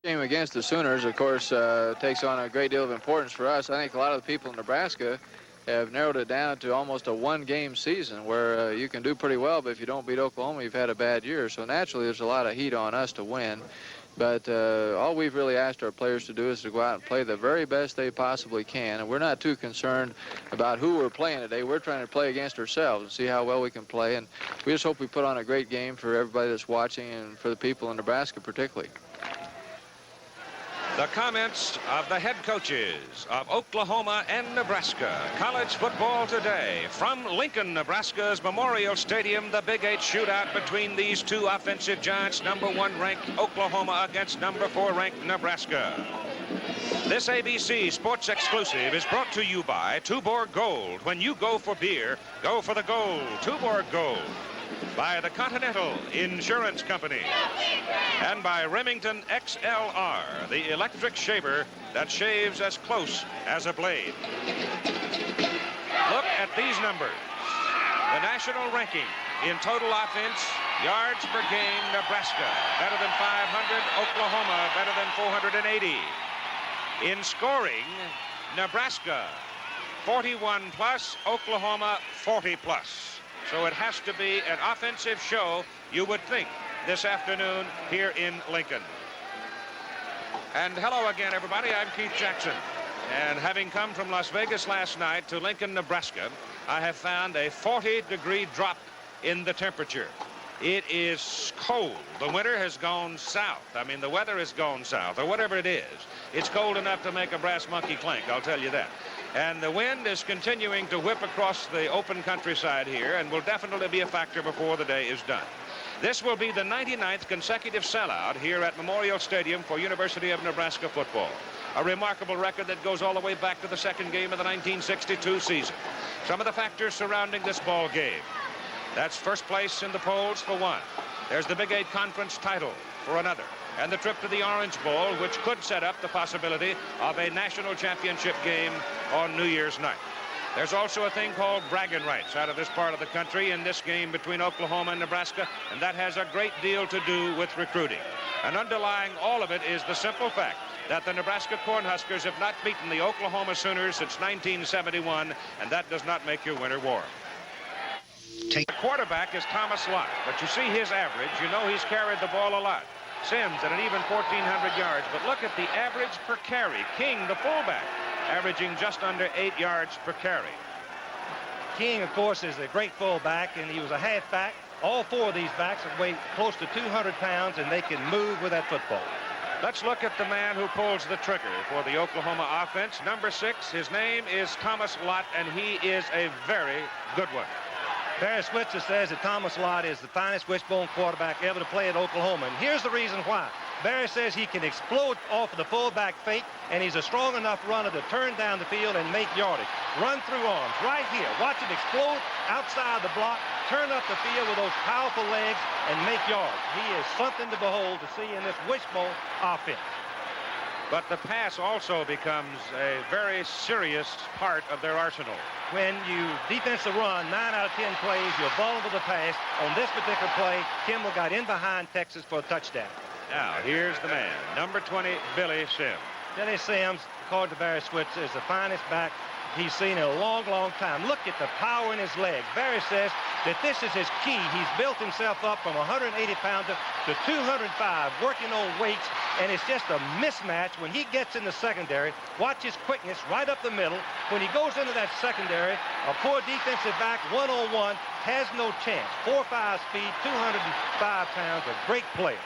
Game against the Sooners, of course, takes on a great deal of importance for us. I think a lot of the people in Nebraska have narrowed it down to almost a one-game season where you can do pretty well, but if you don't beat Oklahoma, you've had a bad year. So naturally, there's a lot of heat on us to win. But all we've really asked our players to do is to go out and play the very best they possibly can. And we're not too concerned about who we're playing today. We're trying to play against ourselves and see how well we can play. And we just hope we put on a great game for everybody that's watching and for the people in Nebraska particularly. The comments of the head coaches of Oklahoma and Nebraska. College football today from Lincoln, Nebraska's Memorial Stadium. The Big 8 shootout between these two offensive giants. Number 1 ranked Oklahoma against number 4 ranked Nebraska. This ABC Sports Exclusive is brought to you by Tuborg Gold. When you go for beer, go for the gold. Tuborg Gold. By the Continental Insurance Company. And by Remington XLR, the electric shaver that shaves as close as a blade. Look at these numbers. The national ranking in total offense, yards per game, Nebraska better than 500, Oklahoma better than 480. In scoring, Nebraska 41 plus, Oklahoma 40 plus. So it has to be an offensive show, you would think, this afternoon here in Lincoln. And hello again, everybody. I'm Keith Jackson. And having come from Las Vegas last night to Lincoln, Nebraska, I have found a 40-degree drop in the temperature. It is cold. The winter has gone south. I mean, the weather has gone south, or whatever it is. It's cold enough to make a brass monkey clink, I'll tell you that. And the wind is continuing to whip across the open countryside here and will definitely be a factor before the day is done. This will be the 99th consecutive sellout here at Memorial Stadium for University of Nebraska football. A remarkable record that goes all the way back to the second game of the 1962 season. Some of the factors surrounding this ball game. That's first place in the polls for one. There's the Big 8 Conference title for another. And the trip to the Orange Bowl, which could set up the possibility of a national championship game on New Year's night. There's also a thing called bragging rights out of this part of the country in this game between Oklahoma and Nebraska, and that has a great deal to do with recruiting. And underlying all of it is the simple fact that the Nebraska Cornhuskers have not beaten the Oklahoma Sooners since 1971, and that does not make your winter warm. The quarterback is Thomas Lott, but you see his average. You know he's carried the ball a lot. Sims at an even 1,400 yards, but look at the average per carry. King, the fullback, averaging just under 8 yards per carry. King, of course, is a great fullback, and he was a halfback. All 4 of these backs weigh close to 200 pounds, and they can move with that football. Let's look at the man who pulls the trigger for the Oklahoma offense. Number 6, his name is Thomas Lott, and he is a very good one. Barry Switzer says that Thomas Lott is the finest wishbone quarterback ever to play at Oklahoma. And here's the reason why. Barry says he can explode off of the fullback fake, and he's a strong enough runner to turn down the field and make yardage. Run through arms right here. Watch him explode outside the block, turn up the field with those powerful legs, and make yards. He is something to behold to see in this wishbone offense. But the pass also becomes a very serious part of their arsenal. When you defense the run, 9 out of 10 plays, you're vulnerable to pass. On this particular play, Kimball got in behind Texas for a touchdown. Now, here's the man, number 20, Billy Sims. Billy Sims, according to Barry Switzer, is the finest back he's seen in a long, long time. Look at the power in his legs. Barry says that this is his key. He's built himself up from 180-pounder to 205, working on weights, and it's just a mismatch when he gets in the secondary. Watch his quickness right up the middle. When he goes into that secondary, a poor defensive back, one-on-one, has no chance. 4.5 speed, 205 pounds, a great player.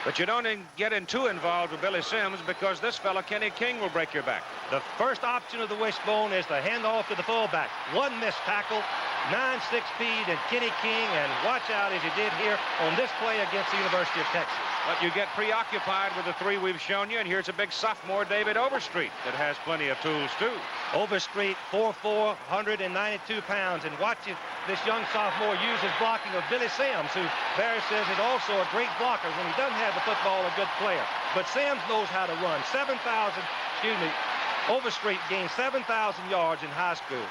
But you don't get too involved with Billy Sims because this fella, Kenny King, will break your back. The first option of the wishbone is the handoff to the fullback. One missed tackle, 9.6 speed, and Kenny King, and watch out as he did here on this play against the University of Texas. But you get preoccupied with the 3 we've shown you, and here's a big sophomore, David Overstreet, that has plenty of tools, too. Overstreet, 4'4", 192 pounds, and watch this young sophomore use his blocking of Billy Sims, who Barry says is also a great blocker when he doesn't have the football, a good player. But Sims knows how to run. Overstreet gained 7,000 yards in high school.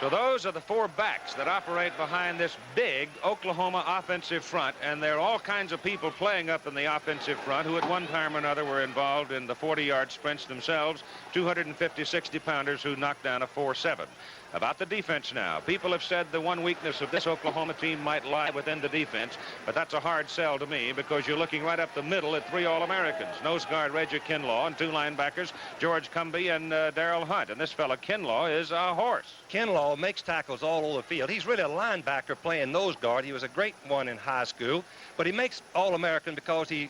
So those are the 4 backs that operate behind this big Oklahoma offensive front, and there are all kinds of people playing up in the offensive front who at one time or another were involved in the 40-yard sprints themselves, 250 60-pounders who knocked down a 4.7. About the defense now. People have said the one weakness of this Oklahoma team might lie within the defense, but that's a hard sell to me because you're looking right up the middle at 3 All-Americans. Nose guard Reggie Kinlaw and 2 linebackers, George Cumbie and Darrell Hunt. And this fella Kinlaw is a horse. Kinlaw makes tackles all over the field. He's really a linebacker playing nose guard. He was a great one in high school, but he makes All-American because he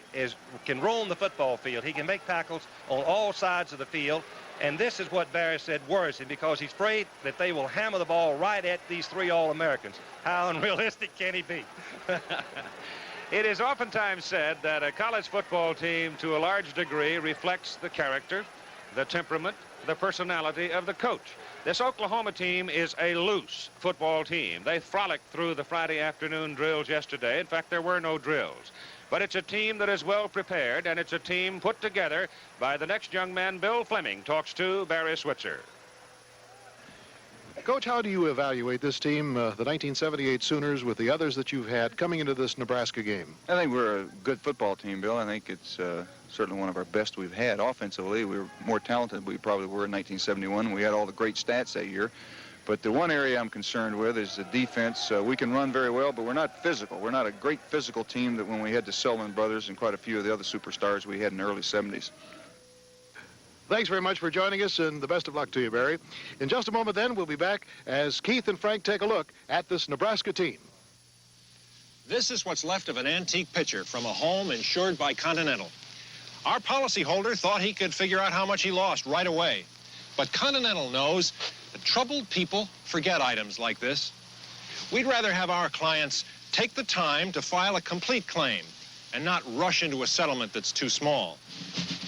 can roam the football field. He can make tackles on all sides of the field. And this is what Barry said worries him because he's afraid that they will hammer the ball right at these 3 All-Americans. How unrealistic can he be? It is oftentimes said that a college football team to a large degree reflects the character, the temperament, the personality of the coach. This Oklahoma team is a loose football team. They frolicked through the Friday afternoon drills yesterday. In fact, there were no drills. But it's a team that is well prepared, and it's a team put together by the next young man, Bill Fleming, talks to Barry Switzer. Coach, how do you evaluate this team, the 1978 Sooners, with the others that you've had coming into this Nebraska game? I think we're a good football team, Bill. I think it's certainly one of our best we've had. Offensively, we were more talented than we probably were in 1971. We had all the great stats that year. But the one area I'm concerned with is the defense. We can run very well, but we're not physical. We're not a great physical team that when we had the Sullivan brothers and quite a few of the other superstars we had in the early 70s. Thanks very much for joining us, and the best of luck to you, Barry. In just a moment, then, we'll be back as Keith and Frank take a look at this Nebraska team. This is what's left of an antique pitcher from a home insured by Continental. Our policyholder thought he could figure out how much he lost right away. But Continental knows that troubled people forget items like this. We'd rather have our clients take the time to file a complete claim and not rush into a settlement that's too small.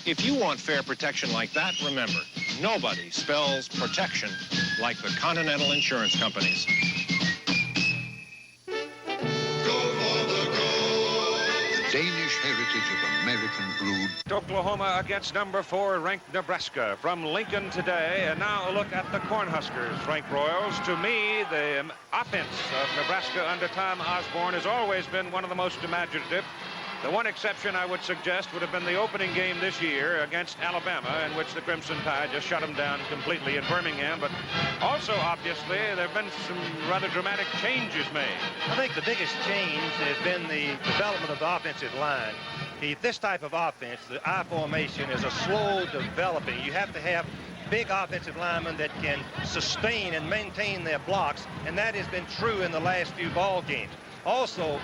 If you want fair protection like that, remember, nobody spells protection like the Continental Insurance Companies. Danish heritage of American brood. Oklahoma against number 4 ranked Nebraska from Lincoln today. And now a look at the Cornhuskers, Frank Broyles. To me, the offense of Nebraska under Tom Osborne has always been one of the most imaginative. The one exception I would suggest would have been the opening game this year against Alabama, in which the Crimson Tide just shut them down completely in Birmingham. But also, obviously, there have been some rather dramatic changes made. I think the biggest change has been the development of the offensive line. This type of offense, the I formation, is a slow developing. You have to have big offensive linemen that can sustain and maintain their blocks, and that has been true in the last few ball games. Also,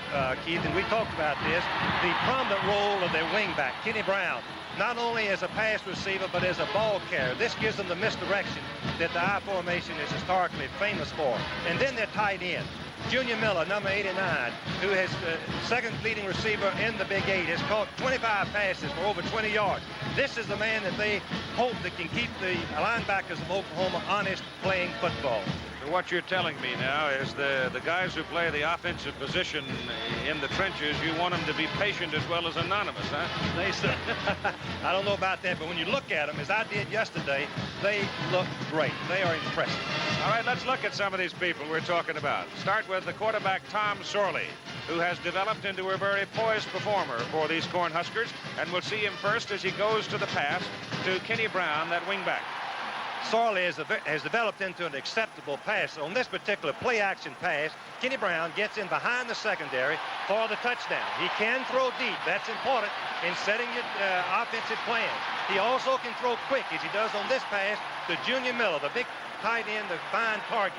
Keith, and we talked about this, the prominent role of their wingback, Kenny Brown, not only as a pass receiver, but as a ball carrier. This gives them the misdirection that the I formation is historically famous for. And then their tight end, Junior Miller, number 89, who has second leading receiver in the Big 8, has caught 25 passes for over 20 yards. This is the man that they hope that can keep the linebackers of Oklahoma honest playing football. What you're telling me now is the guys who play the offensive position in the trenches, you want them to be patient as well as anonymous, huh? I don't know about that, but when you look at them, as I did yesterday, they look great. They are impressive. All right, let's look at some of these people we're talking about. Start with the quarterback, Tom Sorley, who has developed into a very poised performer for these Cornhuskers, and we'll see him first as he goes to the pass to Kenny Brown, that wingback. Sorley has developed into an acceptable pass. On this particular play-action pass, Kenny Brown gets in behind the secondary for the touchdown. He can throw deep. That's important in setting your offensive plan. He also can throw quick, as he does on this pass to Junior Miller, the big tight end, the fine target.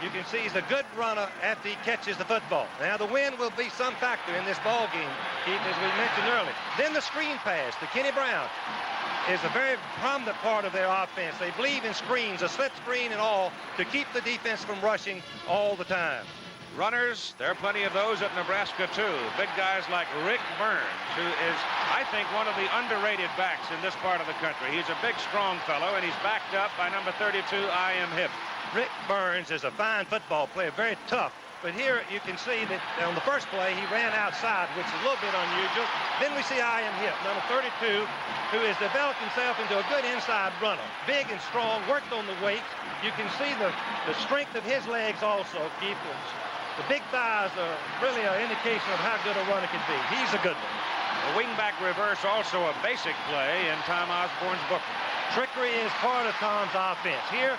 You can see he's a good runner after he catches the football. Now, the wind will be some factor in this ball game, Keith, as we mentioned earlier. Then the screen pass to Kenny Brown is a very prominent part of their offense. They believe in screens, a slip screen and all, to keep the defense from rushing all the time. Runners, there are plenty of those at Nebraska, too. Big guys like Rick Burns, who is, I think, one of the underrated backs in this part of the country. He's a big, strong fellow, and he's backed up by number 32, I.M. Hibb. Rick Burns is a fine football player, very tough, But here you can see that on the first play, he ran outside, which is a little bit unusual. Then we see I am hit, number 32, who has developed himself into a good inside runner. Big and strong, worked on the weights. You can see the strength of his legs also, Keith. The big thighs are really an indication of how good a runner can be. He's a good one. The wingback reverse, also a basic play in Tom Osborne's book. Trickery is part of Tom's offense. Here,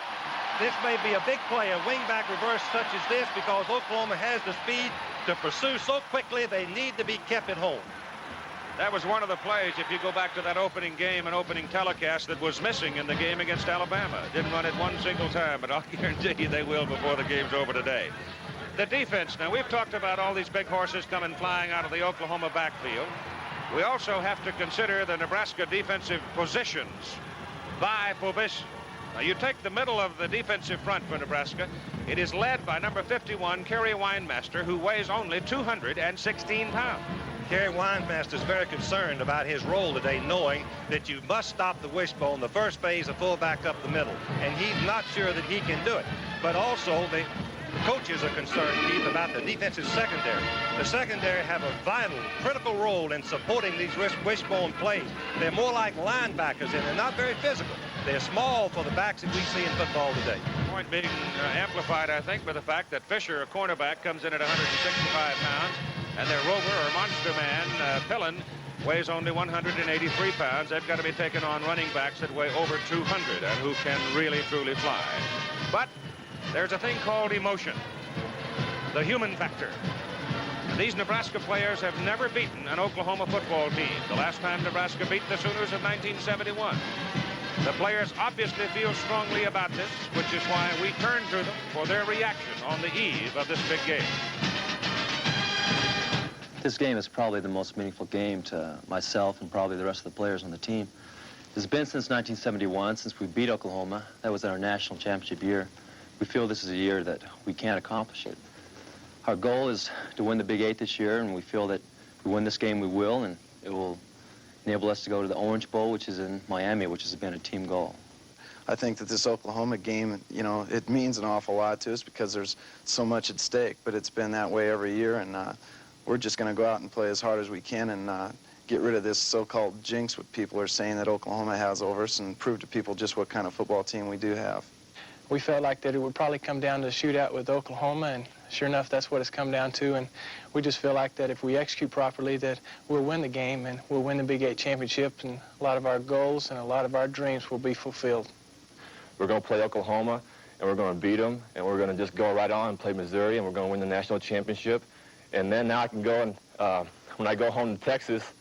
this may be a big play, a wingback reverse such as this, because Oklahoma has the speed to pursue so quickly they need to be kept at home. That was one of the plays, if you go back to that opening game and opening telecast, that was missing in the game against Alabama. Didn't run it one single time, but I'll guarantee you they will before the game's over today. The defense, now we've talked about all these big horses coming flying out of the Oklahoma backfield. We also have to consider the Nebraska defensive positions by position. Now you take the middle of the defensive front for Nebraska. It is led by number 51, Kerry Weinmaster, who weighs only 216 pounds. Kerry Weinmaster is very concerned about his role today, knowing that you must stop the wishbone, the first phase of fullback up the middle, and he's not sure that he can do it. But also the coaches are concerned, Keith, about the defensive secondary. The secondary have a vital, critical role in supporting these wishbone plays. They're more like linebackers, and they're not very physical. They're small for the backs that we see in football today. Point being amplified, I think, by the fact that Fisher, a cornerback, comes in at 165 pounds, and their rover or monster man, Pillen, weighs only 183 pounds. They've got to be taken on running backs that weigh over 200 and who can really, truly fly. But there's a thing called emotion, the human factor. These Nebraska players have never beaten an Oklahoma football team. The last time Nebraska beat the Sooners in 1971. The players obviously feel strongly about this, which is why we turn to them for their reaction on the eve of this big game. This game is probably the most meaningful game to myself and probably the rest of the players on the team. It's been since 1971, since we beat Oklahoma. That was our national championship year. We feel this is a year that we can't accomplish it. Our goal is to win the Big 8 this year, and we feel that if we win this game, we will, and it will enable us to go to the Orange Bowl, which is in Miami, which has been a team goal. I think that this Oklahoma game, you know, it means an awful lot to us because there's so much at stake, but it's been that way every year, and we're just going to go out and play as hard as we can and get rid of this so-called jinx what people are saying that Oklahoma has over us and prove to people just what kind of football team we do have. We felt like that it would probably come down to a shootout with Oklahoma, and sure enough, that's what it's come down to. And we just feel like that if we execute properly, that we'll win the game and we'll win the Big 8 championship, and a lot of our goals and a lot of our dreams will be fulfilled. We're going to play Oklahoma, and we're going to beat them, and we're going to just go right on and play Missouri, and we're going to win the national championship. And then now I can go and, when I go home to Texas,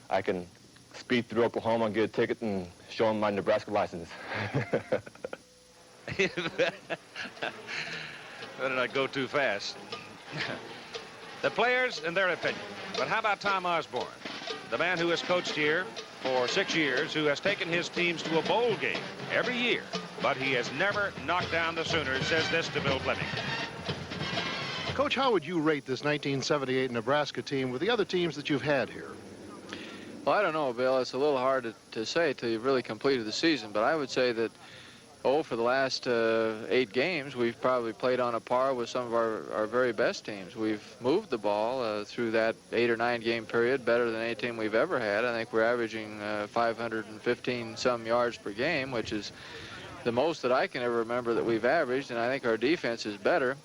I can speed through Oklahoma and get a ticket and show them my Nebraska license. Why did I go too fast? The players and their opinion. But how about Tom Osborne, the man who has coached here for 6 years, who has taken his teams to a bowl game every year, but he has never knocked down the Sooners, says this to Bill Fleming. Coach, how would you rate this 1978 Nebraska team with the other teams that you've had here? Well, I don't know, Bill. It's a little hard to say till you've really completed the season, but I would say that for the last 8 games, we've probably played on a par with some of our very best teams. We've moved the ball through that 8 or 9 game period better than any team we've ever had. I think we're averaging 515 some yards per game, which is the most that I can ever remember that we've averaged, and I think our defense is better.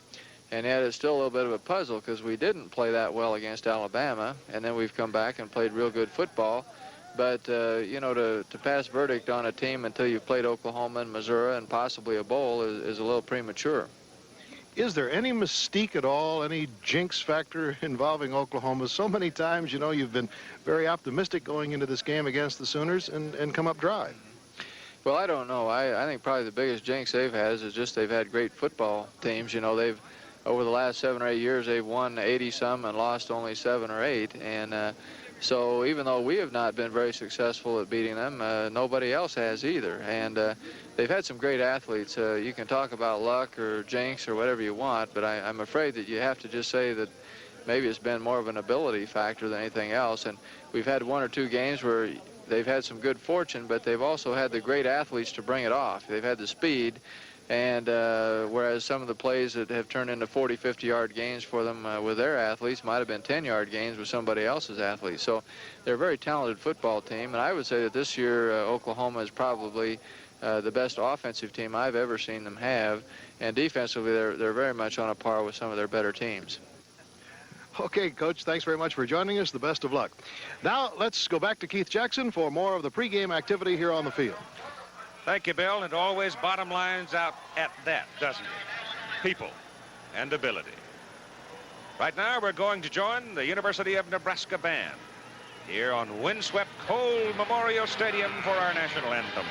And yet it's still a little bit of a puzzle because we didn't play that well against Alabama, and then we've come back and played real good football. But, you know, to pass verdict on a team until you've played Oklahoma and Missouri and possibly a bowl is a little premature. Is there any mystique at all, any jinx factor involving Oklahoma? So many times, you know, you've been very optimistic going into this game against the Sooners and come up dry. Well, I don't know. I think probably the biggest jinx they've had is just they've had great football teams. You know, over the last 7 or 8 years, they've won 80-some and lost only 7 or 8. And so even though we have not been very successful at beating them, nobody else has either. And they've had some great athletes. You can talk about luck or jinx or whatever you want, but I'm afraid that you have to just say that maybe it's been more of an ability factor than anything else. And we've had 1 or 2 games where they've had some good fortune, but they've also had the great athletes to bring it off. They've had the speed. And whereas some of the plays that have turned into 40, 50-yard gains for them with their athletes might have been 10-yard gains with somebody else's athletes. So they're a very talented football team. And I would say that this year Oklahoma is probably the best offensive team I've ever seen them have. And defensively, they're very much on a par with some of their better teams. Okay, Coach, thanks very much for joining us. The best of luck. Now, let's go back to Keith Jackson for more of the pregame activity here on the field. Thank you, Bill. And always bottom lines out at that, doesn't it? People and ability. Right now, we're going to join the University of Nebraska band here on windswept, cold Memorial Stadium for our national anthem.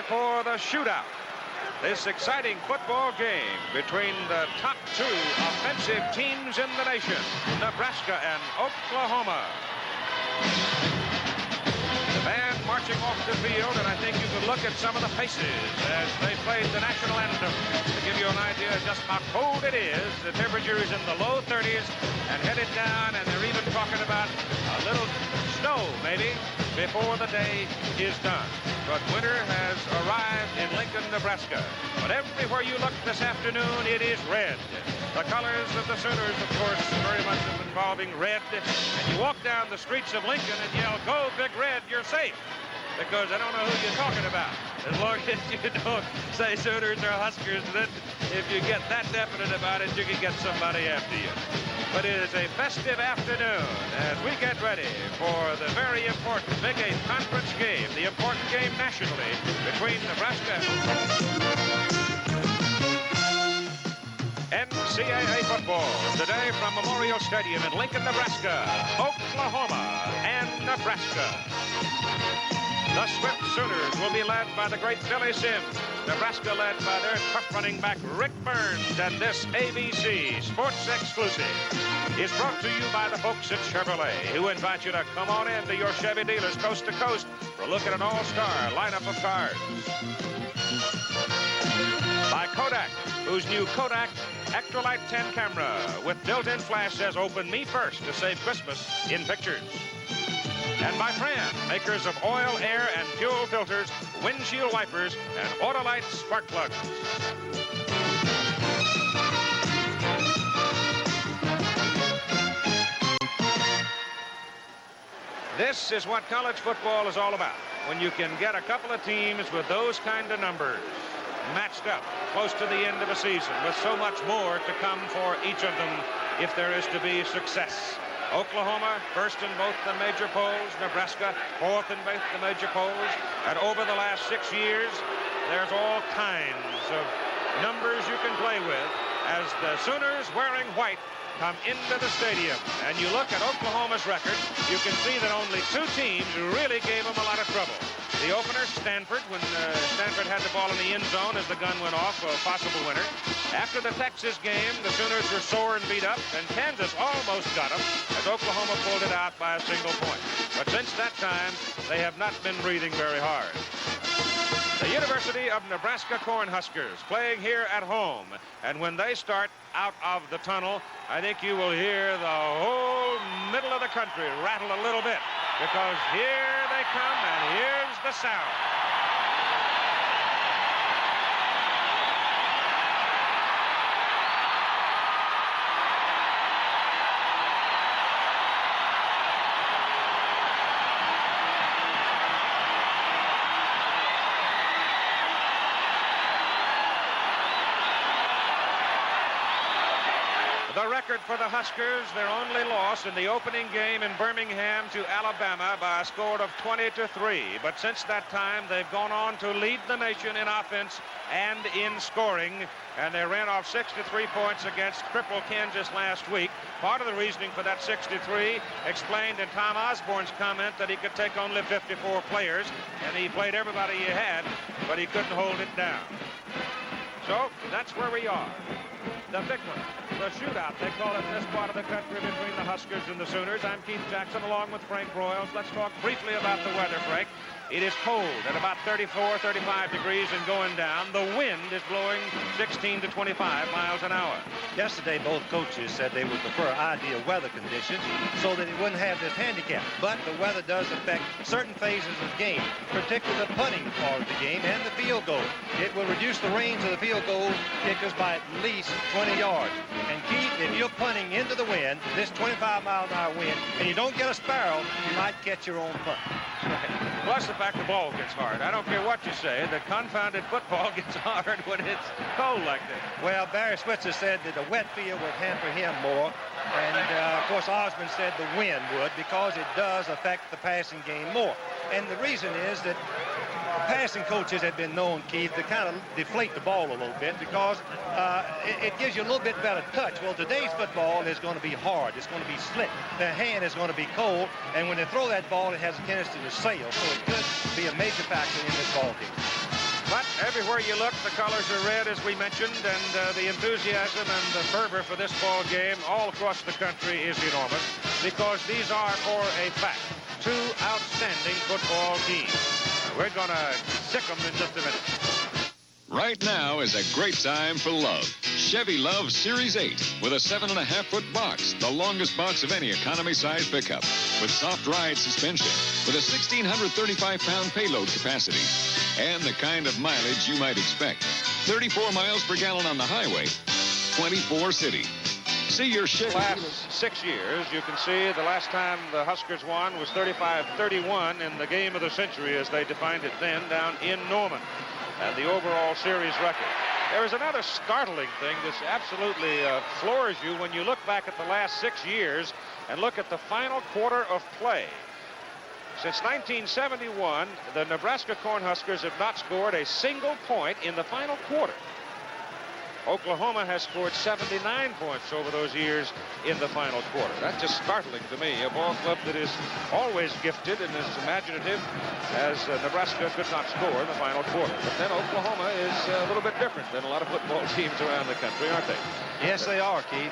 For the shootout, this exciting football game between the top two offensive teams in the nation, Nebraska and Oklahoma. The band marching off the field, and I think you could look at some of the faces as they played the national anthem to give you an idea of just how cold it is. The temperature is in the low 30s and headed down, and they're even talking about a little snow maybe before the day is done. But winter has arrived in Lincoln, Nebraska. But everywhere you look this afternoon, it is red. The colors of the Sooners, of course, very much involving red. And you walk down the streets of Lincoln and yell, "Go Big Red, you're safe." Because I don't know who you're talking about. As long as you don't say Sooners or Huskers, then if you get that definite about it, you can get somebody after you. But it is a festive afternoon as we get ready for the very important Big 8 conference game, the important game nationally between Nebraska and NCAA football today from Memorial Stadium in Lincoln, Nebraska, Oklahoma and Nebraska. The Swift Sooners will be led by the great Billy Sims. Nebraska led by their tough running back Rick Burns. And this ABC Sports Exclusive is brought to you by the folks at Chevrolet, who invite you to come on in to your Chevy dealers coast to coast for a look at an all-star lineup of cars. By Kodak, whose new Kodak Extralight 10 camera with built-in flash says "Open me first" to save Christmas in pictures. And by Fran, makers of oil, air, and fuel filters, windshield wipers, and Autolite spark plugs. This is what college football is all about. When you can get a couple of teams with those kind of numbers matched up close to the end of a season with so much more to come for each of them if there is to be success. Oklahoma first in both the major polls, Nebraska fourth in both the major polls, and over the last 6 years there's all kinds of numbers you can play with as the Sooners wearing white come into the stadium. And you look at Oklahoma's record, you can see that only two teams really gave them a lot of trouble. The opener, Stanford, when Stanford had the ball in the end zone as the gun went off, a possible winner. After the Texas game, the Sooners were sore and beat up, and Kansas almost got them as Oklahoma pulled it out by a single point. But since that time, they have not been breathing very hard. The University of Nebraska Cornhuskers playing here at home. And when they start out of the tunnel, I think you will hear the whole middle of the country rattle a little bit because here they come, and here's the sound. The record for the Huskers, their only loss in the opening game in Birmingham to Alabama by a score of 20-3. But since that time, they've gone on to lead the nation in offense and in scoring. And they ran off 63 points against crippled Kansas last week. Part of the reasoning for that 63 explained in Tom Osborne's comment that he could take only 54 players, and he played everybody he had, but he couldn't hold it down. So that's where we are. The big one, the shootout, they call it in this part of the country between the Huskers and the Sooners. I'm Keith Jackson along with Frank Broyles. Let's talk briefly about the weather, Frank. It is cold at about 34, 35 degrees and going down. The wind is blowing 16 to 25 miles an hour. Yesterday, both coaches said they would prefer ideal weather conditions so that he wouldn't have this handicap. But the weather does affect certain phases of the game, particularly the punting part of the game and the field goal. It will reduce the range of the field goal kickers by at least 20 yards. And Keith, if you're punting into the wind, this 25-mile-an-hour wind, and you don't get a sparrow, you might catch your own punt. Plus the fact the ball gets hard. I don't care what you say, the confounded football gets hard when it's cold like this. Well, Barry Switzer said that the wet field would hamper him more. And, of course, Osmond said the wind would because it does affect the passing game more. And the reason is that passing coaches have been known, Keith, to kind of deflate the ball a little bit because it gives you a little bit better touch. Well, today's football is going to be hard. It's going to be slick. The hand is going to be cold. And when they throw that ball, it has a tendency to sail. So it could be a major factor in this ball game. But everywhere you look, the colors are red, as we mentioned, and the enthusiasm and the fervor for this ball game all across the country is enormous because these are, for a fact, two outstanding football teams. We're going to sick them in just a minute. Right now is a great time for love. Chevy Love Series 8 with a 7.5-foot box, the longest box of any economy-size pickup, with soft ride suspension, with a 1,635-pound payload capacity, and the kind of mileage you might expect. 34 miles per gallon on the highway, 24 city. See your Chevy. Last 6 years, you can see the last time the Huskers won was 35-31 in the game of the century, as they defined it then, down in Norman. And the overall series record. There is another startling thing that absolutely floors you when you look back at the last 6 years and look at the final quarter of play. Since 1971, the Nebraska Cornhuskers have not scored a single point in the final quarter. Oklahoma has scored 79 points over those years in the final quarter. That's just startling to me. A ball club that is always gifted and as imaginative as Nebraska could not score in the final quarter. But then Oklahoma is a little bit different than a lot of football teams around the country, aren't they? Yes, they are, Keith.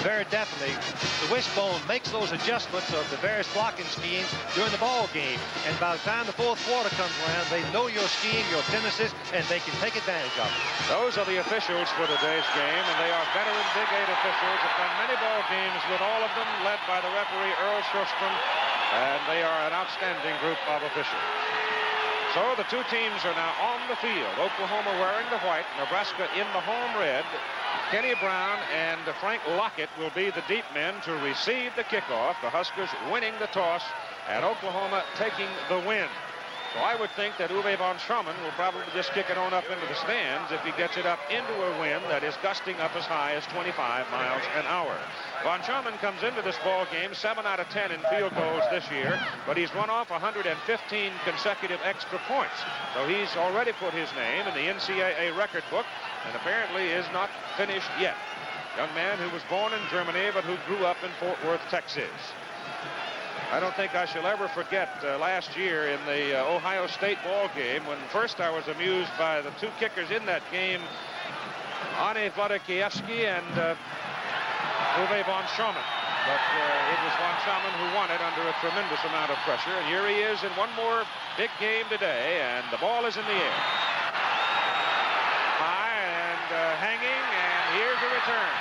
Very definitely. The wishbone makes those adjustments of the various blocking schemes during the ball game. And by the time the fourth quarter comes around, they know your scheme, your tendencies, and they can take advantage of it. Those are the officials for today's game, and they are veteran Big 8 officials. Have done many ball games with all of them, led by the referee Earl Shostrom, and they are an outstanding group of officials. So the two teams are now on the field. Oklahoma wearing the white, Nebraska in the home red. Kenny Brown and Frank Lockett will be the deep men to receive the kickoff. The Huskers winning the toss and Oklahoma taking the win. So I would think that Uwe von Schaumburg will probably just kick it on up into the stands if he gets it up into a wind that is gusting up as high as 25 miles an hour. Von Schaumburg comes into this ball game 7 out of 10 in field goals this year, but he's run off 115 consecutive extra points. So he's already put his name in the NCAA record book and apparently is not finished yet. Young man who was born in Germany but who grew up in Fort Worth, Texas. I don't think I shall ever forget last year in the Ohio State ball game when first I was amused by the two kickers in that game, Arne Wlodarkiewski and Uwe von Schaumburg. But it was von Schaumburg who won it under a tremendous amount of pressure. And here he is in one more big game today, and the ball is in the air. High and hanging, and here's a return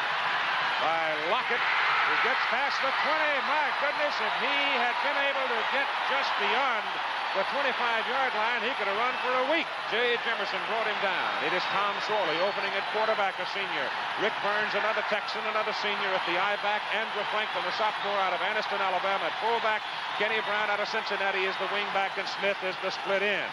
by Lockett. He gets past the 20. My goodness, if he had been able to get just beyond the 25-yard line, he could have run for a week. Jay Jimerson brought him down. It is Tom Sorley opening at quarterback, a senior. Rick Burns, another Texan, another senior at the I-back. Andrew Franklin, a sophomore out of Anniston, Alabama, at fullback. Kenny Brown out of Cincinnati is the wingback, and Smith is the split end.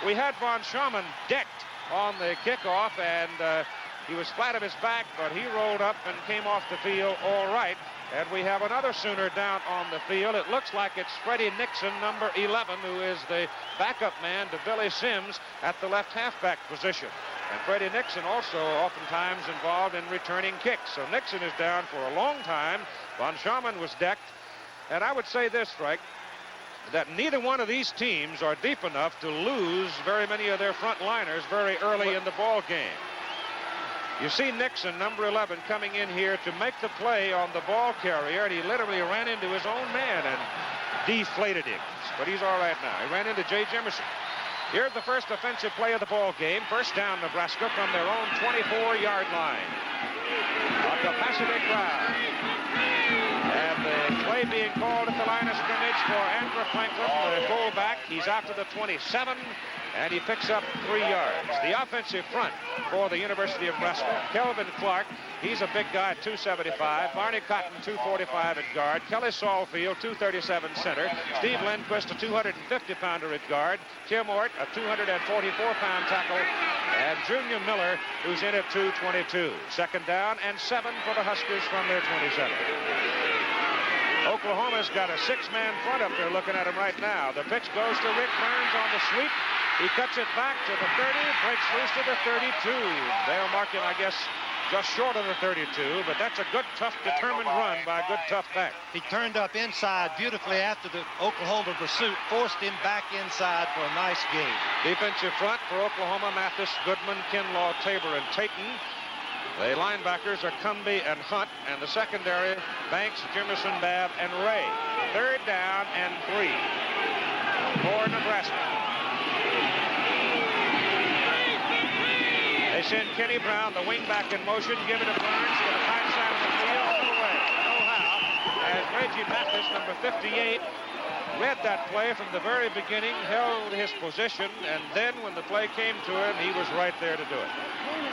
We had Von Schaumann decked on the kickoff, and he was flat of his back, but he rolled up and came off the field all right. And we have another Sooner down on the field. It looks like it's Freddie Nixon, number 11, who is the backup man to Billy Sims at the left halfback position. And Freddie Nixon also oftentimes involved in returning kicks. So Nixon is down for a long time. Von Schaumann was decked. And I would say this, Frank, that neither one of these teams are deep enough to lose very many of their front liners very early in the ball game. You see Nixon, number 11, coming in here to make the play on the ball carrier, and he literally ran into his own man and deflated him. But he's all right now. He ran into Jay Jimerson. Here's the first offensive play of the ball game. First down, Nebraska from their own 24-yard line. A capacity crowd. And the play being called at the line of scrimmage for Andrew Franklin, the fullback. He's out to the 27. And he picks up 3 yards. The offensive front for the University of Nebraska, Kelvin Clark, he's a big guy at 275. Barney Cotton, 245 at guard. Kelly Saulfield, 237 center. Steve Lindquist, a 250-pounder at guard. Tim Ort, a 244-pound tackle. And Junior Miller, who's in at 222. Second down and 7 for the Huskers from their 27. Oklahoma's got a 6-man front up there looking at him right now. The pitch goes to Rick Burns on the sweep. He cuts it back to the 30, breaks loose to the 32. They'll mark him, I guess, just short of the 32, but that's a good, tough, determined run by a good, tough back. He turned up inside beautifully after the Oklahoma pursuit, forced him back inside for a nice gain. Defensive front for Oklahoma, Mathis, Goodman, Kinlaw, Tabor, and Tayton. The linebackers are Cumby and Hunt, and the secondary, Banks, Jimerson, Babb, and Ray. Third down and 3 for Nebraska. They send Kenny Brown, the wingback, in motion, give it to Burns to the tight side of the field, all the way. Oh, how, as Reggie Mathis, number 58, read that play from the very beginning, held his position, and then when the play came to him, he was right there to do it.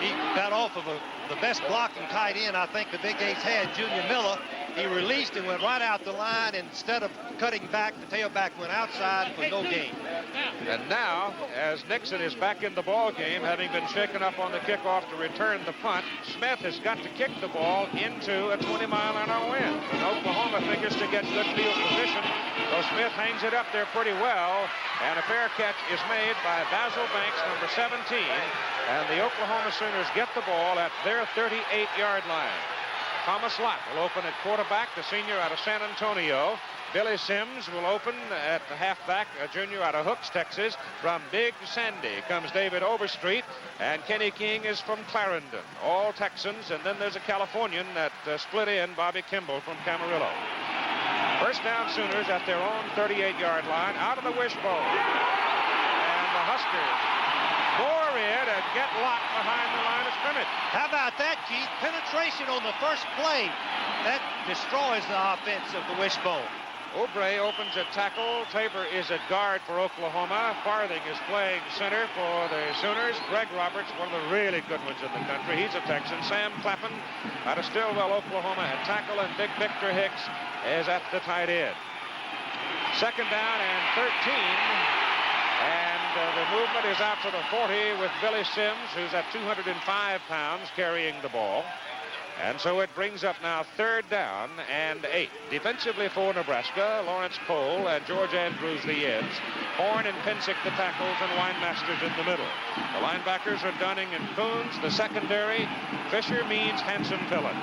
He got off of the best blocking tight end I think the Big Eight's had, Junior Miller. He released and went right out the line. Instead of cutting back, the tailback went outside for no gain. And now, as Nixon is back in the ball game, having been shaken up on the kickoff to return the punt, Smith has got to kick the ball into a 20-mile-an-hour wind. And Oklahoma figures to get good field position. So Smith hangs it up there pretty well, and a fair catch is made by Basil Banks, number 17. And the Oklahoma Sooners get the ball at their 38-yard line. Thomas Lott will open at quarterback, the senior out of San Antonio. Billy Sims will open at the halfback, a junior out of Hooks, Texas. From Big Sandy comes David Overstreet, and Kenny King is from Clarendon. All Texans, and then there's a Californian that split in, Bobby Kimball from Camarillo. First down Sooners at their own 38-yard line, out of the wishbone. And the Huskers bore in and get locked behind the line of scrimmage. How about that, Keith? Penetration on the first play. That destroys the offense of the wishbone. Oubre opens at tackle. Tabor is at guard for Oklahoma. Farthing is playing center for the Sooners. Greg Roberts, one of the really good ones in the country. He's a Texan. Sam Clappin out of Stillwell, Oklahoma at tackle, and Big Victor Hicks is at the tight end. Second down and 13. And the movement is out to the 40 with Billy Sims, who's at 205 pounds, carrying the ball. And so it brings up now third down and 8. Defensively for Nebraska, Lawrence Cole and George Andrews the ends. Horn and Pensick the tackles, and Weinmasters in the middle. The linebackers are Dunning and Coons. The secondary, Fisher, Means, Hanson, Pillen.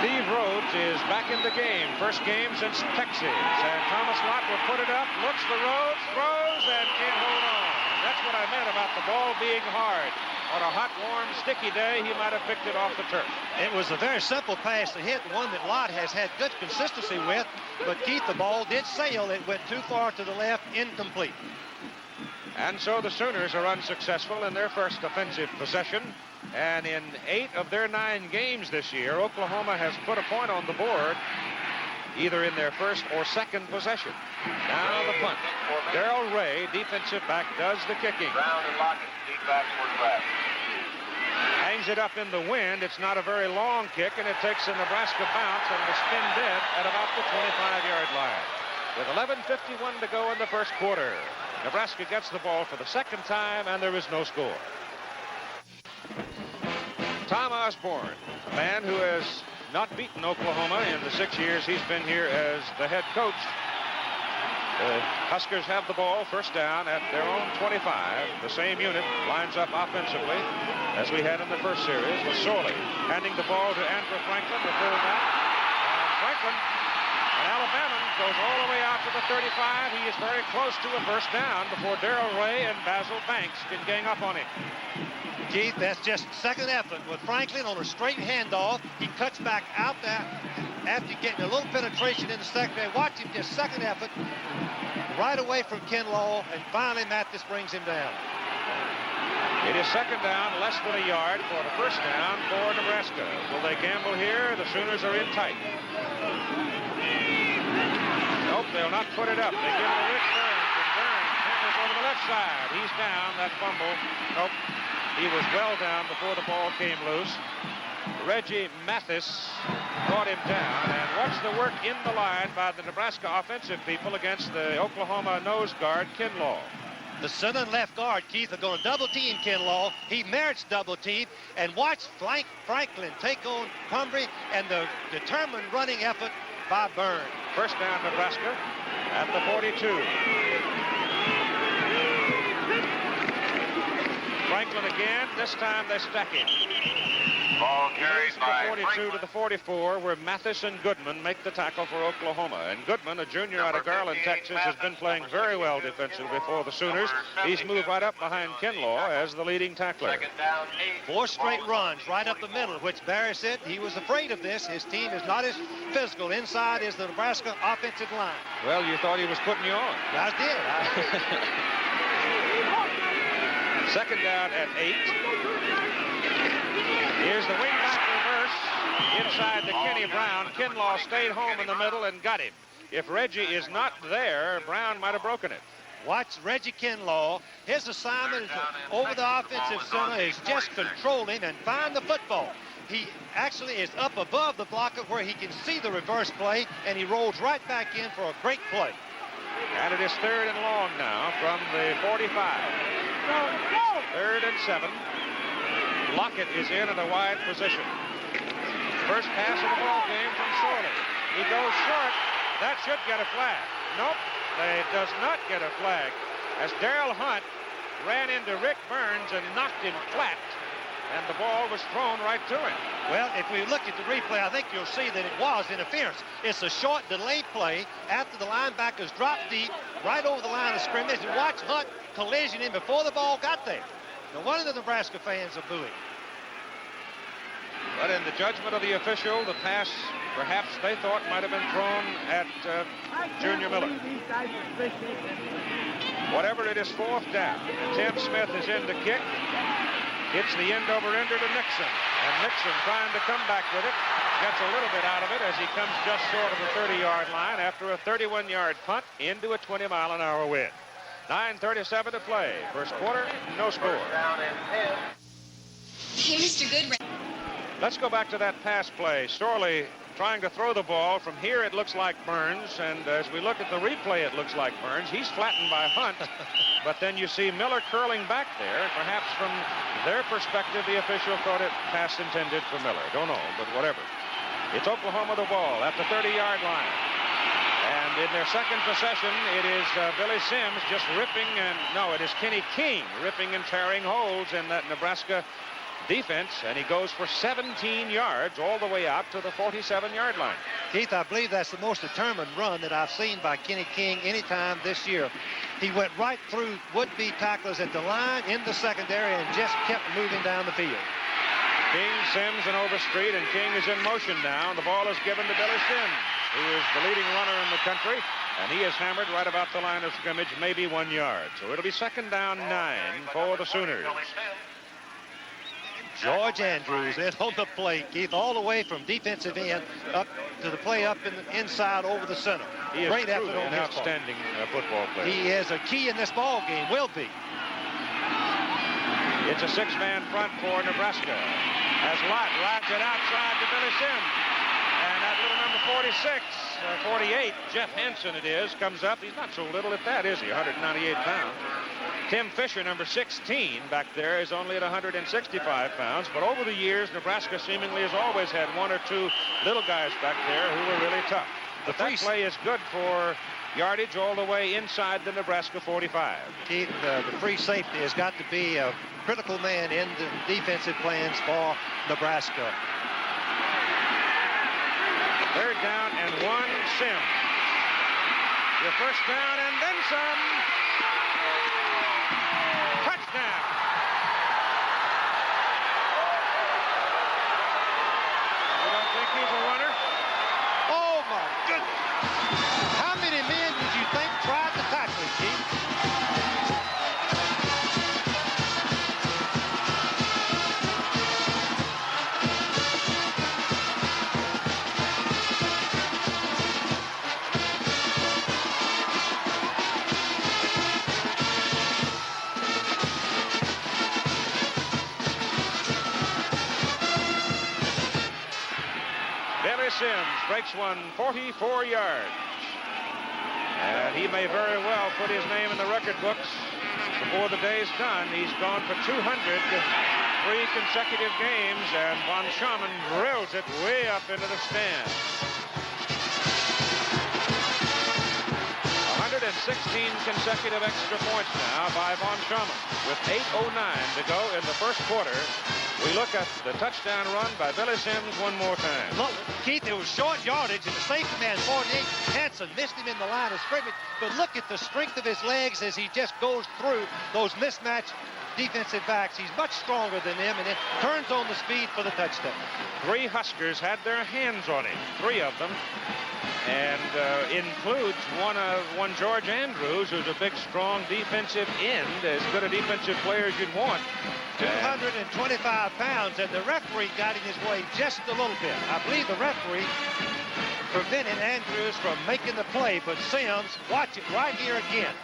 Steve Rhodes is back in the game. First game since Texas. And Thomas Lott will put it up, looks for Rhodes, throws, and can't hold on. That's what I meant about the ball being hard. On a hot, warm, sticky day, he might have picked it off the turf. It was a very simple pass to hit, one that Lott has had good consistency with, but Keith, the ball did sail. It went too far to the left, incomplete. And so the Sooners are unsuccessful in their first offensive possession. And in 8 of their 9 games this year, Oklahoma has put a point on the board either in their first or second possession. Now the punt. Darrell Ray, defensive back, does the kicking. Brown and Lockett, deep backward grab. Hangs it up in the wind. It's not a very long kick, and it takes a Nebraska bounce and will spin dead at about the 25-yard line. With 11:51 to go in the first quarter, Nebraska gets the ball for the second time, and there is no score. Tom Osborne, a man who has not beaten Oklahoma in the 6 years he's been here as the head coach. The Huskers have the ball, first down at their own 25. The same unit lines up offensively as we had in the first series with Sorley handing the ball to Andrew Franklin, the fullback. And Franklin, an Alabama, goes all the way out to the 35. He is very close to a first down before Darrell Ray and Basil Banks can gang up on him. Keith, that's just second effort with Franklin on a straight handoff. He cuts back out there after getting a little penetration in the secondary. Watch him, just second effort, right away from Kinlaw, and finally Mathis brings him down. It is second down, less than a yard for the first down for Nebraska. Will they gamble here? The Sooners are in tight. Nope, they'll not put it up. They give it to Rick Burns, and Burns fingers over the left side. He's down, that fumble. Nope. He was well down before the ball came loose. Reggie Mathis brought him down, and watch the work in the line by the Nebraska offensive people against the Oklahoma nose guard, Kinlaw. The center and left guard, Keith, are going to double team Kinlaw. He merits double team, and watch Franklin take on Humphrey and the determined running effort by Burns. First down, Nebraska at the 42. Franklin again. This time they stack him. Ball carried by the 42 to the 44, where Mathis and Goodman make the tackle for Oklahoma. And Goodman, a junior out of Garland, Texas, has been playing very well defensively for the Sooners. He's moved right up behind Kinlaw as the leading tackler. 4 straight runs right up the middle, which Barry said he was afraid of this. His team is not as physical. Inside is the Nebraska offensive line. Well, you thought he was putting you on. I did. Second down at 8. Here's the wingback reverse inside to Kenny Brown. Kinlaw stayed home in the middle and got him. If Reggie is not there, Brown might have broken it. Watch Reggie Kinlaw. His assignment is over the offensive center is just control him and find the football. He actually is up above the blocker where he can see the reverse play, and he rolls right back in for a great play. And it is third and long now from the 45. Third and 7. Lockett is in a wide position. First pass of the ball game from Sorley. He goes short. That should get a flag. Nope, it does not get a flag. As Darrell Hunt ran into Rick Burns and knocked him flat, and the ball was thrown right to him. Well, if we look at the replay, I think you'll see that it was interference. It's a short delay play after the linebackers dropped deep right over the line of scrimmage, and watch Hunt collision him before the ball got there. No wonder the Nebraska fans are booing. But in the judgment of the official, the pass perhaps they thought might have been thrown at Junior Miller. Whatever it is, fourth down. Tim Smith is in to kick. Hits the end over ender to Nixon. And Nixon trying to come back with it. Gets a little bit out of it as he comes just short of the 30-yard line after a 31-yard punt into a 20-mile-an-hour wind. 9:37 to play. First quarter, no score. Hey, Mr. Goodman. Let's go back to that pass play. Sorley trying to throw the ball. From here, it looks like Burns. And as we look at the replay, it looks like Burns. He's flattened by Hunt. But then you see Miller curling back there. Perhaps from their perspective, the official thought it pass intended for Miller. Don't know, but whatever. It's Oklahoma the ball at the 30-yard line. And in their second possession, it is Billy Sims just ripping and, no, it is Kenny King ripping and tearing holes in that Nebraska defense, and he goes for 17 yards all the way out to the 47-yard line. Keith, I believe that's the most determined run that I've seen by Kenny King anytime this year. He went right through would-be tacklers at the line in the secondary and just kept moving down the field. King, Sims, and Overstreet, and King is in motion now. The ball is given to Billy Sims, who is the leading runner in the country, and he is hammered right about the line of scrimmage, maybe 1 yard. So it'll be second down 9 for the Sooners. George Andrews in on the plate, Keith, all the way from defensive end up to the play up in the inside over the center. He is Great effort truly on an his part. outstanding football player. He is a key in this ball game, will be. It's a six-man front for Nebraska. As Lott rides it outside to Billy Sims. And that little number 46, 48, Jeff Hansen it is, comes up. He's not so little at that, is he? 198 pounds. Tim Fisher, number 16, back there, is only at 165 pounds. But over the years, Nebraska seemingly has always had one or two little guys back there who were really tough. But that play is good for yardage all the way inside the Nebraska 45. Keith, the free safety has got to be a critical man in the defensive plans for Nebraska. Third down and one, Sims. Your first down and then some. Touchdown. You don't think he's a runner? Oh, my goodness. How many men would you think tried to tackle him, Keith? Sims breaks one 44 yards. And he may very well put his name in the record books before the day's done. He's gone for 200, 3 consecutive games, and Von Schaman drills it way up into the stands. 116 consecutive extra points now by Von Schaman with 8:09 to go in the first quarter. We look at the touchdown run by Billy Sims one more time. Look, Keith, it was short yardage, and the safety man, 48, Hansen, missed him in the line of scrimmage. But look at the strength of his legs as he just goes through those mismatched defensive backs. He's much stronger than them, and then turns on the speed for the touchdown. 3 Huskers had their hands on him, 3 of them, and includes one George Andrews, who's a big, strong defensive end, as good a defensive player as you'd want. 225 pounds, and the referee got in his way just a little bit. I believe the referee prevented Andrews from making the play, but Sims, watch it right here again.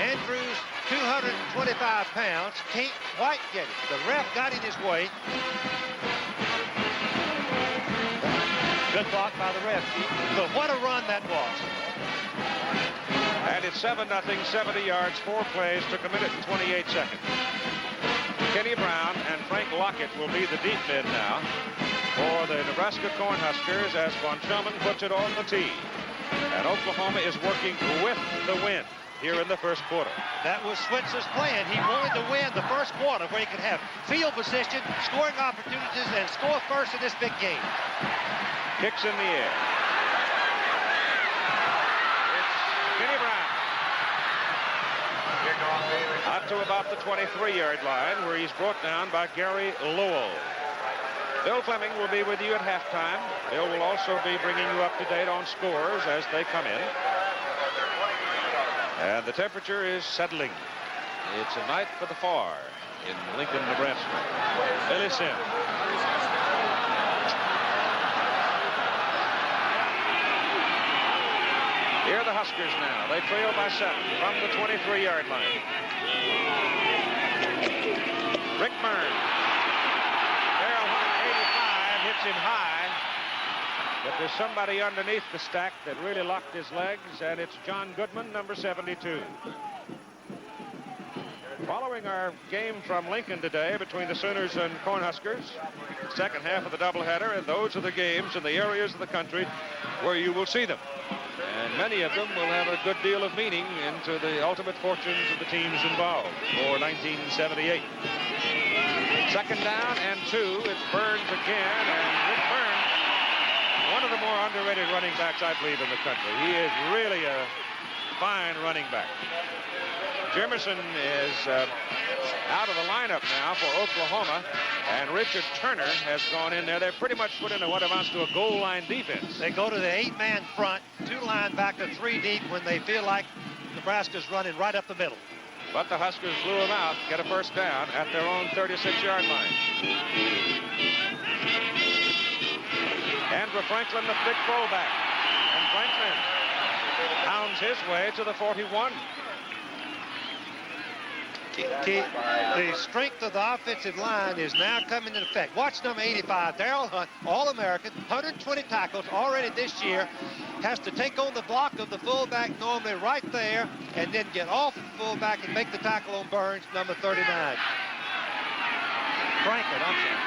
Andrews, 225 pounds, can't quite get it. The ref got in his way. Good block by the ref. But what a run that was. And it's 7-0, 70 yards, 4 plays, took 1 minute and 28 seconds. Kenny Brown and Frank Lockett will be the deep men now for the Nebraska Cornhuskers as Von Schaman puts it on the tee. And Oklahoma is working with the wind here in the first quarter. That was Switzer's plan. He wanted to win the first quarter where he could have field position, scoring opportunities, and score first in this big game. Kicks in the air. It's Kenny Brown. Out to about the 23-yard line, where he's brought down by Gary Lowell. Bill Fleming will be with you at halftime. Bill will also be bringing you up to date on scores as they come in. And the temperature is settling. It's a night for the far in Lincoln, Nebraska. Billy Sims. Here are the Huskers now. They trail by 7 from the 23-yard line. Rick Byrne. Barrel 185, hits him high. But there's somebody underneath the stack that really locked his legs, and it's John Goodman, number 72. Following our game from Lincoln today between the Sooners and Cornhuskers, second half of the doubleheader, and those are the games in the areas of the country where you will see them. And many of them will have a good deal of meaning into the ultimate fortunes of the teams involved for 1978. Second down and 2. It's Burns again, and Rick Burns, one of the more underrated running backs, I believe, in the country. He is really a fine running back. Jimerson is out of the lineup now for Oklahoma, and Richard Turner has gone in there. They've pretty much put into what amounts to a goal line defense. They go to the 8-man front, 2 linebacker, 3 deep when they feel like Nebraska's running right up the middle. But the Huskers blew them out, get a first down at their own 36-yard line. Andrew Franklin, the big fullback. And Franklin pounds his way to the 41. The strength of the offensive line is now coming into effect. Watch number 85, Darrell Hunt, All-American, 120 tackles already this year. Has to take on the block of the fullback normally right there and then get off the fullback and make the tackle on Burns, number 39. Franklin, I'm sorry.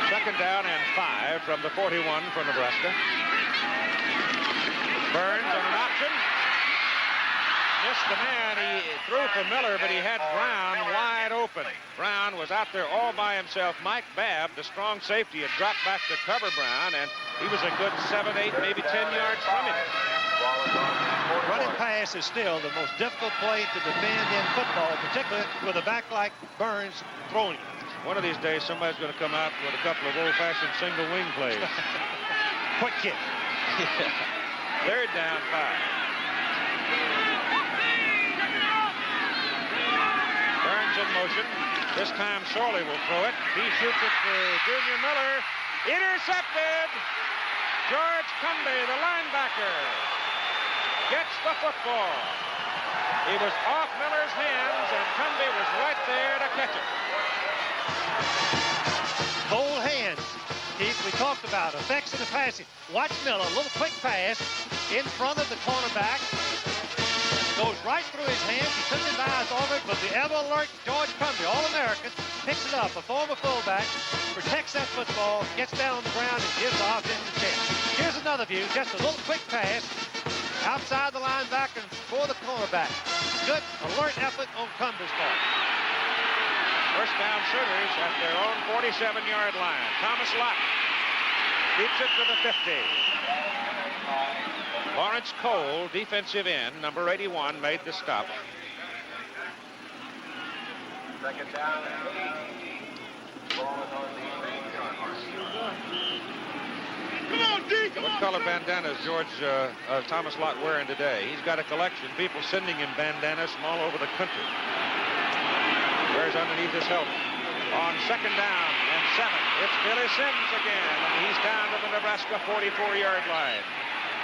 Second down and 5 from the 41 for Nebraska. Burns on an option. Missed the man. He threw for Miller, but he had Brown wide open. Brown was out there all by himself. Mike Babb, the strong safety, had dropped back to cover Brown, and he was a good 7, 8, maybe 10 yards from him. Running pass is still the most difficult play to defend in football, particularly with a back like Burns throwing it. One of these days, somebody's going to come out with a couple of old-fashioned single wing plays. Quick kick. Third down, 5. Burns in motion. This time Sorley will throw it. He shoots it to Junior Miller. Intercepted. George Cumby, the linebacker, gets the football. He was off Miller's hands, and Cumby was right there to catch it. Cold hands. Keith, we talked about effects of the passing. Watch Miller, a little quick pass in front of the cornerback. Goes right through his hands. He took his eyes off it, but the ever-alert George Cumby, All-American, picks it up. A former fullback, protects that football, gets down on the ground, and gives the offense a chance. Here's another view. Just a little quick pass outside the linebacker for the cornerback. Good alert effort on Cumby's part. First down Sooners at their own 47-yard line. Thomas Lott keeps it to the 50. Lawrence Cole, defensive end, number 81, made the stop. Second down. Come on, D, come on. What color bandanas Thomas Lott wearing today? He's got a collection. People sending him bandanas from all over the country. Wears underneath his helmet. On second down and 7, it's Billy Sims again, and he's down to the Nebraska 44-yard line.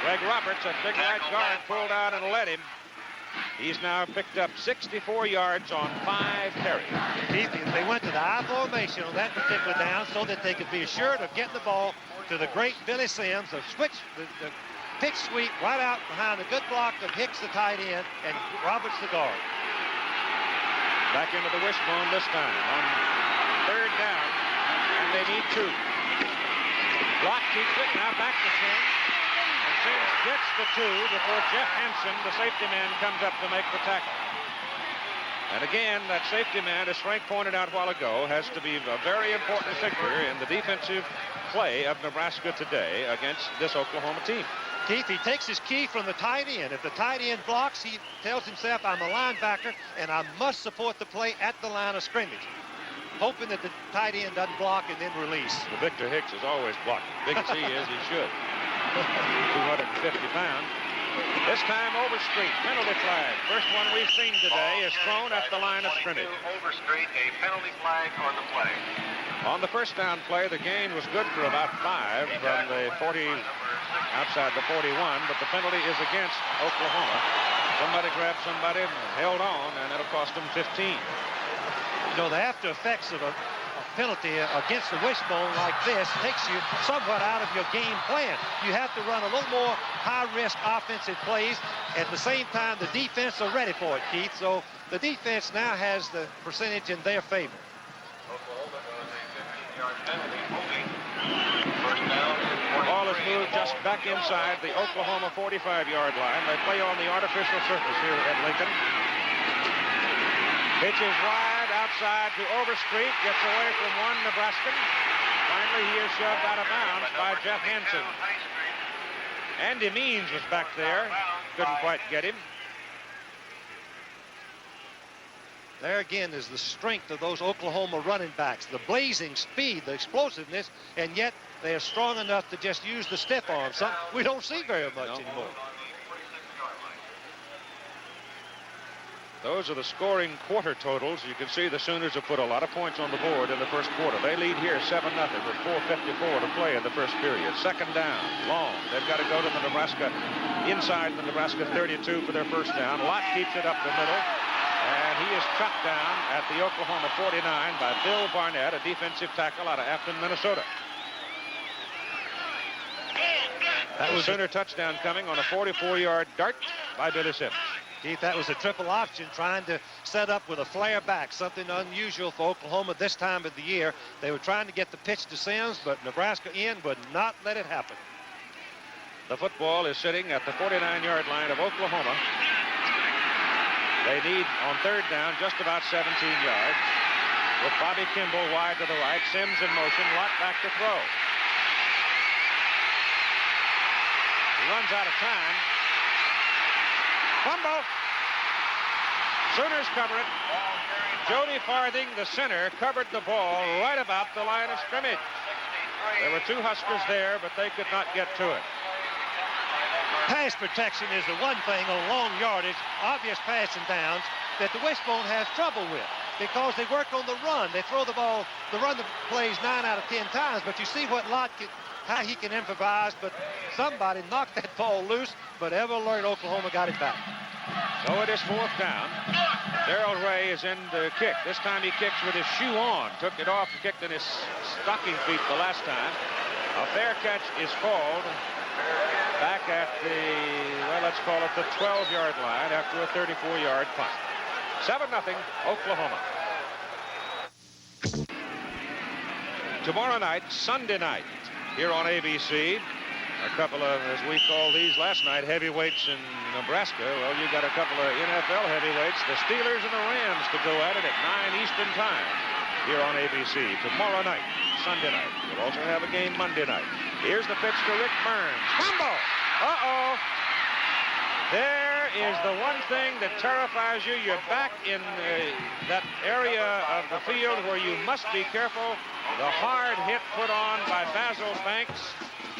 Greg Roberts, a big right guard, pulled out and led him. He's now picked up 64 yards on 5 carries. They went to the I formation on that particular down so that they could be assured of getting the ball to the great Billy Sims. The pitch sweep right out behind the good block of Hicks, the tight end, and Roberts, the guard. Back into the wishbone this time on third down, and they need 2. Block keeps it, now back to Sims. Sims gets the 2 before Jeff Hansen, the safety man, comes up to make the tackle. And again, that safety man, as Frank pointed out a while ago, has to be a very important figure in the defensive play of Nebraska today against this Oklahoma team. Keith, he takes his key from the tight end. If the tight end blocks, he tells himself, I'm a linebacker, and I must support the play at the line of scrimmage, hoping that the tight end doesn't block and then release. Well, Victor Hicks is always blocking. Big as he is, he should. 250 pounds. This time Overstreet, penalty flag. First one we've seen today is thrown at the line of scrimmage. Overstreet, a penalty flag on the play. On the first down play, the gain was good for about 5 from the 40, outside the 41, but the penalty is against Oklahoma. Somebody grabbed somebody and held on, and it'll cost them 15. You know, the after effects of a penalty against the wishbone like this takes you somewhat out of your game plan. You have to run a little more high-risk offensive plays. At the same time, the defense are ready for it, Keith. So the defense now has the percentage in their favor. Ball is moved just back inside the Oklahoma 45-yard line. They play on the artificial surface here at Lincoln. Pitch is wide outside to Overstreet. Gets away from one Nebraskan. Finally, he is shoved out of bounds by Jeff Hansen. Andy Means was back there. Couldn't quite get him. There again is the strength of those Oklahoma running backs, the blazing speed, the explosiveness, and yet they are strong enough to just use the stiff arm, something we don't see very much anymore. Those are the scoring quarter totals. You can see the Sooners have put a lot of points on the board in the first quarter. They lead here 7-0 with 4:54 to play in the first period. Second down, long. They've got to go to the Nebraska, inside the Nebraska 32 for their first down. Lott keeps it up the middle, and he is chucked down at the Oklahoma 49 by Bill Barnett, a defensive tackle out of Afton, Minnesota. That was a Sooner touchdown coming on a 44-yard dart by Billy Sims. Keith, that was a triple option, trying to set up with a flare back, something unusual for Oklahoma this time of the year. They were trying to get the pitch to Sims, but Nebraska would not let it happen. The football is sitting at the 49-yard line of Oklahoma. They need, on third down, just about 17 yards. With Bobby Kimball wide to the right, Sims in motion, Lott back to throw. He runs out of time. Fumble. Sooners cover it. Jody Farthing, the center, covered the ball right about the line of scrimmage. There were two Huskers there, but they could not get to it. Pass protection is the one thing on long yardage, obvious passing downs, that the Wishbone has trouble with because they work on the run. They throw the ball, the run plays 9 out of 10 times, but you see what Lott can, how he can improvise, but somebody knocked that ball loose, but ever alert, Oklahoma got it back. So it is fourth down. Darrell Ray is in the kick. This time he kicks with his shoe on. Took it off and kicked in his stocking feet the last time. A fair catch is called back at the, well, let's call it the 12-yard line after a 34-yard punt. 7-0 Oklahoma. Tomorrow night, Sunday night, here on ABC, a couple of, as we call these last night, heavyweights in Nebraska. Well, you got a couple of NFL heavyweights, the Steelers and the Rams, to go at it at 9 Eastern time here on ABC tomorrow night, Sunday night. We'll also have a game Monday night. Here's the pitch to Rick Burns. Fumble! Uh-oh! There is the one thing that terrifies you. You're back in that area of the field where you must be careful. The hard hit put on by Basil Banks.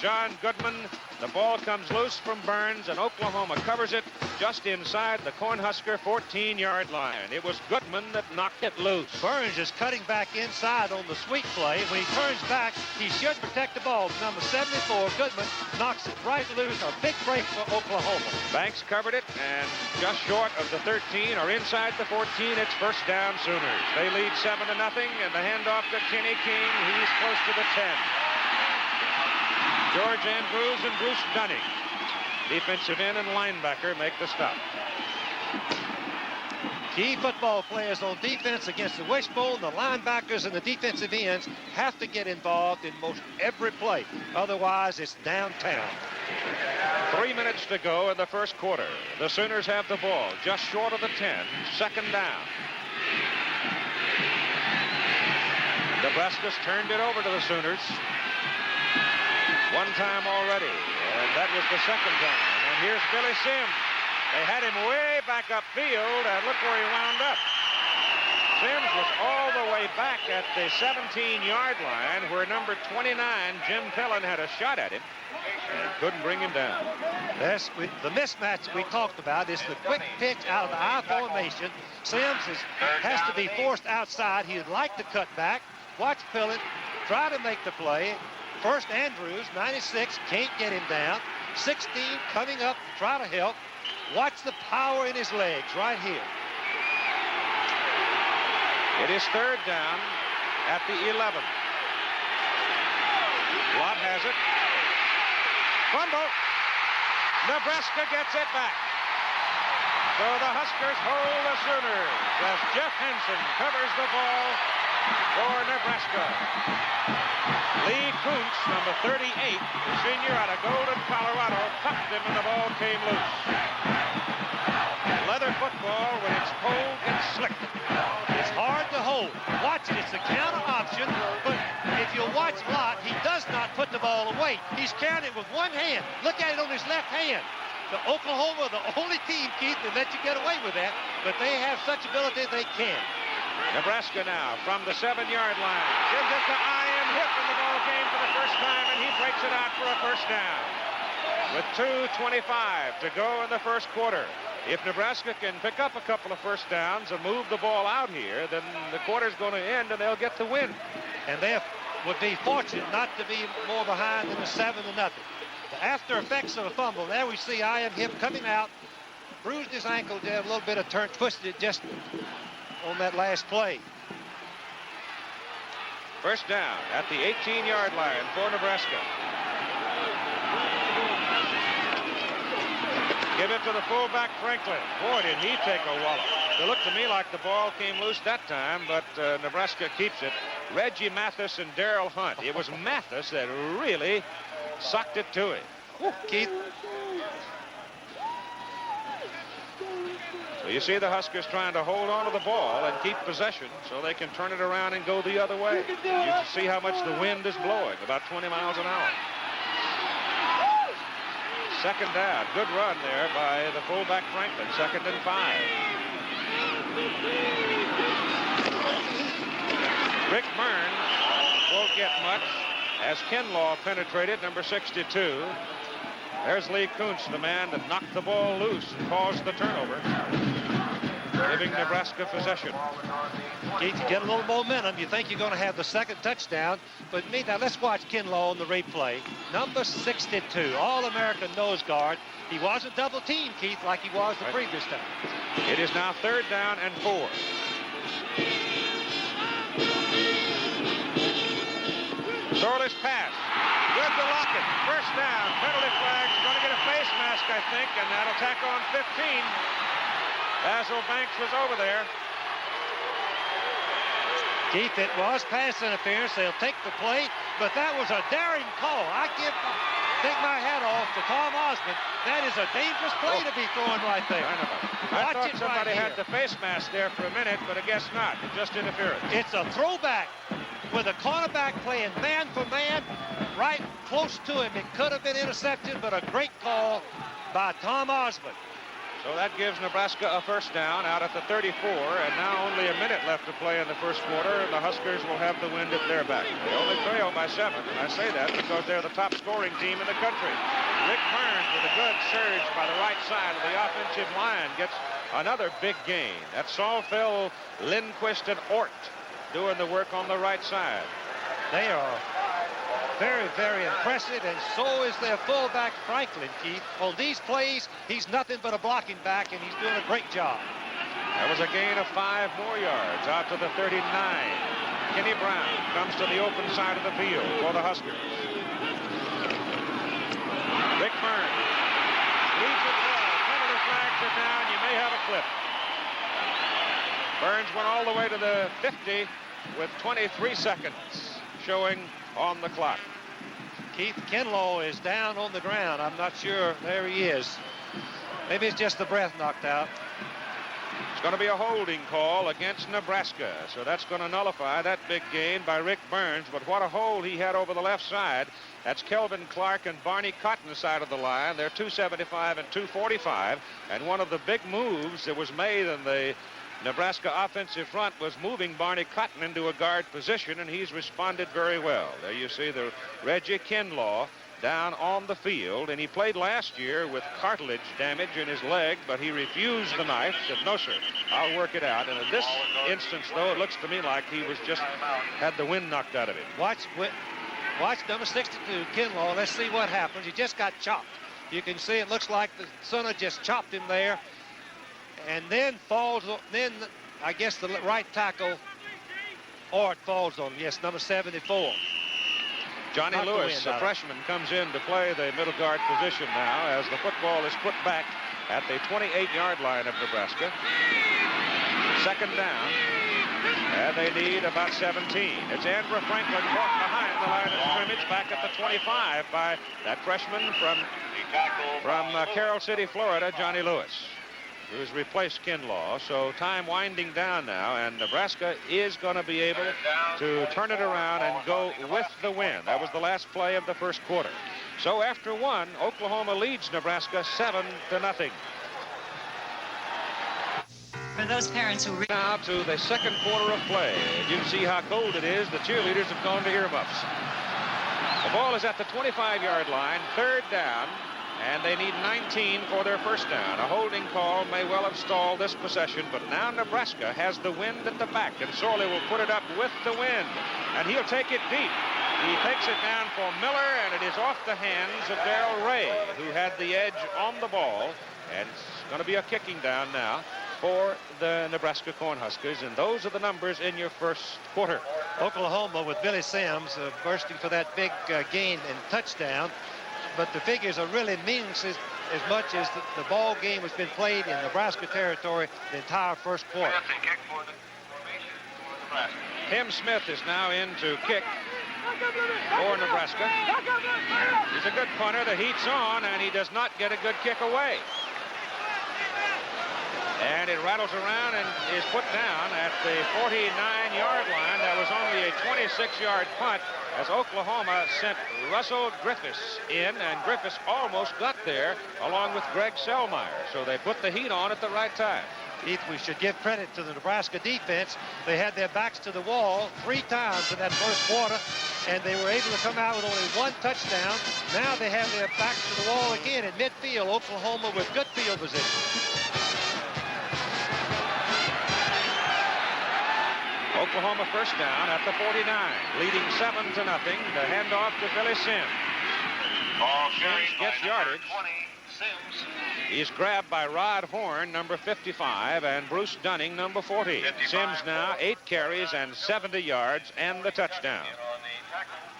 John Goodman, the ball comes loose from Burns, and Oklahoma covers it just inside the Cornhusker 14-yard line. It was Goodman that knocked it loose. Burns is cutting back inside on the sweep play. When he turns back, he should protect the ball. Number 74, Goodman, knocks it right loose. A big break for Oklahoma. Banks covered it, and just short of the 13, or inside the 14, it's first down Sooners. They lead 7-0, and the handoff to Kenny King. He's close to the 10. George Andrews and Bruce Dunning, defensive end and linebacker, make the stop. Key football players on defense against the Wishbone, the linebackers and the defensive ends have to get involved in most every play. Otherwise, it's downtown. 3 minutes to go in the first quarter. The Sooners have the ball just short of the 10. Second down. Nebraska's turned it over to the Sooners. One time already, and that was the second time. And here's Billy Sims. They had him way back upfield, and look where he wound up. Sims was all the way back at the 17-yard line where number 29, Jim Pellin, had a shot at him and couldn't bring him down. That's the mismatch we talked about. Is the quick pitch out of the I formation. Sims has to be forced outside. He'd like to cut back. Watch Pellin try to make the play. First Andrews, 96, can't get him down. 16 coming up to try to help. Watch the power in his legs right here. It is third down at the 11. Lott has it. Fumble. Nebraska gets it back. So the Huskers hold the Sooners as Jeff Hansen covers the ball for Nebraska. Lee Kuntz, number 38, the senior out of Golden, Colorado, popped him and the ball came loose. Leather football, when it's cold, it's slick. It's hard to hold. Watch it. It's a counter option, but if you watch Lott, he does not put the ball away. He's carrying it with one hand. Look at it on his left hand. The Oklahoma, the only team, Keith, that let you get away with that, but they have such ability they can. Nebraska now from the 7-yard line. Gives it to Ian Hip in the ball game for the first time, and he breaks it out for a first down. With 2:25 to go in the first quarter. If Nebraska can pick up a couple of first downs and move the ball out here, then the quarter's going to end and they'll get the win. And they would be fortunate not to be more behind than a 7-0. The after effects of a fumble. There we see him coming out, bruised his ankle, did a little bit of turn, twisted it just on that last play. First down at the 18-yard line for Nebraska. Give it to the fullback, Franklin. Boy, did he take a wallop. It looked to me like the ball came loose that time, but Nebraska keeps it. Reggie Mathis and Darrell Hunt. It was Mathis that really sucked it to him. Keith. So you see the Huskers trying to hold on to the ball and keep possession so they can turn it around and go the other way. You can see how much the wind is blowing, about 20 miles an hour. Second down. Good run there by the fullback Franklin. 2nd and 5. Rick Burns won't get much as Kinlaw penetrated, number 62. There's Lee Kuntz, the man that knocked the ball loose and caused the turnover, giving Nebraska possession. Keith, you get a little momentum. You think you're going to have the second touchdown. But now let's watch Kinlaw on the replay. Number 62, All-American nose guard. He wasn't double-teamed, Keith, like he was the previous time. It is now 3rd down and 4. Sorless pass. Good to Lockett. First down. Penalty flag. Going to get a face mask, I think, and that'll tack on 15. Basil Banks was over there. Keith, it was pass interference. They'll take the play, but that was a daring call. Take my hat off to Tom Osmond. That is a dangerous play to be throwing right there. I thought somebody had the face mask there for a minute, but I guess not. Just interference. It's a throwback with a cornerback playing man for man right close to him. It could have been intercepted, but a great call by Tom Osmond. So that gives Nebraska a first down out at the 34, and now only a minute left to play in the first quarter, and the Huskers will have the wind at their back. They only trail by 7, and I say that because they're the top scoring team in the country. Rick Burns with a good surge by the right side of the offensive line gets another big gain. That's Salfeld, Lindquist, and Ort doing the work on the right side. They are very, very impressive, and so is their fullback, Franklin, Keith. On these plays, he's nothing but a blocking back, and he's doing a great job. That was a gain of 5 more yards out to the 39. Kenny Brown comes to the open side of the field for the Huskers. Rick Burns leads it well. Penalty flags are down. You may have a clip. Burns went all the way to the 50 with 23 seconds showing on the clock. Keith, Kinlaw is down on the ground. I'm not sure. There he is. Maybe it's just the breath knocked out. It's going to be a holding call against Nebraska. So that's going to nullify that big gain by Rick Burns. But what a hold he had over the left side. That's Kelvin Clark and Barney Cotton side of the line. They're 275 and 245. And one of the big moves that was made in the Nebraska offensive front was moving Barney Cotton into a guard position, and he's responded very well. There you see the Reggie Kinlaw down on the field, and he played last year with cartilage damage in his leg, but he refused the knife, said, no, sir, I'll work it out. And in this instance, though, it looks to me like he was just had the wind knocked out of him. Watch number 62, Kinlaw. Let's see what happens. He just got chopped. You can see it looks like the center just chopped him there. And then I guess the right tackle, Ort falls on him. Yes, number 74. Johnny Lewis, a freshman, comes in to play the middle guard position now as the football is put back at the 28-yard line of Nebraska. 2nd down, and they need about 17. It's Andrew Franklin caught behind the line of scrimmage back at the 25 by that freshman from Carroll City, Florida, Johnny Lewis, who's replaced Kinlaw. So time winding down now, and Nebraska is going to be able to turn it around and go with the win. That was the last play of the first quarter. So after 1, Oklahoma leads Nebraska 7-0. For those parents who now to the second quarter of play. You can see how cold it is. The cheerleaders have gone to earmuffs. The ball is at the 25-yard line, 3rd down, and they need 19 for their first down. A holding call may well have stalled this possession, but now Nebraska has the wind at the back, and Sorley will put it up with the wind, and he'll take it deep. He takes it down for Miller, and it is off the hands of Darrell Ray, who had the edge on the ball, and it's going to be a kicking down now for the Nebraska Cornhuskers, and those are the numbers in your first quarter. Oklahoma with Billy Sims bursting for that big gain and touchdown, but the figures are really meaningless as much as the ball game has been played in Nebraska territory the entire first quarter. Tim Smith is now in to kick for Nebraska. He's a good punter. The heat's on, and he does not get a good kick away. And it rattles around and is put down at the 49-yard line. That was only a 26-yard punt as Oklahoma sent Russell Griffiths in, and Griffiths almost got there along with Greg Selmeyer. So they put the heat on at the right time. Keith, we should give credit to the Nebraska defense. They had their backs to the wall 3 times in that first quarter, and they were able to come out with only 1 touchdown. Now they have their backs to the wall again in midfield. Oklahoma with good field position. Oklahoma first down at the 49, leading 7-0. The handoff to Billy Sims. Sims gets yardage. He's grabbed by Rod Horn, number 55, and Bruce Dunning, number 40. Sims now 8 carries and 70 yards and the touchdown.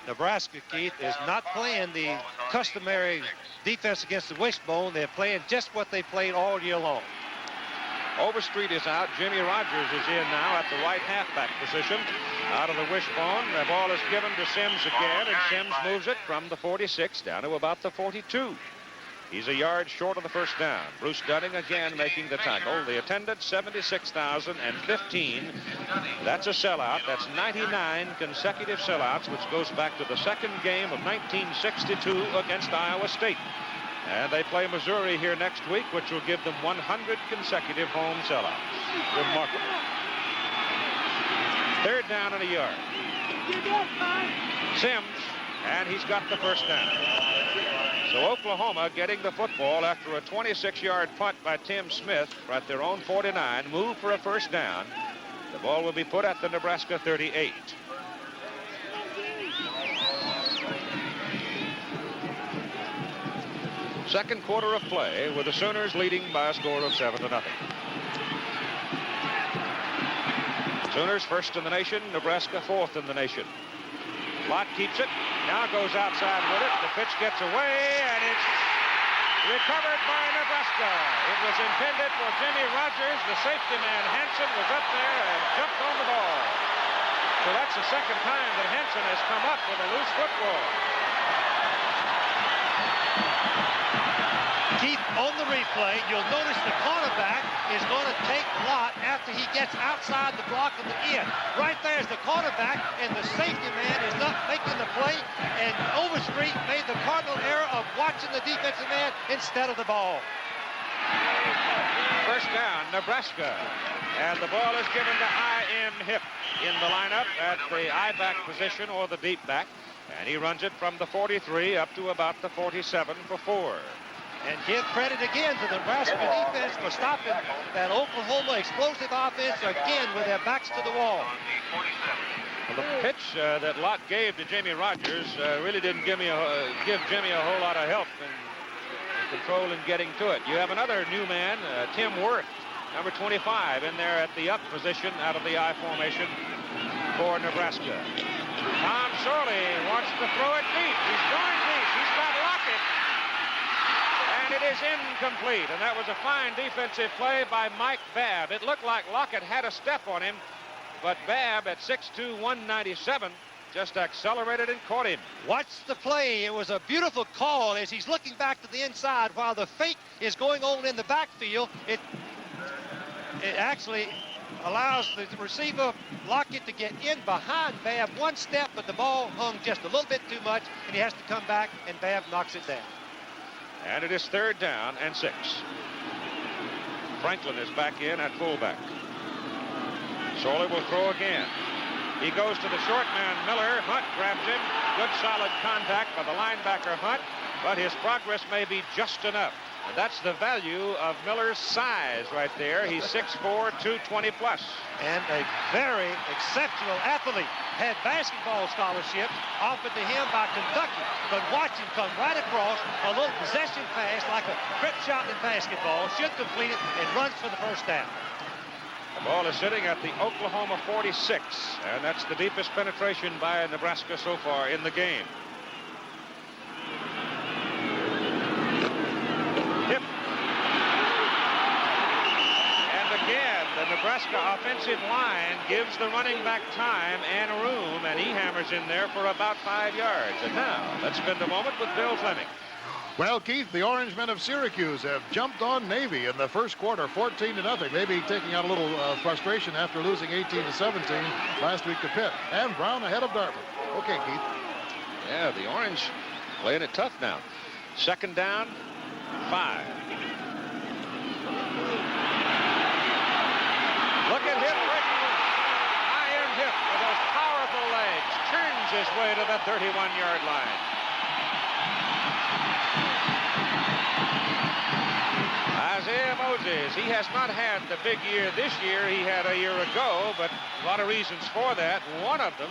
Nebraska, Keith, is not playing the customary defense against the wishbone. They're playing just what they played all year long. Overstreet is out. Jimmy Rogers is in now at the right halfback position. Out of the wishbone. The ball is given to Sims again, and Sims moves it from the 46 down to about the 42. He's a yard short of the first down. Bruce Dunning again making the tackle. The attendance, 76,015. That's a sellout. That's 99 consecutive sellouts, which goes back to the second game of 1962 against Iowa State. And they play Missouri here next week, which will give them 100 consecutive home sellouts. Remarkable. Third down and a yard. Sims, and he's got the first down. So Oklahoma getting the football after a 26-yard punt by Tim Smith at their own 49, move for a first down. The ball will be put at the Nebraska 38. Second quarter of play with the Sooners leading by a score of 7-0. Sooners first in the nation, Nebraska fourth in the nation. Lott keeps it, now goes outside with it. The pitch gets away, and it's recovered by Nebraska. It was intended for Jimmy Rogers. The safety man, Hansen, was up there and jumped on the ball. So that's the second time that Hansen has come up with a loose football. Keith, on the replay, you'll notice the cornerback is going to take Lott after he gets outside the block of the end. Right there is the cornerback, and the safety man is not making the play, and Overstreet made the cardinal error of watching the defensive man instead of the ball. First down, Nebraska, and the ball is given to I.M. Hip in the lineup at the I-back position or the deep back, and he runs it from the 43 up to about the 47 for 4. And give credit again to the Nebraska defense for stopping that Oklahoma explosive offense again with their backs to the wall. Well, the pitch that Lott gave to Jimmy Rogers really didn't give Jimmy a whole lot of help in control and getting to it. You have another new man, Tim Worth, number 25, in there at the up position out of the I formation for Nebraska. Tom Sorley wants to throw it deep. He's going deep. He's got Lockett. And it is incomplete, and that was a fine defensive play by Mike Babb. It looked like Lockett had a step on him, but Babb at 6'2", 197 just accelerated and caught him. Watch the play. It was a beautiful call as he's looking back to the inside while the fake is going on in the backfield. It actually allows the receiver Lockett to get in behind Babb one step, but the ball hung just a little bit too much, and he has to come back, and Babb knocks it down. And it is third down and 6. Franklin is back in at fullback. Sorley will throw again. He goes to the short man, Miller. Hunt grabs him. Good solid contact by the linebacker, Hunt. but his progress may be just enough. And that's the value of Miller's size right there. He's 6'4", 220 plus. And a very exceptional athlete. Had basketball scholarships offered to him by Kentucky. But watch him come right across, a little possession pass like a grip shot in basketball, should complete it, and runs for the first down. The ball is sitting at the Oklahoma 46, and that's the deepest penetration by Nebraska so far in the game. Tip. And again, the Nebraska offensive line gives the running back time and room, and he hammers in there for about 5 yards. And now, let's spend a moment with Bill Fleming. Well, Keith, the Orangemen of Syracuse have jumped on Navy in the first quarter, 14-0. Maybe taking out a little frustration after losing 18-17 last week to Pitt. And Brown ahead of Dartmouth. Okay, Keith. Yeah, the Orange playing it tough now. Second down, 5. Look at him breaking iron hip with those powerful legs. Turns his way to the 31-yard line. Isaiah Moses, he has not had the big year this year he had a year ago, but a lot of reasons for that. One of them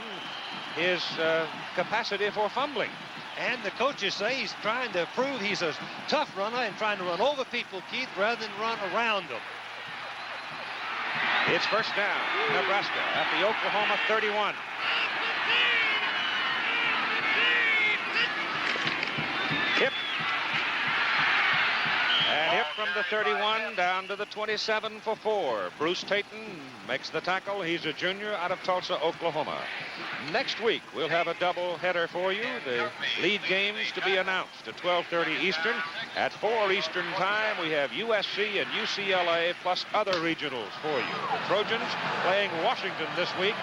is capacity for fumbling. And the coaches say he's trying to prove he's a tough runner and trying to run over people, Keith, rather than run around them. It's first down, Nebraska at the Oklahoma 31. Hip. And hip from the 31 down to the 27 for 4. Bruce Tayton makes the tackle. He's a junior out of Tulsa, Oklahoma. Next week, we'll have a double header for you. The lead games to be announced at 12:30 Eastern. At 4 Eastern time, we have USC and UCLA plus other regionals for you. The Trojans playing Washington this week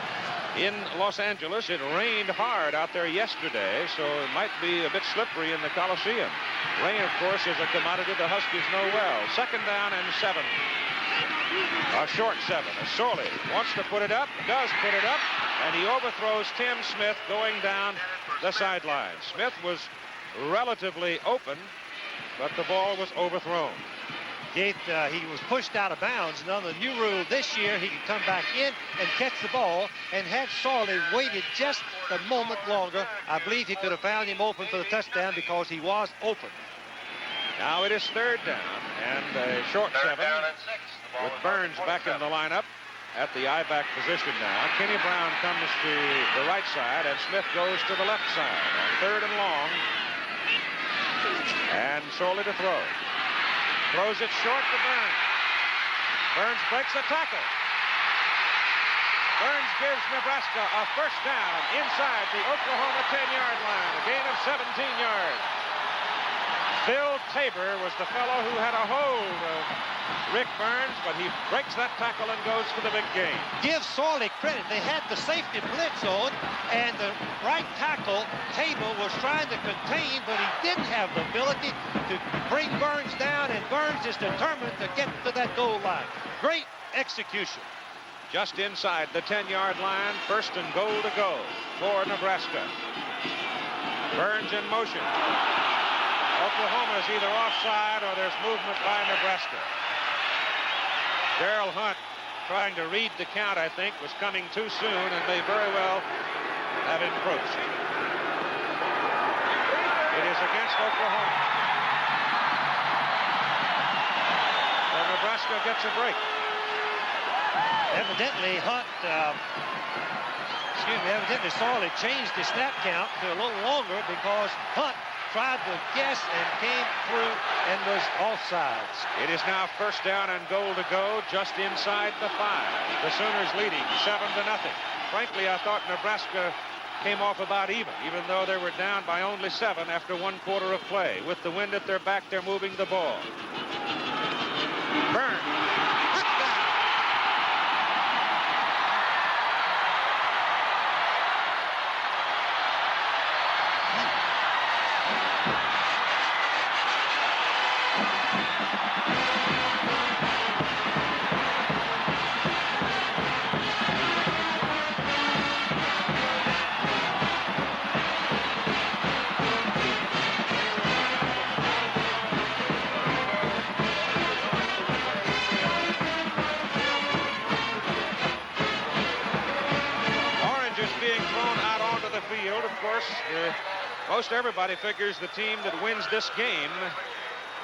in Los Angeles. It rained hard out there yesterday, so it might be a bit slippery in the Coliseum. Rain, of course, is a commodity the Huskies know well. Second down and 7. A short 7. Sorley wants to put it up, does put it up, and he overthrows Tim Smith going down the sideline. Smith was relatively open, but the ball was overthrown. Keith, he was pushed out of bounds, and under the new rule this year, he can come back in and catch the ball. And had Sorley waited just a moment longer, I believe he could have found him open for the touchdown because he was open. Now it is third down and a short 7 with Burns back in the lineup at the I-back position now. Kenny Brown comes to the right side, and Smith goes to the left side on third and long. And Sorley to throw. Throws it short to Burns. Burns breaks a tackle. Burns gives Nebraska a first down inside the Oklahoma 10-yard line, a gain of 17 yards. Phil Tabor was the fellow who had a hold of Rick Burns, but he breaks that tackle and goes for the big gain. Give Sorley credit. They had the safety blitz on, and the right tackle, Tabor, was trying to contain, but he didn't have the ability to bring Burns down, and Burns is determined to get to that goal line. Great execution. Just inside the 10-yard line, first and goal to go for Nebraska. Burns in motion. Oklahoma is either offside or there's movement by Nebraska. Darrell Hunt, trying to read the count, I think, was coming too soon and may very well have encroached. It is against Oklahoma. So Nebraska gets a break. Evidently, evidently Sorley changed his snap count to a little longer because Hunt tried to guess and came through and was offsides. It is now first down and goal to go just inside the 5. The Sooners leading 7-0. Frankly, I thought Nebraska came off about even though they were down by only 7 after 1 quarter of play. With the wind at their back, they're moving the ball. Burns. course, most everybody figures the team that wins this game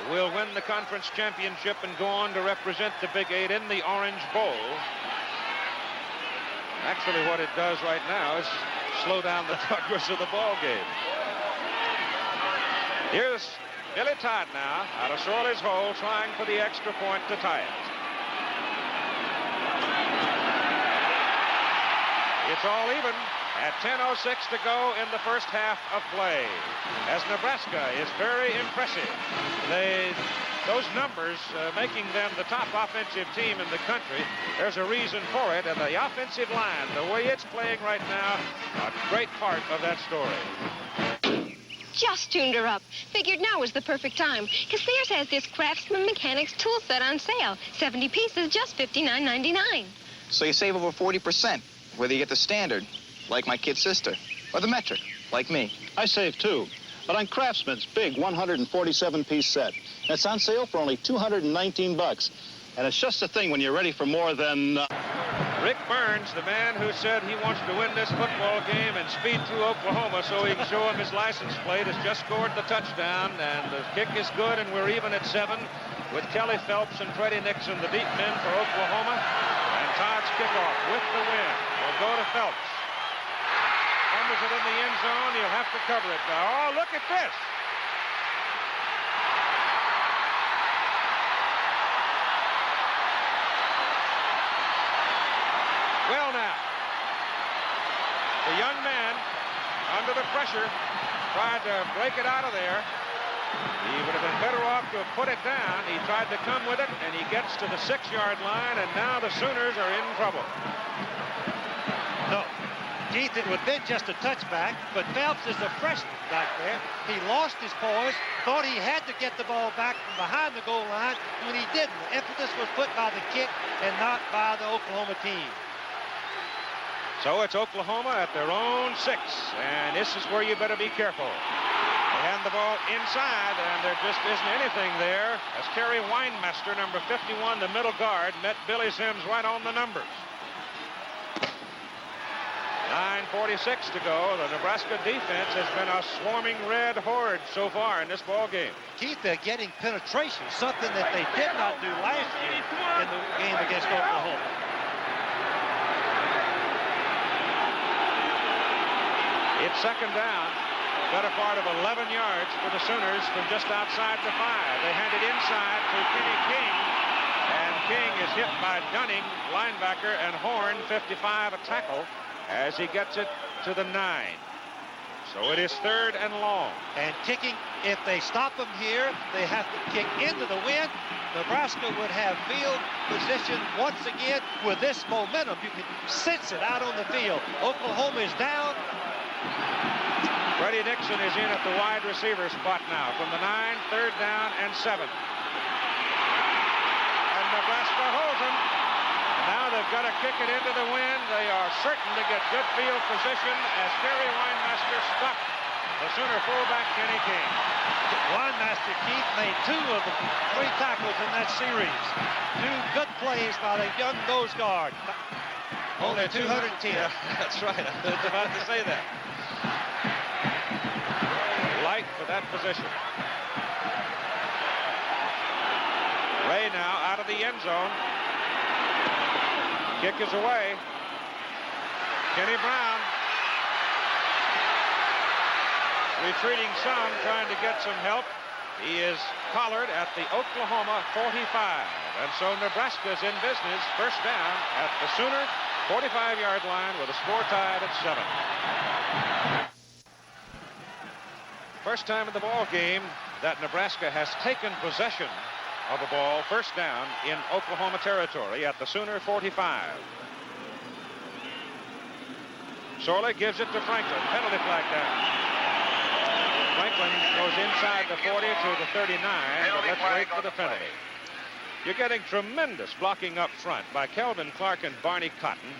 will win the conference championship and go on to represent the Big 8 in the Orange Bowl. Actually, what it does right now is slow down the progress of the ball game. Here's Billy Todd now out of Sorley's hole, trying for the extra point to tie it. It's all even at 10:06 to go in the first half of play, as Nebraska is very impressive. Those numbers making them the top offensive team in the country. There's a reason for it, and the offensive line, the way it's playing right now, a great part of that story. Just tuned her up. Figured now was the perfect time, because Sears has this Craftsman Mechanics tool set on sale. 70 pieces, just $59.99. So you save over 40%, whether you get the standard, like my kid sister, or the metric, like me. I save too, but on Craftsman's big 147-piece set. It's on sale for only $219. And it's just a thing when you're ready for more than... Rick Burns, the man who said he wants to win this football game and speed through Oklahoma so he can show him his license plate, has just scored the touchdown, and the kick is good, and we're even at 7 with Kelly Phelps and Freddie Nixon, the deep men for Oklahoma. And Todd's kickoff with the win will go to Phelps. Fumbles it in the end zone. He'll have to cover it now. Oh, look at this. Well, now, the young man, under the pressure, tried to break it out of there. He would have been better off to have put it down. He tried to come with it, and he gets to the 6-yard line, and now the Sooners are in trouble. No, Keith, it would have been just a touchback, but Phelps is a freshman back there. He lost his poise, thought he had to get the ball back from behind the goal line, when he didn't. The emphasis was put by the kick and not by the Oklahoma team. So it's Oklahoma at their own 6, and this is where you better be careful. They hand the ball inside, and there just isn't anything there, as Kerry Weinmaster, number 51, the middle guard, met Billy Sims right on the numbers. 9:46 to go. The Nebraska defense has been a swarming red horde so far in this ball game. Keith, they're getting penetration, something that they did not do last year in the game against Oklahoma. It's second down, better part of 11 yards for the Sooners from just outside the 5. They hand it inside to Kenny King, and King is hit by Dunning, linebacker, and Horn, 55, a tackle, as he gets it to the 9. So it is 3rd and long. And kicking, if they stop them here, they have to kick into the wind. Nebraska would have field position once again. With this momentum, you can sense it out on the field. Oklahoma is down. Freddie Nixon is in at the wide receiver spot now from the 9, 3rd down and 7. And Nebraska holds him. Now they've got to kick it into the wind. They are certain to get good field position as Kerry Weinmaster stopped the Sooner fullback Kenny King. Weinmaster, Keith, made 2 of the 3 tackles in that series. 2 good plays by the young nose guard. Only 210. Yeah, that's right. I was about to say that. Light for that position. Ray now out of the end zone. Kick is away. Kenny Brown retreating some, trying to get some help. He is collared at the Oklahoma 45. And so Nebraska's in business. First down at the Sooner 45-yard line with a score tied at 7. First time in the ball game that Nebraska has taken possession of a ball, first down, in Oklahoma territory at the Sooner 45. Sorley gives it to Franklin. Penalty flag down. Franklin goes inside the 40 to the 39, but let's wait for the penalty. You're getting tremendous blocking up front by Kelvin Clark and Barney Cotton.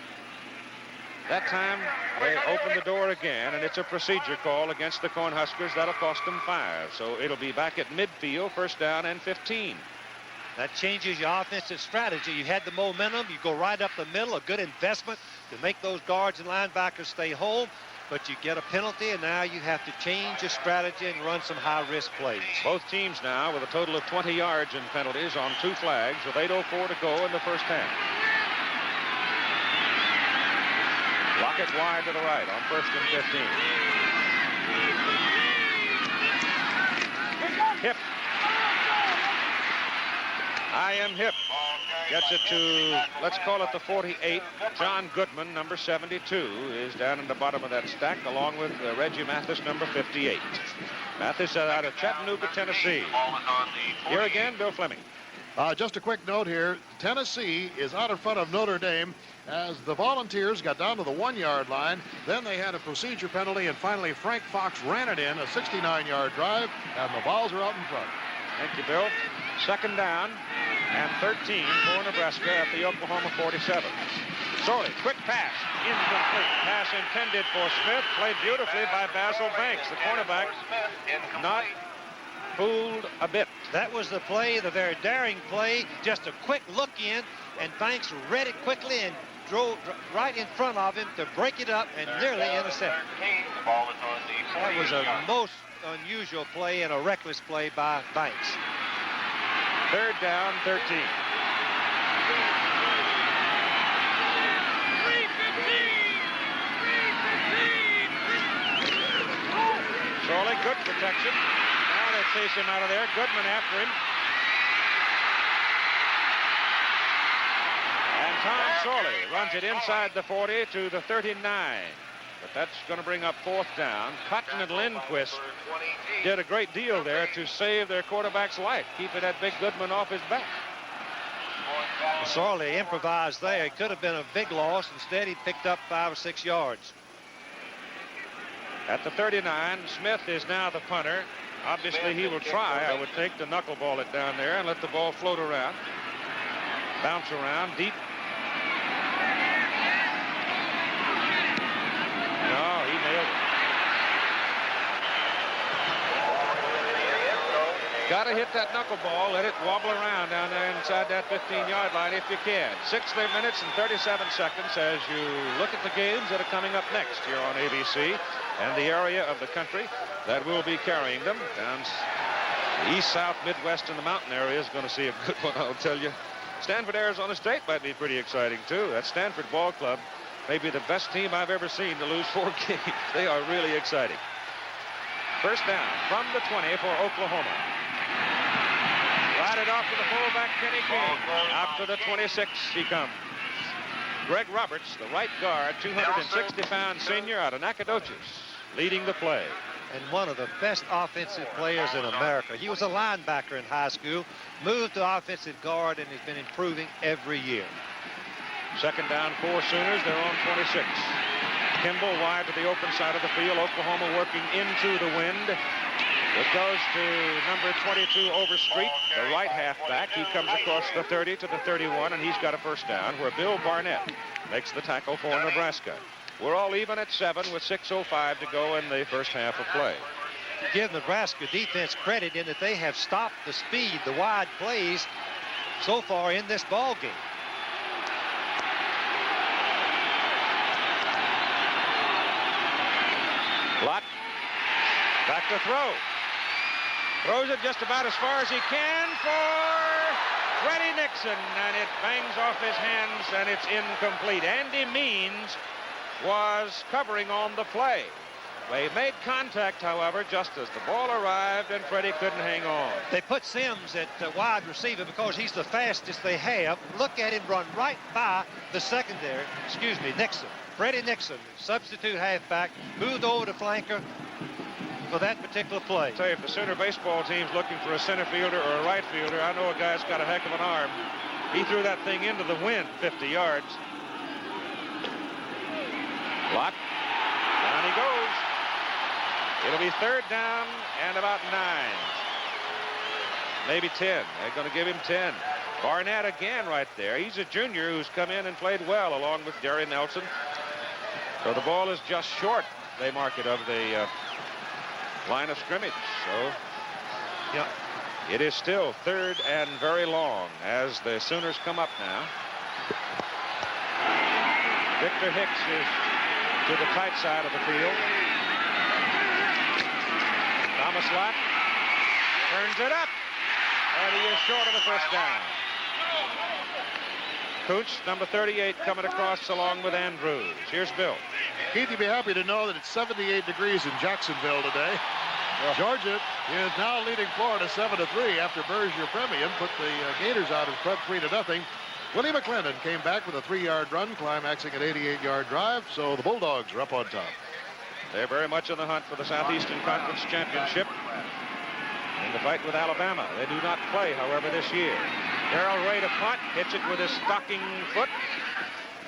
That time, they open the door again, and it's a procedure call against the Cornhuskers. That'll cost them 5. So it'll be back at midfield, first down and 15. That changes your offensive strategy. You had the momentum. You go right up the middle, a good investment to make those guards and linebackers stay home. but you get a penalty, and now you have to change your strategy and run some high-risk plays. Both teams now with a total of 20 yards in penalties on 2 flags with 8:04 to go in the first half. Lockett wide to the right on 1st and 15. Hip. I.M. Hip gets it to, let's call it the 48. John Goodman, number 72, is down in the bottom of that stack, along with Reggie Mathis, number 58. Mathis out of Chattanooga, Tennessee. Here again, Bill Fleming. Just a quick note here. Tennessee is out in front of Notre Dame as the Volunteers got down to the 1-yard line. Then they had a procedure penalty, and finally Frank Fox ran it in, a 69-yard drive, and the Vols are out in front. Thank you, Bill. 2nd down and 13 for Nebraska at the Oklahoma 47. Sorley, quick pass, incomplete. Pass intended for Smith, played beautifully by Basil Banks. The cornerback not fooled a bit. That was the play, the very daring play, just a quick look in, and Banks read it quickly and drove right in front of him to break it up and nearly intercept. That was a most unusual play and a reckless play by Banks. 3rd down, 13. Sorley, good protection. Now they chase him out of there. Goodman after him. And Tom Sorley runs it inside the 40 to the 39. But that's going to bring up 4th down. Cotton and Lindquist did a great deal there to save their quarterback's life, keeping that big Goodman off his back. Sorley improvised there. It could have been a big loss. Instead, he picked up 5 or 6 yards. At the 39, Smith is now the punter. Obviously, he will try, I would think, to knuckleball it down there and let the ball float around. Bounce around deep. No, he nailed it. Got to hit that knuckleball, let it wobble around down there inside that 15-yard line if you can. 6 minutes and 37 seconds as you look at the games that are coming up next here on ABC and the area of the country that will be carrying them. Down east, south, midwest, and the mountain area is going to see a good one, I'll tell you. Stanford, Arizona State might be pretty exciting, too. That Stanford ball club may be the best team I've ever seen to lose 4 games. They are really exciting. 1st down from the 20 for Oklahoma. Right it off to the fullback, Kenny King. Out to the 26 he comes. Greg Roberts, the right guard, 260-pound senior out of Nacogdoches, leading the play. And one of the best offensive players in America. He was a linebacker in high school, moved to offensive guard, and has been improving every year. 2nd down, 4 Sooners. They're on 26. Kimball wide to the open side of the field. Oklahoma working into the wind. It goes to number 22, Overstreet, the right halfback. He comes across the 30 to the 31, and he's got a 1st down where Bill Barnett makes the tackle for Nebraska. We're all even at 7 with 6:05 to go in the first half of play. Give Nebraska defense credit in that they have stopped the speed, the wide plays so far in this ball game. Lott back to throw. Throws it just about as far as he can for Freddie Nixon, and it bangs off his hands, and it's incomplete. Andy Means was covering on the play. They made contact, however, just as the ball arrived, and Freddie couldn't hang on. They put Sims at wide receiver because he's the fastest they have. Look at him run right by the secondary, Nixon. Freddie Nixon, substitute halfback, moved over to flanker for that particular play. I tell you, if the Sooner baseball team's looking for a center fielder or a right fielder, I know a guy's got a heck of an arm. He threw that thing into the wind 50 yards. Lott, down he goes. It'll be 3rd down and about 9. Maybe 10. They're going to give him 10. Barnett again right there. He's a junior who's come in and played well along with Jerry Nelson. So the ball is just short, they mark it, of the line of scrimmage. So it is still 3rd and very long as the Sooners come up now. Victor Hicks is to the tight side of the field. Thomas Lott turns it up, and he is short of the first down. Cooch, number 38, coming across along with Andrews. Here's Bill. Keith, you'd be happy to know that it's 78 degrees in Jacksonville today. Georgia is now leading Florida 7-3 after Berger Premium put the Gators out in front 3-0. Willie McClendon came back with a 3-yard run, climaxing an 88-yard drive, so the Bulldogs are up on top. They're very much in the hunt for the Southeastern Conference Championship in the fight with Alabama. They do not play, however, this year. Darrell Ray to punt, hits it with his stocking foot,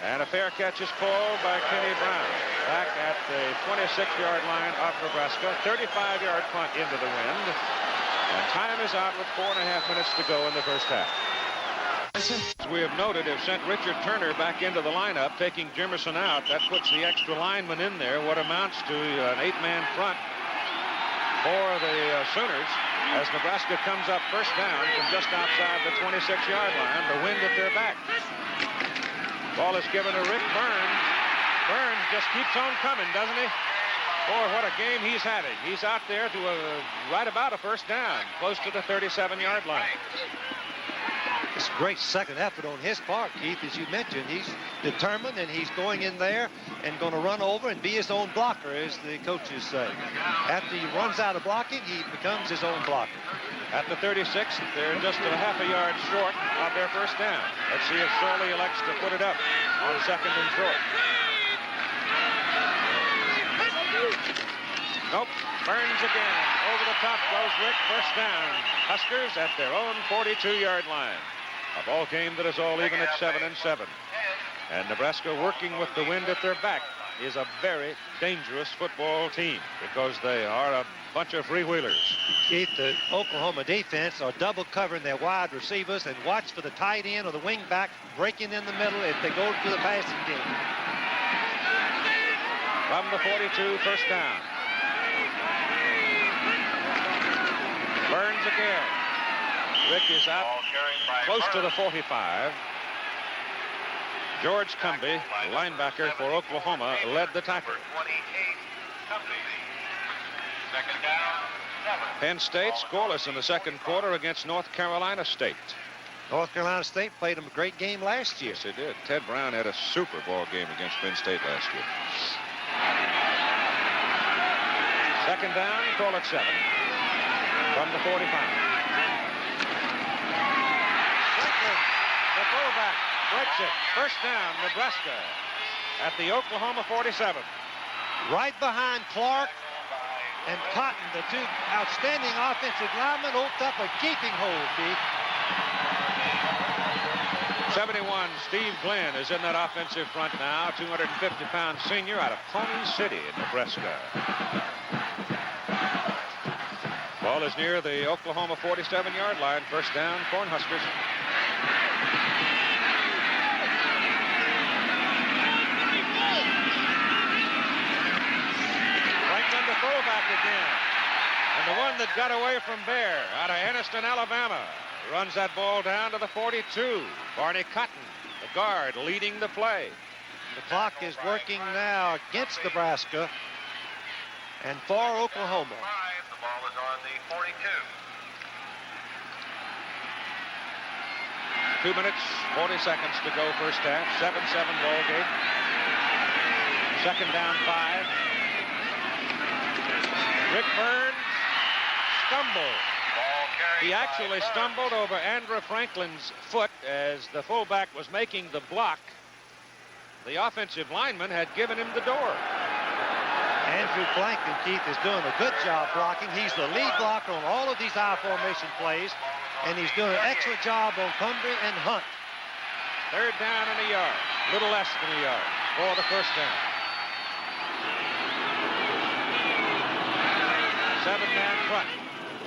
and a fair catch is called by Kenny Brown. Back at the 26-yard line of Nebraska, 35-yard punt into the wind, and time is out with 4.5 minutes to go in the first half. As we have noted, have sent Richard Turner back into the lineup, taking Jimerson out. That puts the extra lineman in there, what amounts to an 8-man front for the Sooners, as Nebraska comes up first down from just outside the 26-yard line, the wind at their back. Ball is given to Rick Burns. Burns just keeps on coming, doesn't he? Boy, what a game he's having. He's out there to right about a first down, close to the 37-yard line. It's a great second effort on his part, Keith. As you mentioned, he's determined, and he's going in there and going to run over and be his own blocker, as the coaches say. After he runs out of blocking, he becomes his own blocker. At the 36, they're just a half a yard short of their first down. Let's see if Shirley elects to put it up on second and short. Nope. Burns again. Over the top goes Rick. First down. Huskers at their own 42-yard line. A ball game that is all even at 7-7. And Nebraska, working with the wind at their back, is a very dangerous football team because they are a bunch of freewheelers. Keith, the Oklahoma defense are double covering their wide receivers and watch for the tight end or the wing back breaking in the middle if they go to the passing game. From the 42, first down. Burns again. Rick is out close to the 45. George Cumbie, linebacker for Oklahoma, led the tackle. Penn State scoreless in the second quarter against North Carolina State. North Carolina State played them a great game last year. Yes, they did. Ted Brown had a Super Bowl game against Penn State last year. Second down, call it 7. From the 45. Franklin, the fullback, breaks it. First down, Nebraska at the Oklahoma 47. Right behind Clark and Cotton, the two outstanding offensive linemen, opened up a gaping hole, Keith. 71, Steve Glenn is in that offensive front now, 250-pound senior out of Pony City in Nebraska. Ball is near the Oklahoma 47-yard line. First down, Cornhuskers. Franklin the fullback again. And the one that got away from Bear out of Anniston, Alabama, runs that ball down to the 42. Barney Cotton, the guard, leading the play. The clock is working now against Nebraska and for Oklahoma. The ball is on the 42. 2 minutes, 40 seconds to go first half. 7-7 ball game. Second down, 5. Rick Burns stumbled. He actually stumbled over Andrew Franklin's foot as the fullback was making the block. The offensive lineman had given him the door. Andrew Franklin, Keith, is doing a good job blocking. He's the lead blocker on all of these I formation plays, and he's doing an excellent job on Cumbie and Hunt. Third down and a yard, a little less than a yard for the first down. 7-man front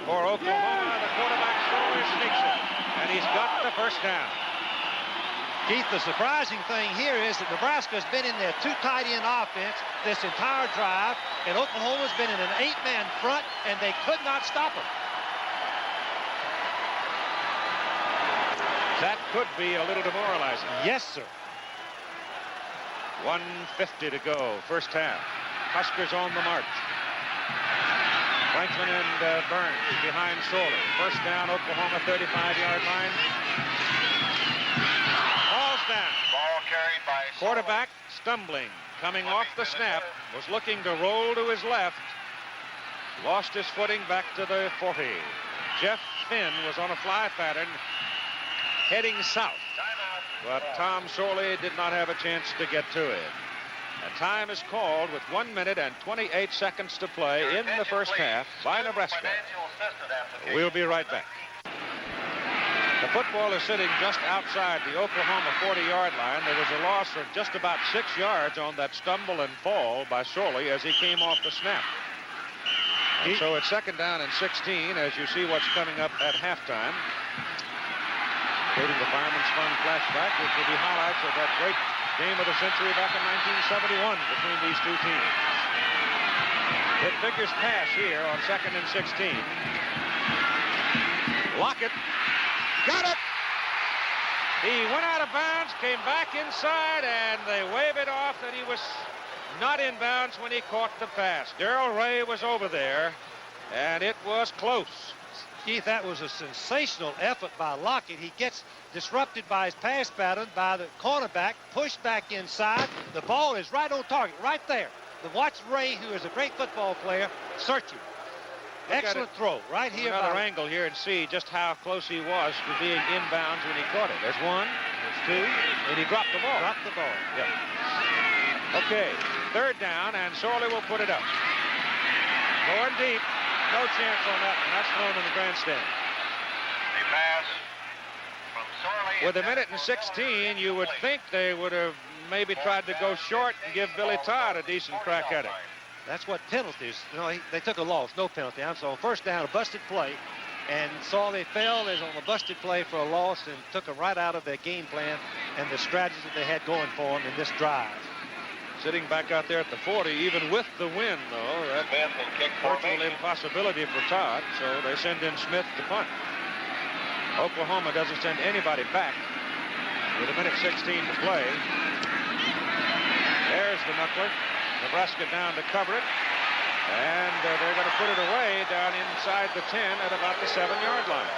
for Oklahoma. The quarterback slowly sneaks it, and he's got the first down. Keith, the surprising thing here is that Nebraska's been in their two tight end offense this entire drive, and Oklahoma's been in an 8-man front, and they could not stop them. That could be a little demoralizing. Yes, sir. 1:50 to go, first half. Huskers on the march. Franklin and Burns behind Sorley. First down, Oklahoma 35-yard line. Ball's down. Ball carried by Quarterback stumbling, coming off the snap, was looking to roll to his left. Lost his footing back to the 40. Jeff Finn was on a fly pattern heading south, but Tom Sorley did not have a chance to get to it. And time is called with 1 minute and 28 seconds to play in the first half by Nebraska. We'll be right back. The football is sitting just outside the Oklahoma 40-yard line. There was a loss of just about 6 yards on that stumble and fall by Sorley as he came off the snap. And so it's second down and 16 as you see what's coming up at halftime, including the Fireman's Fund flashback, which will be highlights of that great game of the century back in 1971 between these two teams. It figures pass here on second and 16. Lockett got it. He went out of bounds, came back inside, and they wave it off that he was not in bounds when he caught the pass. Darrell Ray was over there, and it was close. Keith, that was a sensational effort by Lockett. He gets disrupted by his pass pattern by the cornerback, pushed back inside. The ball is right on target, right there. Watch Ray, who is a great football player, searching. Excellent throw right here. Another angle here and see just how close he was to being inbounds when he caught it. There's one, there's two, and he dropped the ball. Dropped the ball. Yep. Okay, third down, and Sorley will put it up. Going deep. No chance on that one. That's thrown in the grandstand. A pass from Sorley. With a minute and 16, you would think they would have maybe tried to go short and give Billy Todd a decent crack at it. That's what penalties. No, they took a loss. No penalty. I'm sorry. First down, a busted play. And Sorley fell as on a busted play for a loss and took them right out of their game plan and the strategies that they had going for them in this drive. Sitting back out there at the 40, even with the win, though, that virtual impossibility for Todd, so they send in Smith to punt. Oklahoma doesn't send anybody back with a minute 16 to play. There's the knuckler. Nebraska down to cover it, and they're going to put it away down inside the 10 at about the 7-yard line.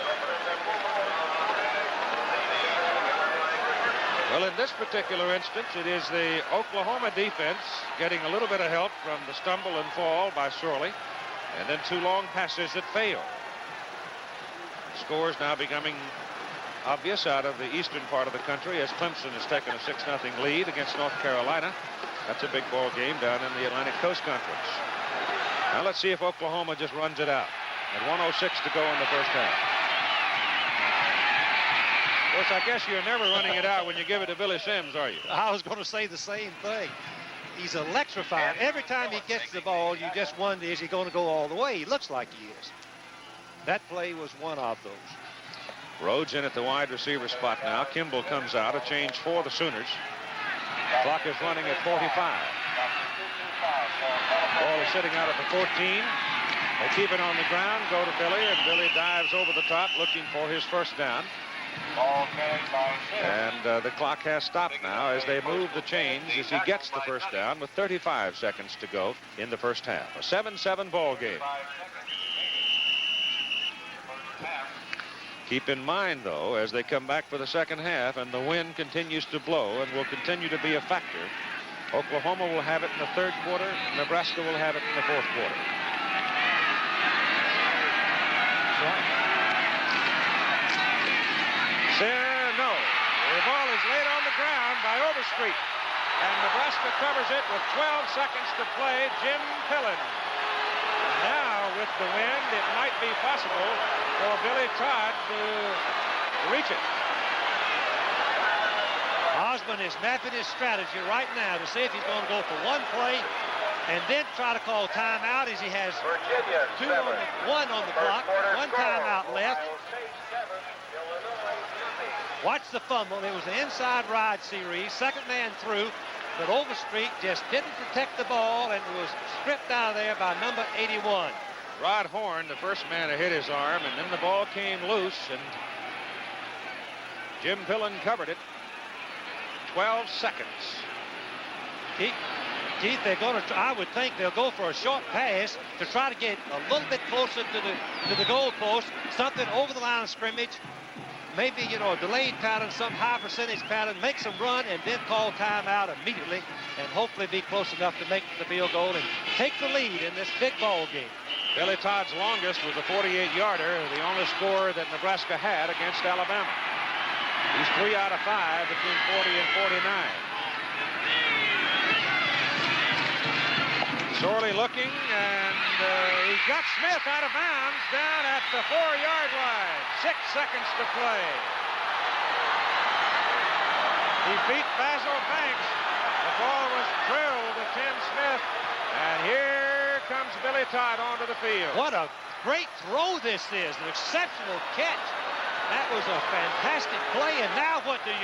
Well, in this particular instance, it is the Oklahoma defense getting a little bit of help from the stumble and fall by Sorley, and then two long passes that fail. Scores now becoming obvious out of the eastern part of the country as Clemson has taken a 6-0 lead against North Carolina. That's a big ball game down in the Atlantic Coast Conference. Now let's see if Oklahoma just runs it out. At 1:06 to go in the first half. Of course, I guess you're never running it out when you give it to Billy Sims, are you? I was going to say the same thing. He's electrifying. Every time he gets the ball, you just wonder, is he going to go all the way? He looks like he is. That play was one of those. Rhodes in at the wide receiver spot now. Kimball comes out, a change for the Sooners. Clock is running at 45. Ball is sitting out at the 14. They keep it on the ground, go to Billy, and Billy dives over the top looking for his first down. And the clock has stopped now as they move the chains as he gets the first down with 35 seconds to go in the first half. A 7-7 ball game. Keep in mind, though, as they come back for the second half and the wind continues to blow and will continue to be a factor, Oklahoma will have it in the third quarter, Nebraska will have it in the fourth quarter. No. The ball is laid on the ground by Overstreet, and Nebraska covers it with 12 seconds to play. Jim Pillen. Now, with the wind, it might be possible for Billy Todd to reach it. Osmond is mapping his strategy right now to see if he's going to go for one play and then try to call timeout as he has one on the clock, one timeout left. Watch the fumble. It was an inside ride series, second man through, but Overstreet just didn't protect the ball and was stripped out of there by number 81. Rod Horn, the first man to hit his arm, and then the ball came loose, and Jim Pillen covered it. 12 seconds. Keith, I would think they'll go for a short pass to try to get a little bit closer to the goal post, something over the line of scrimmage, maybe, a delayed pattern, some high percentage pattern, make some run, and then call timeout immediately, and hopefully be close enough to make the field goal and take the lead in this big ball game. Billy Todd's longest was a 48-yarder, the only score that Nebraska had against Alabama. He's 3 out of 5 between 40 and 49. Sorely looking, and he got Smith out of bounds down at the 4-yard line. 6 seconds to play. He beat Basil Banks. The ball was drilled to Tim Smith, and here comes Billy Todd onto the field. What a great throw this is, an exceptional catch. That was a fantastic play, and now what do?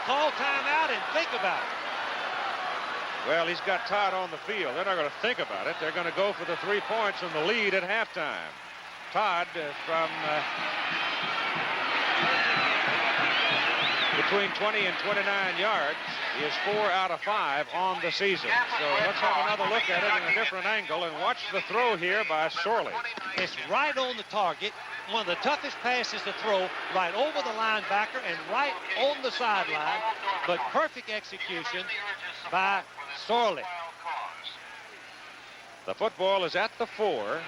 Call timeout and think about it. Well, he's got Todd on the field. They're not going to think about it. They're going to go for the 3 points and the lead at halftime. Todd from between 20 and 29 yards is 4 out of 5 on the season. So let's have another look at it in a different angle and watch the throw here by Sorley. It's right on the target. One of the toughest passes to throw, right over the linebacker and right on the sideline, but perfect execution by Sorley. The football is at the 4.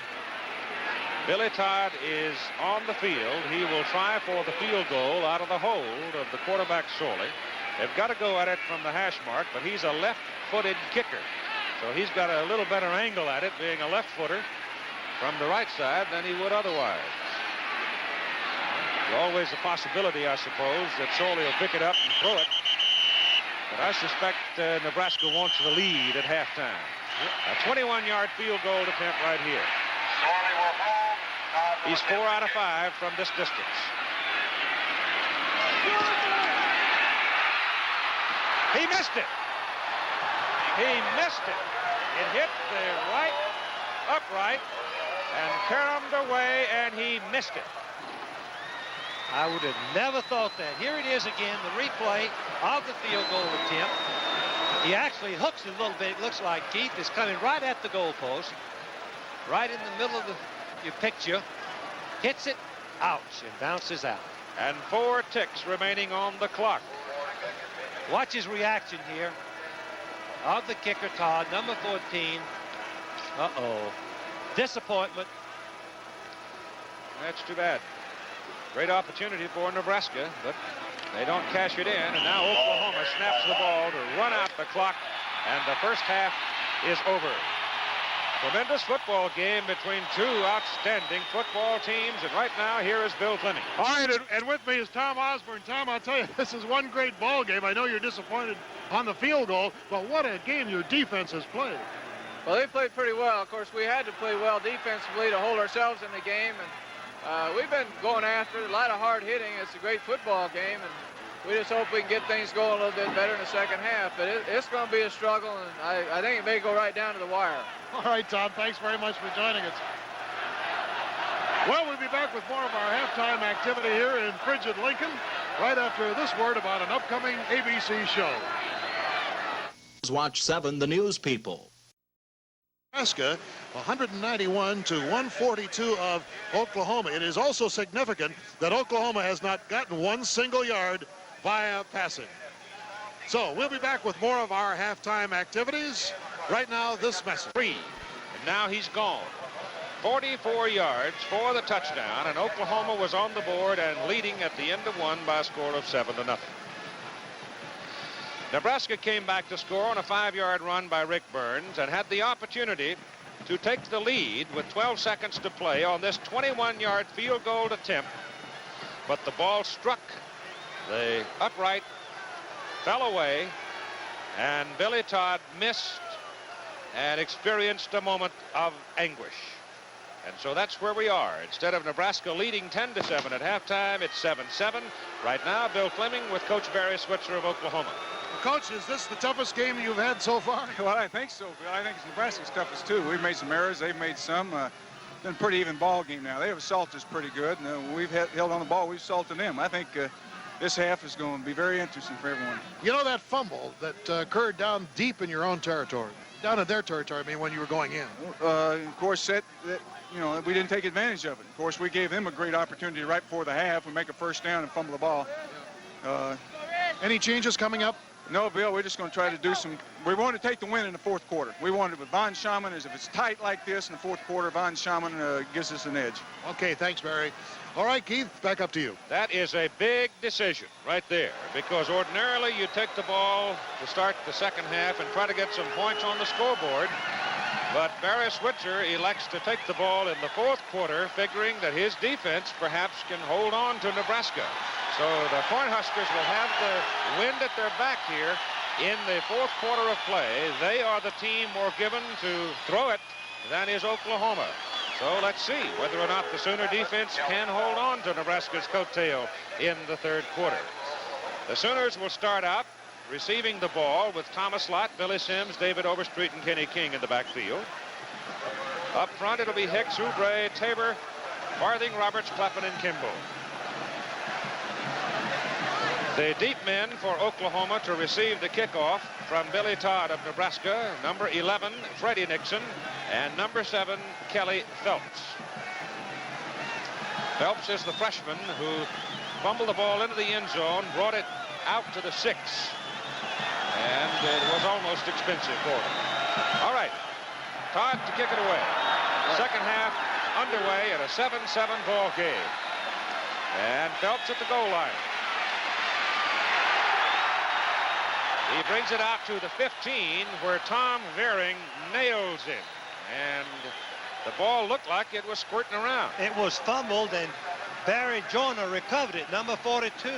Billy Todd is on the field. He will try for the field goal out of the hold of the quarterback Sorley. They've got to go at it from the hash mark, but he's a left-footed kicker. So he's got a little better angle at it, being a left-footer from the right side than he would otherwise. There's always a possibility, I suppose, that Sorley will pick it up and throw it. But I suspect Nebraska wants the lead at halftime. A 21-yard field goal attempt right here. He's 4 out of 5 from this distance. He missed it. He missed it. It hit the right upright and caromed away, and he missed it. I would have never thought that. Here it is again, the replay of the field goal attempt. He actually hooks it a little bit. It looks like Keith is coming right at the goalpost, right in the middle of your picture. Hits it, ouch, and bounces out. And 4 ticks remaining on the clock. Watch his reaction here of the kicker, Todd, number 14. Uh-oh. Disappointment. That's too bad. Great opportunity for Nebraska, but they don't cash it in. And now Oklahoma snaps the ball to run out the clock, and the first half is over. Tremendous football game between 2 outstanding football teams, and right now here is Bill Fleming. All right, and with me is Tom Osborne. Tom, I'll tell you, this is one great ball game. I know you're disappointed on the field goal, but what a game your defense has played. Well, they played pretty well. Of course, we had to play well defensively to hold ourselves in the game, and we've been going after it. A lot of hard hitting. It's a great football game, and we just hope we can get things going a little bit better in the second half. But it's going to be a struggle, and I think it may go right down to the wire. All right, Tom, thanks very much for joining us. Well, we'll be back with more of our halftime activity here in frigid Lincoln right after this word about an upcoming ABC show. Watch 7, the news people. Nebraska, 191 to 142 of Oklahoma. It is also significant that Oklahoma has not gotten 1 single yard via passing. So we'll be back with more of our halftime activities. Right now, this message. 3, and now he's gone. 44 yards for the touchdown, and Oklahoma was on the board and leading at the end of 1 by a score of 7-0. Nebraska came back to score on a 5-yard run by Rick Burns and had the opportunity to take the lead with 12 seconds to play on this 21-yard field goal attempt, but the ball struck the upright, fell away, and Billy Todd missed and experienced a moment of anguish. And so that's where we are. Instead of Nebraska leading 10-7 at halftime, it's 7-7. Right now, Bill Fleming with Coach Barry Switzer of Oklahoma. Coach, is this the toughest game you've had so far? Well, I think so, Bill. I think it's Nebraska's toughest, too. We've made some errors. They've made some. Been a pretty even ball game now. They have assaulted us pretty good, and we've held on the ball. We've assaulted them. I think this half is going to be very interesting for everyone. You know that fumble that occurred down deep in your own territory, down in their territory, I mean, when you were going in? Of course, we didn't take advantage of it. Of course, we gave them a great opportunity right before the half. We make a first down and fumble the ball. Any changes coming up? No, Bill, we're just going to try to do some. We want to take the win in the fourth quarter. We want it with Von Schaman. If it's tight like this in the fourth quarter, Von Schaman gives us an edge. Okay, thanks, Barry. All right, Keith, back up to you. That is a big decision right there, because ordinarily you take the ball to start the second half and try to get some points on the scoreboard. But Barry Switzer elects to take the ball in the fourth quarter, figuring that his defense perhaps can hold on to Nebraska. So the Cornhuskers will have the wind at their back here in the fourth quarter of play. They are the team more given to throw it than is Oklahoma. So let's see whether or not the Sooner defense can hold on to Nebraska's coattail in the third quarter. The Sooners will start out receiving the ball with Thomas Lott, Billy Sims, David Overstreet, and Kenny King in the backfield. Up front, it'll be Hicks, Oubre, Tabor, Farthing, Roberts, Kleppen, and Kimball. The deep men for Oklahoma to receive the kickoff from Billy Todd of Nebraska, number 11, Freddie Nixon, and number 7, Kelly Phelps. Phelps is the freshman who fumbled the ball into the end zone, brought it out to the 6, and it was almost expensive for him. All right, Todd to kick it away. Second half underway at a 7-7 ball game. And Phelps at the goal line. He brings it out to the 15, where Tom Vering nails it. And the ball looked like it was squirting around. It was fumbled, and Barry Joyner recovered it, number 42.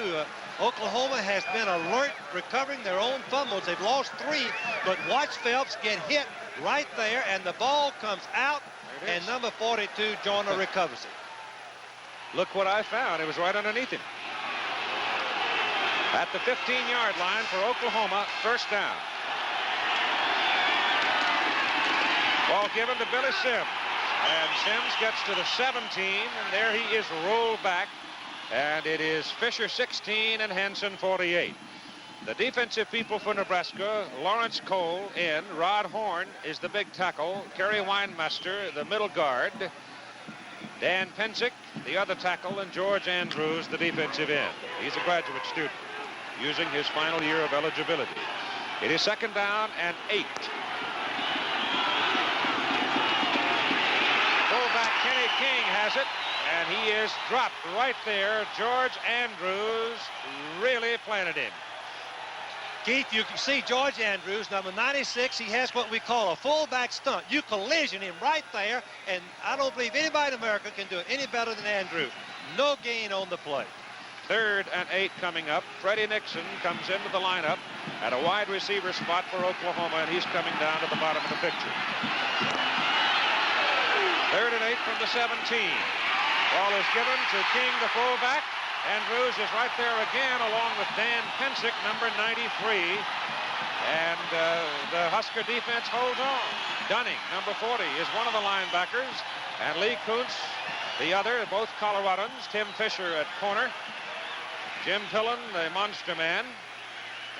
Oklahoma has been alert recovering their own fumbles. They've lost 3, but watch Phelps get hit right there, and the ball comes out, and number 42, Joyner, recovers it. Look what I found. It was right underneath him. At the 15-yard line for Oklahoma, first down. Ball given to Billy Sims. And Sims gets to the 17, and there he is rolled back. And it is Fisher 16 and Henson 48. The defensive people for Nebraska, Lawrence Cole in, Rod Horn is the big tackle, Kerry Weinmaster, the middle guard, Dan Penzick, the other tackle, and George Andrews, the defensive end. He's a graduate student using his final year of eligibility. It is second down and 8. Fullback Kenny King has it, and he is dropped right there. George Andrews really planted him. Keith, you can see George Andrews, number 96. He has what we call a fullback stunt. You collision him right there, and I don't believe anybody in America can do it any better than Andrews. No gain on the play. Third and 8 coming up. Freddie Nixon comes into the lineup at a wide receiver spot for Oklahoma, and he's coming down to the bottom of the picture. Third and 8 from the 17. Ball is given to King, the fullback. Andrews is right there again, along with Dan Penzick, number 93. And the Husker defense holds on. Dunning, number 40, is one of the linebackers. And Lee Kuntz, the other, both Coloradans. Tim Fisher at corner. Jim Pillen, the monster man.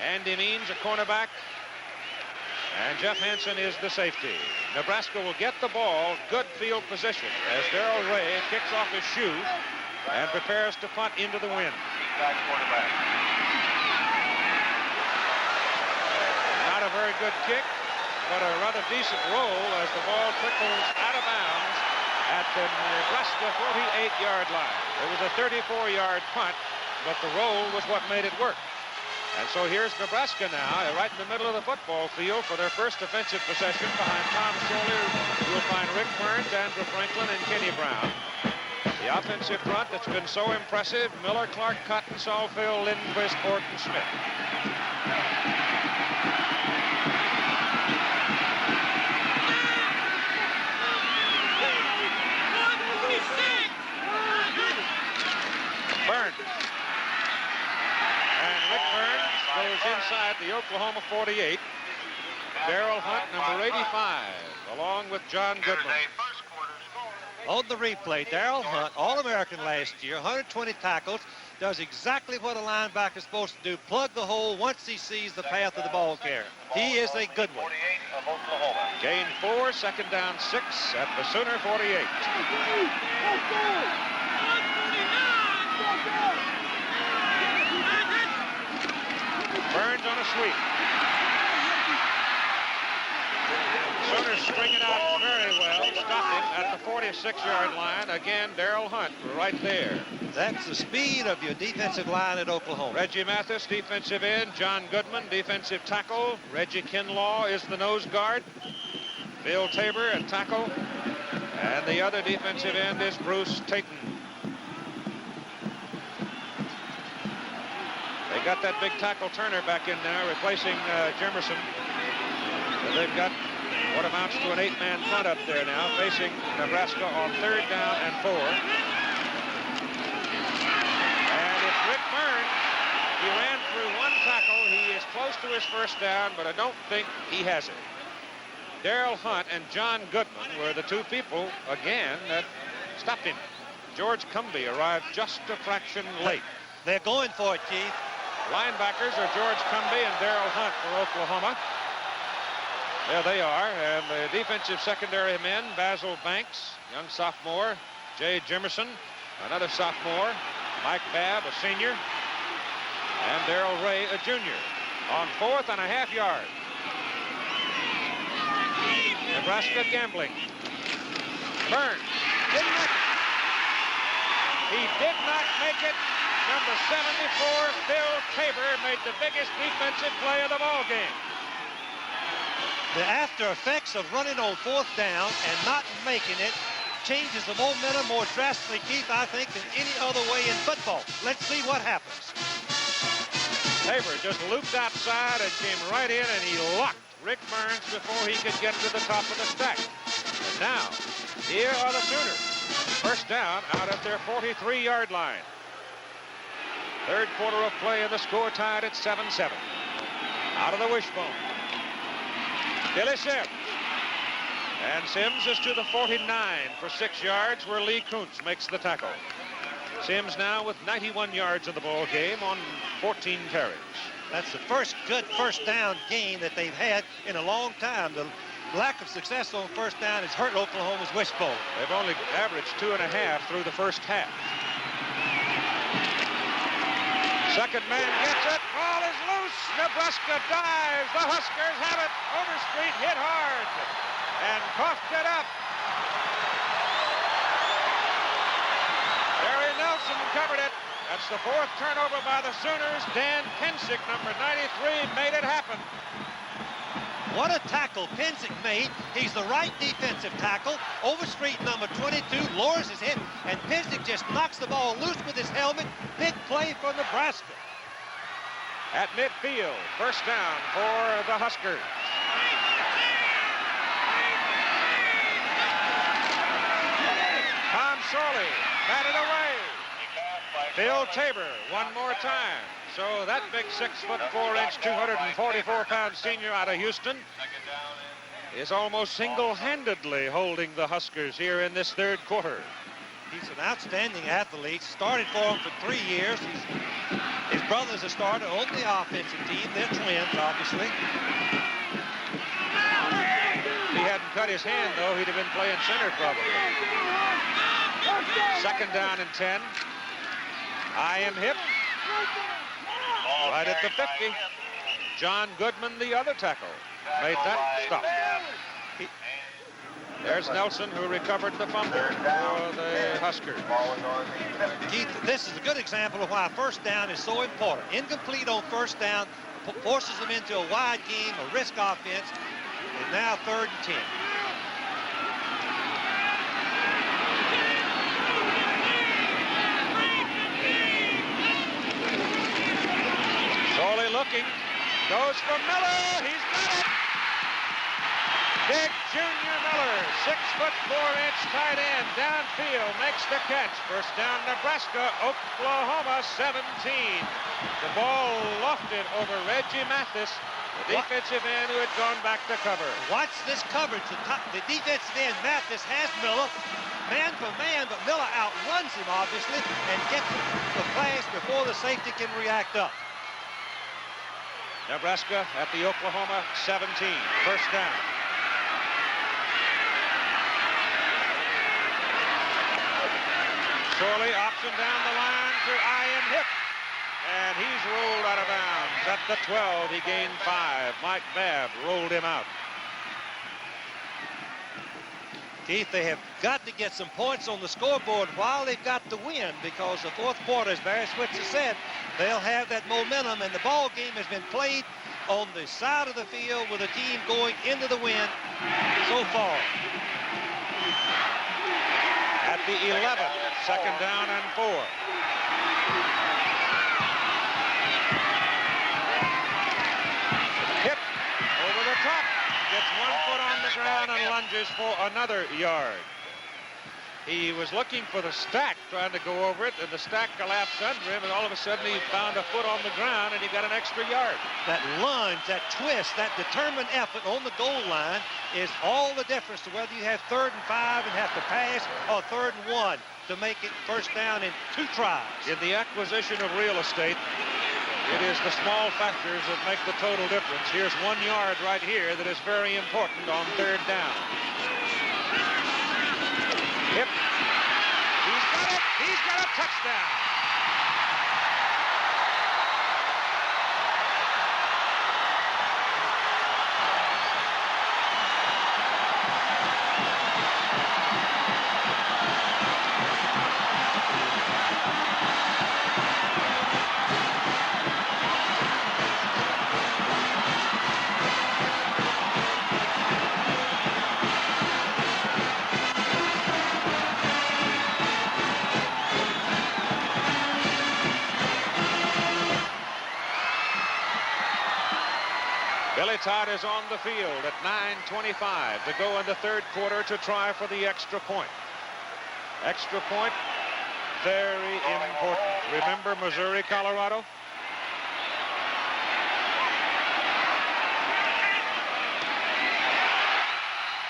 Andy Means, a cornerback. And Jeff Hansen is the safety. Nebraska will get the ball, good field position, as Darrell Ray kicks off his shoe and prepares to punt into the wind. Back quarterback. Not a very good kick, but a rather decent roll as the ball trickles out of bounds at the Nebraska 48-yard line. It was a 34-yard punt, but the roll was what made it work. And so here's Nebraska now, right in the middle of the football field for their first offensive possession behind Tom Sawyer. You'll find Rick Burns, Andrew Franklin, and Kenny Brown. The offensive front that's been so impressive: Miller, Clark, Cotton, Saulfield, Lindquist, Horton, Smith. Burns. And Rick Burns goes inside the Oklahoma 48. Darrell Hunt, number 85, along with John Goodman. On the replay, Darrell Hunt, All-American last year, 120 tackles, does exactly what a linebacker is supposed to do, plug the hole once he sees the path of the ball carrier. He is a good one. Gain 4, second down 6 at the Sooner 48. Burns on a sweep. Sooners string it out very well. Stop him at the 46-yard line. Again, Darrell Hunt right there. That's the speed of your defensive line at Oklahoma. Reggie Mathis, defensive end. John Goodman, defensive tackle. Reggie Kinlaw is the nose guard. Bill Tabor at tackle. And the other defensive end is Bruce Tayton. They got that big tackle Turner back in now, replacing Jemerson. So they've got what amounts to an 8-man front up there now, facing Nebraska on 3rd down and 4. And it's Rick Burns. He ran through one tackle. He is close to his first down, but I don't think he has it. Darrell Hunt and John Goodman were the two people, again, that stopped him. George Cumbie arrived just a fraction late. They're going for it, Keith. Linebackers are George Cumbie and Darrell Hunt for Oklahoma. There they are, and the defensive secondary men, Basil Banks, young sophomore, Jay Jemerson, another sophomore, Mike Babb, a senior, and Darrell Ray, a junior, on 4th and a half yard. Nebraska gambling. Burns didn't make it. He did not make it. Number 74, Bill Tabor, made the biggest defensive play of the ball game. The after effects of running on 4th down and not making it changes the momentum more drastically, Keith, I think, than any other way in football. Let's see what happens. Tabor just looped outside and came right in, and he locked Rick Burns before he could get to the top of the stack. And now, here are the Sooners. First down out at their 43-yard line. 3rd quarter of play, and the score tied at 7-7. Out of the wishbone. Billy Sims. And Sims is to the 49 for 6 yards, where Lee Kuntz makes the tackle. Sims now with 91 yards in the ball game on 14 carries. That's the first good first down game that they've had in a long time. The lack of success on first down has hurt Oklahoma's wishbone. They've only averaged 2.5 through the first half. Second man gets it. Ball is loose. Nebraska dives. The Huskers have it. Overstreet hit hard and coughed it up. Barry Nelson covered it. That's the 4th turnover by the Sooners. Dan Pensick, number 93, made it happen. What a tackle Pensick made. He's the right defensive tackle. Overstreet, number 22, lowers his head, and Pensick just knocks the ball loose with his helmet. Big play for Nebraska. At midfield, first down for the Huskers. Tom Sorley batted away. Bill Tabor one more time. So that big 6'4", 244-pound senior out of Houston is almost single-handedly holding the Huskers here in this 3rd quarter. He's an outstanding athlete. Started for him for 3 years. His brother's a starter on the offensive team. They're twins, obviously. If he hadn't cut his hand, though, he'd have been playing center probably. Second down and 10. I am hip. Right at the 50. John Goodman, the other tackle, made that stop. There's Nelson, who recovered the fumble for the Huskers. Keith, this is a good example of why first down is so important. Incomplete on first down forces them into a wide game, a risk offense, and now 3rd and 10. Sorley looking, goes for Miller, he's got it! Big Junior Miller, 6'4" tight end, downfield, makes the catch. First down, Nebraska, Oklahoma 17. The ball lofted over Reggie Mathis, the defensive end who had gone back to cover. Watch this coverage. The defensive end, Mathis, has Miller. man for man, but Miller outruns him, obviously, and gets the pass before the safety can react up. Nebraska at the Oklahoma 17. First down. Sorley option down the line to Ian Hip. And he's rolled out of bounds. At the 12, he gained 5. Mike Babb rolled him out. Keith, they have got to get some points on the scoreboard while they've got the win, because the fourth quarter, as Barry Switzer said, they'll have that momentum, and the ball game has been played on the side of the field with the team going into the win so far. At the 11, second down and 4. Hip over the top. Gets 1 foot on the ground and lunges for another yard. He was looking for the stack, trying to go over it, and the stack collapsed under him, and all of a sudden he found a foot on the ground, and he got an extra yard. That lunge, that twist, that determined effort on the goal line is all the difference to whether you have 3rd and 5 and have to pass, or 3rd and 1 to make it first down in 2 tries. In the acquisition of real estate, it is the small factors that make the total difference. Here's 1 yard right here that is very important on 3rd down. Hip. He's got it. He's got a touchdown. Billy Todd is on the field at 9:25 to go in the 3rd quarter to try for the extra point. Extra point, very important. Remember Missouri, Colorado?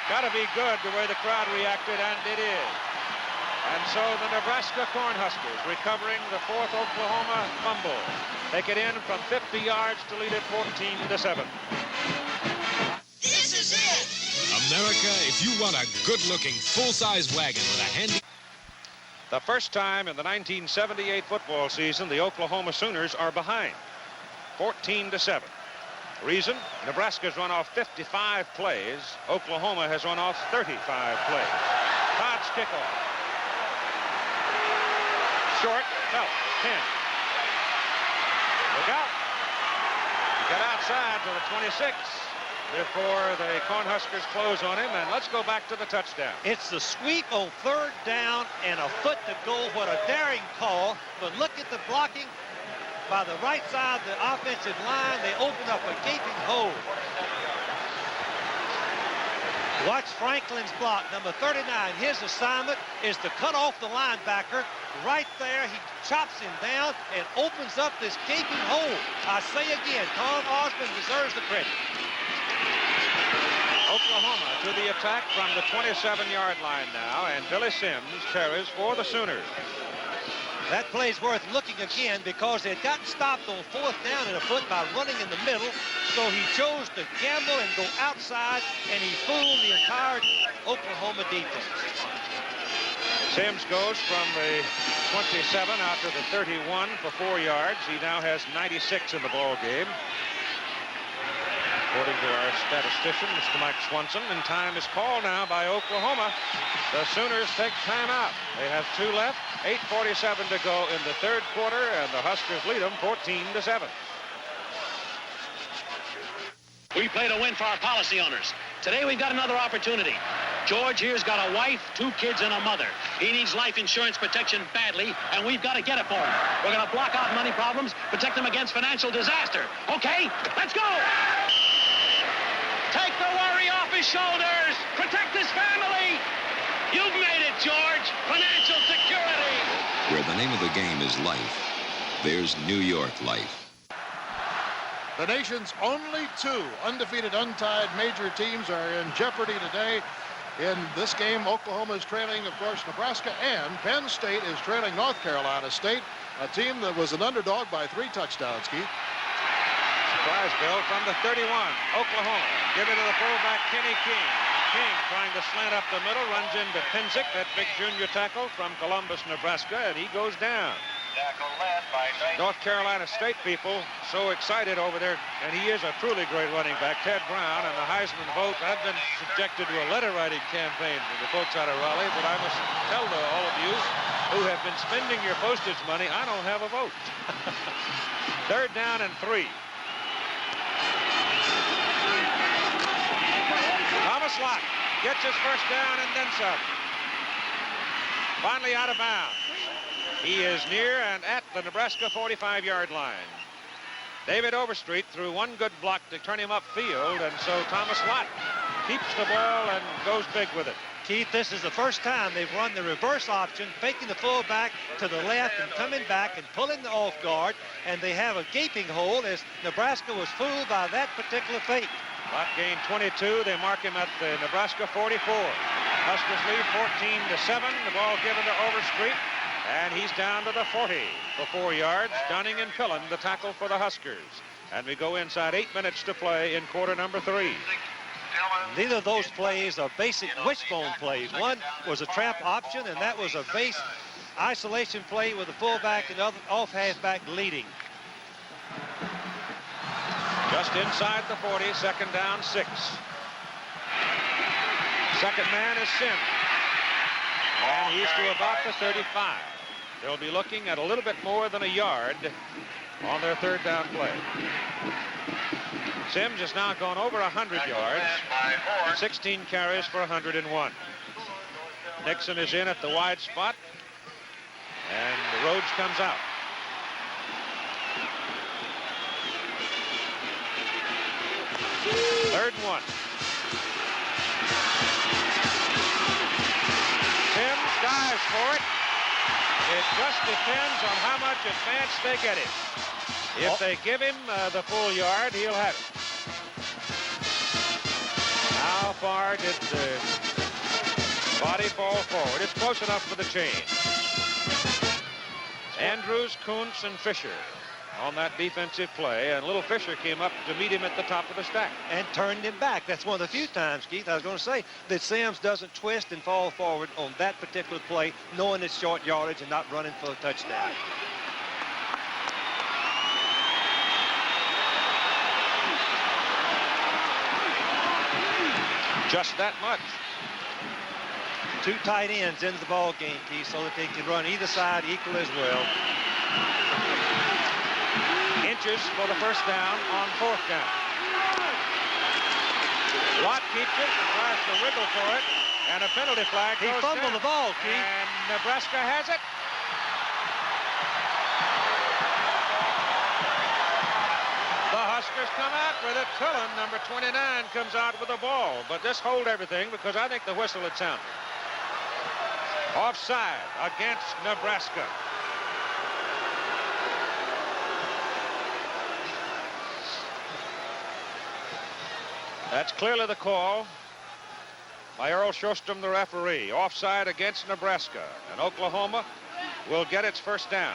Got to be good the way the crowd reacted, and it is. And so the Nebraska Cornhuskers, recovering the 4th Oklahoma fumble, take it in from 50 yards to lead it 14-7. This is it! America, if you want a good-looking, full-size wagon with a handy... The first time in the 1978 football season, the Oklahoma Sooners are behind, 14-7. Reason, Nebraska's run off 55 plays. Oklahoma has run off 35 plays. Todd's kickoff. Short, Phelps, 10. Look out. He got outside to the 26 before the Cornhuskers close on him, and let's go back to the touchdown. It's the sweep on 3rd down and a foot to go. What a daring call, but look at the blocking by the right side of the offensive line. They opened up a gaping hole. Watch Franklin's block, number 39. His assignment is to cut off the linebacker. Right there, he chops him down and opens up this gaping hole. I say again, Tom Osborne deserves the credit. Oklahoma to the attack from the 27-yard line now, and Billy Sims carries for the Sooners. That play's worth looking again because they'd gotten stopped on 4th down and a foot by running in the middle, so he chose to gamble and go outside, and he fooled the entire Oklahoma defense. Sims goes from the 27 out to the 31 for 4 yards. He now has 96 in the ball game, according to our statistician, Mr. Mike Swanson, and time is called now by Oklahoma. The Sooners take time out. They have 2 left, 8:47 to go in the 3rd quarter, and the Huskers lead them 14-7. We play to win for our policy owners. Today we've got another opportunity. George here's got a wife, 2 kids, and a mother. He needs life insurance protection badly, and we've got to get it for him. We're going to block out money problems, protect him against financial disaster. Okay, let's go! Take the worry off his shoulders. Protect his family. You've made it, George. Financial security. Where the name of the game is life, there's New York life. The nation's only 2 undefeated, untied major teams are in jeopardy today. In this game, Oklahoma is trailing, of course, Nebraska, and Penn State is trailing North Carolina State, a team that was an underdog by 3 touchdowns, Keith. Surprise, Bill, from the 31. Oklahoma. Give it to the fullback, Kenny King. King trying to slant up the middle, runs into Pinzik, that big junior tackle from Columbus, Nebraska, and he goes down. North Carolina State people so excited over there, and he is a truly great running back, Ted Brown, and the Heisman vote. I've been subjected to a letter-writing campaign from the folks out of Raleigh, but I must tell to all of you who have been spending your postage money, I don't have a vote. 3rd down and 3. Thomas Lott gets his first down and then some. Finally out of bounds. He is near and at the Nebraska 45-yard line. David Overstreet threw one good block to turn him upfield, and so Thomas Lott keeps the ball and goes big with it. Keith, this is the first time they've run the reverse option, faking the fullback to the left and coming back and pulling the off guard, and they have a gaping hole as Nebraska was fooled by that particular fake. Lott gained 22. They mark him at the Nebraska 44. Huskers lead 14-7. The ball given to Overstreet, and he's down to the 40 for 4 yards. Dunning and Pillen, the tackle for the Huskers. And we go inside 8 minutes to play in quarter number 3. Neither of those plays are basic wishbone plays. One was a trap option, and that was a base isolation play with the fullback and the other off halfback leading. Just inside the 40, 2nd down, 6. Second man is Sims. And he's to about the 35. They'll be looking at a little bit more than a yard on their 3rd down play. Sims has now gone over 100 yards, 16 carries for 101. Nixon is in at the wide spot, and Rhodes comes out. Third and 1. Sims dives for it. It just depends on how much advance they get him. If they give him the full yard, he'll have it. How far did the body fall forward? It's close enough for the change. Andrews, Kuntz, and Fisher on that defensive play, and little Fisher came up to meet him at the top of the stack. And turned him back. That's one of the few times, Keith, I was going to say, that Sims doesn't twist and fall forward on that particular play, knowing it's short yardage and not running for a touchdown. Just that much. 2 tight ends in the ball game, Keith, so that they can run either side equal as well. Inches for the first down on 4th down. Lott keeps it, tries to wriggle for it, and a penalty flag goes down. He fumbled the ball, Keith. And Nebraska has it. The Huskers come out with it. Cullen, number 29, comes out with the ball. But just hold everything because I think the whistle had sounded. Offside against Nebraska. That's clearly the call by Earl Shostrom, the referee. Offside against Nebraska. And Oklahoma will get its first down.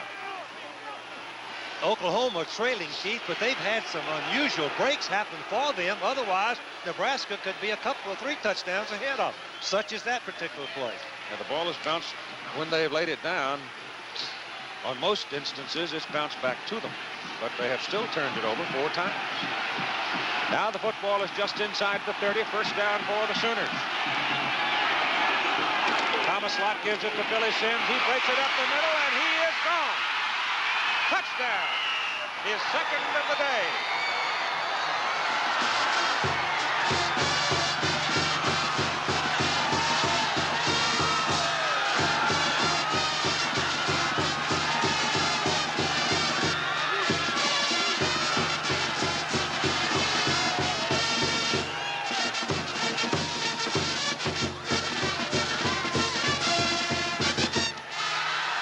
Oklahoma trailing, Keith, but they've had some unusual breaks happen for them. Otherwise, Nebraska could be a couple of 3 touchdowns ahead of them, such as that particular play. Now, the ball is bounced when they've laid it down. On most instances, it's bounced back to them, but they have still turned it over 4 times. Now the football is just inside the 30, first down for the Sooners. Thomas Lott gives it to Billy Sims. He breaks it up the middle, and he is gone. Touchdown, his 2nd of the day.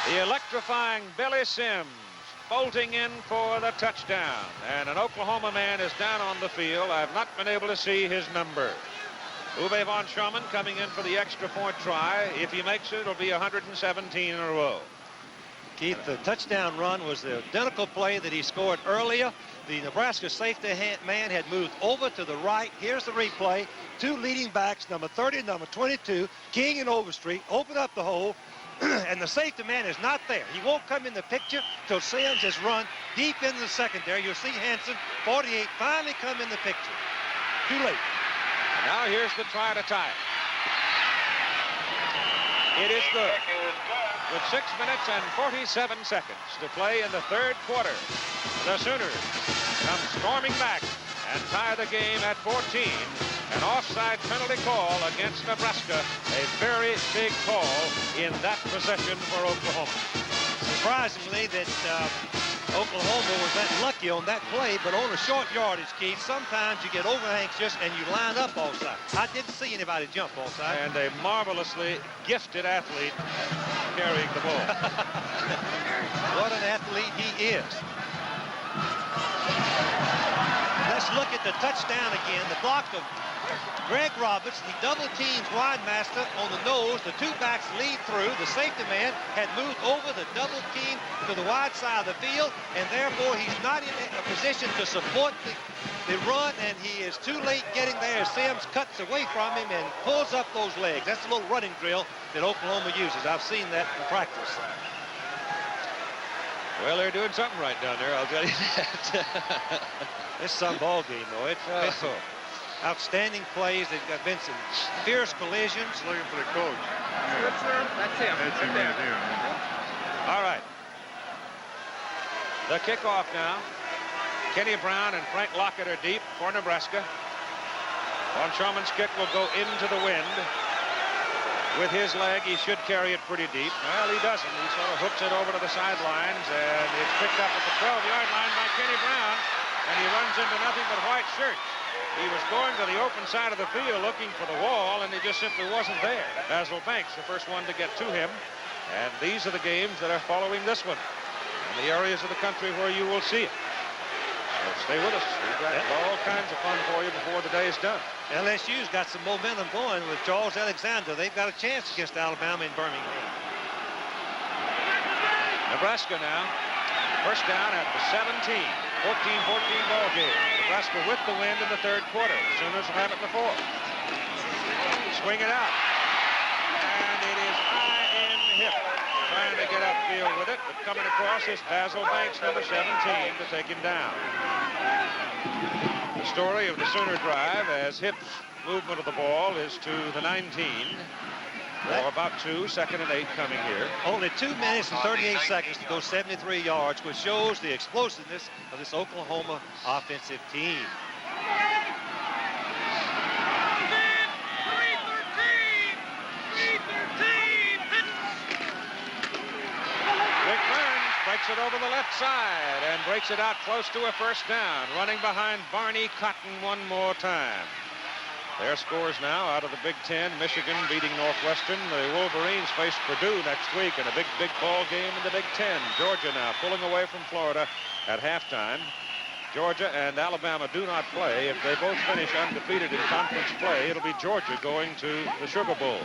The electrifying Billy Sims bolting in for the touchdown. And an Oklahoma man is down on the field. I've not been able to see his number. Uwe von Schumann coming in for the extra point try. If he makes it, it'll be 117 in a row. Keith, the touchdown run was the identical play that he scored earlier. The Nebraska safety man had moved over to the right. Here's the replay. Two leading backs, number 30 and number 22, King and Overstreet, open up the hole, and the safety man is not there. He won't come in the picture till Sims has run deep into the secondary. You'll see Hansen, 48, finally come in the picture. Too late. Now here's the try to tie it. It is good. With 6 minutes and 47 seconds to play in the third quarter, the Sooners come storming back and tie the game at 14. An offside penalty call against Nebraska, a very big call in that possession for Oklahoma. Surprisingly that Oklahoma was that lucky on that play, but on a short yardage, Keith, sometimes you get over anxious and you line up offside. I didn't see anybody jump offside. And a marvelously gifted athlete carrying the ball. What an athlete he is. Let's look at the touchdown again. The block of Greg Roberts, he double teams Widemaster on the nose. The two backs lead through. The safety man had moved over the double team to the wide side of the field, and therefore he's not in a position to support the run, and he is too late getting there. Sims cuts away from him and pulls up those legs. That's a little running drill that Oklahoma uses. I've seen that in practice. Well, they're doing something right down there, I'll tell you that. It's some ball game, though. It's outstanding plays. They've been some fierce collisions. Looking for the coach. That's him. That's him right there. All right. The kickoff now. Kenny Brown and Frank Lockett are deep for Nebraska. Von Schumann's kick will go into the wind. With his leg, he should carry it pretty deep. Well, he doesn't. He sort of hooks it over to the sidelines, and it's picked up at the 12-yard line by Kenny Brown, and he runs into nothing but white shirts. He was going to the open side of the field looking for the wall, and he just simply wasn't there. Basil Banks, the first one to get to him, and these are the games that are following this one, in the areas of the country where you will see it. So stay with us. We've got all kinds of fun for you before the day is done. LSU's got some momentum going with Charles Alexander. They've got a chance against Alabama in Birmingham. Nebraska now. First down at the 17. 14-14 ball game. Nebraska with the wind in the third quarter. The Sooners will have it in the fourth. Swing it out. And it is high in hip. Trying to get upfield with it, but coming across is Basil Banks, number 17, to take him down. The story of the Sooner drive as Hip's movement of the ball is to the 19. Or about 2, 2nd and 8 coming here. Only 2 minutes and 38 seconds to go 73 yards, which shows the explosiveness of this Oklahoma offensive team. Rick Burns breaks it over the left side and breaks it out close to a first down. Running behind Barney Cotton one more time. Their scores now out of the Big Ten. Michigan beating Northwestern. The Wolverines face Purdue next week in a big ball game in the Big Ten. Georgia now pulling away from Florida at halftime. Georgia and Alabama do not play. If they both finish undefeated in conference play, it'll be Georgia going to the Sugar Bowl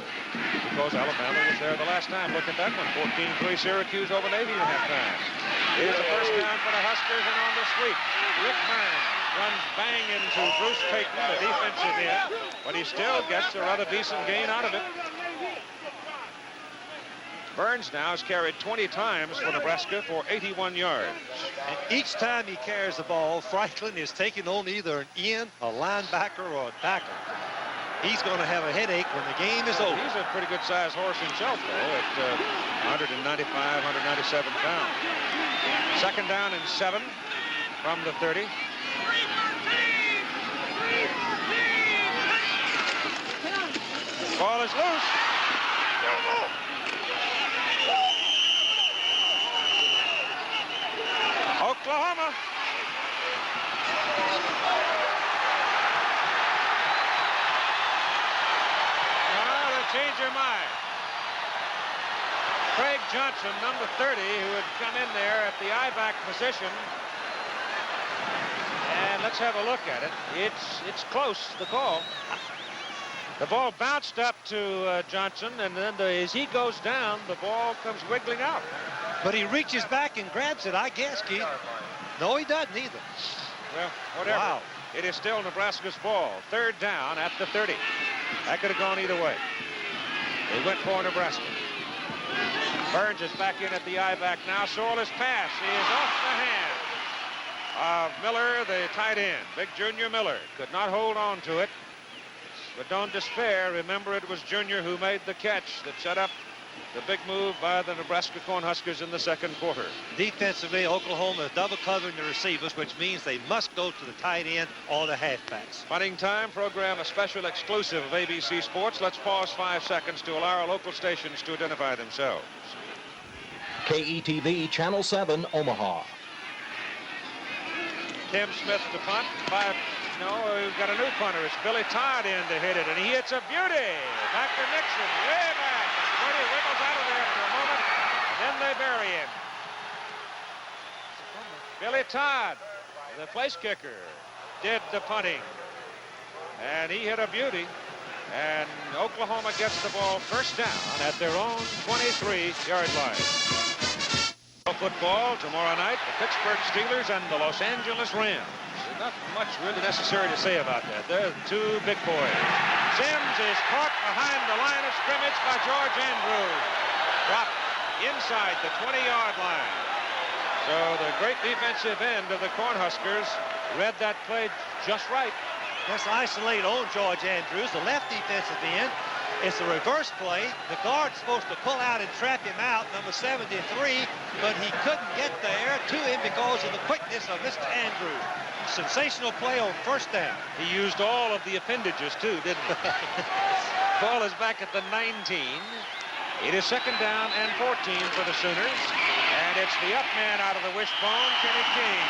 because Alabama was there the last time. Look at that one. 14-3 Syracuse over Navy at halftime. It is a first down for the Huskers, and on the sweep, Rick Burns runs bang into Bruce Payton, the defensive end, but he still gets a rather decent gain out of it. Burns now has carried 20 times for Nebraska for 81 yards. And each time he carries the ball, Franklin is taking on either an end, a linebacker, or a tackle. He's going to have a headache when the game is over. He's a pretty good-sized horse himself, though, at 195, 197 pounds. Second down and 7 from the 30. Ball is loose. Oklahoma. Now they'll change their mind. Craig Johnson, number 30, who had come in there at the I-back position. And let's have a look at it. It's close, the call. The ball bounced up to Johnson, and then as he goes down, the ball comes wiggling out. But he reaches back and grabs it, I guess, Keith. No, he doesn't either. Well, whatever. Wow. It is still Nebraska's ball. 3rd down at the 30. That could have gone either way. They went for Nebraska. Burns is back in at the I-back now. Sorley's pass is off the hand of Miller, the tight end. Big Junior Miller could not hold on to it. But don't despair. Remember, it was Junior who made the catch that set up the big move by the Nebraska Cornhuskers in the 2nd quarter. Defensively, Oklahoma is double covering the receivers, which means they must go to the tight end or the halfbacks. Punting time. Program a special exclusive of ABC Sports. Let's pause 5 seconds to allow our local stations to identify themselves. KETV Channel 7, Omaha. Tim Smith to punt. We've got a new punter. It's Billy Todd in to hit it, and he hits a beauty. Back to Nixon, way back. He wiggles out of there for a moment, then they bury him. Billy Todd, the place kicker, did the punting, and he hit a beauty. And Oklahoma gets the ball 1st down at their own 23-yard line. Football tomorrow night, the Pittsburgh Steelers and the Los Angeles Rams. Not much really necessary to say about that. They're 2 big boys. Sims is caught behind the line of scrimmage by George Andrews. Dropped inside the 20-yard line. So the great defensive end of the Cornhuskers read that play just right. Let's isolate on George Andrews, the left defensive end. It's a reverse play. The guard's supposed to pull out and trap him out, number 73, but he couldn't get there to him because of the quickness of Mr. Andrews. Sensational play on 1st down. He used all of the appendages, too, didn't he? Ball is back at the 19. It is 2nd down and 14 for the Sooners. And it's the up man out of the wishbone, Kenny King.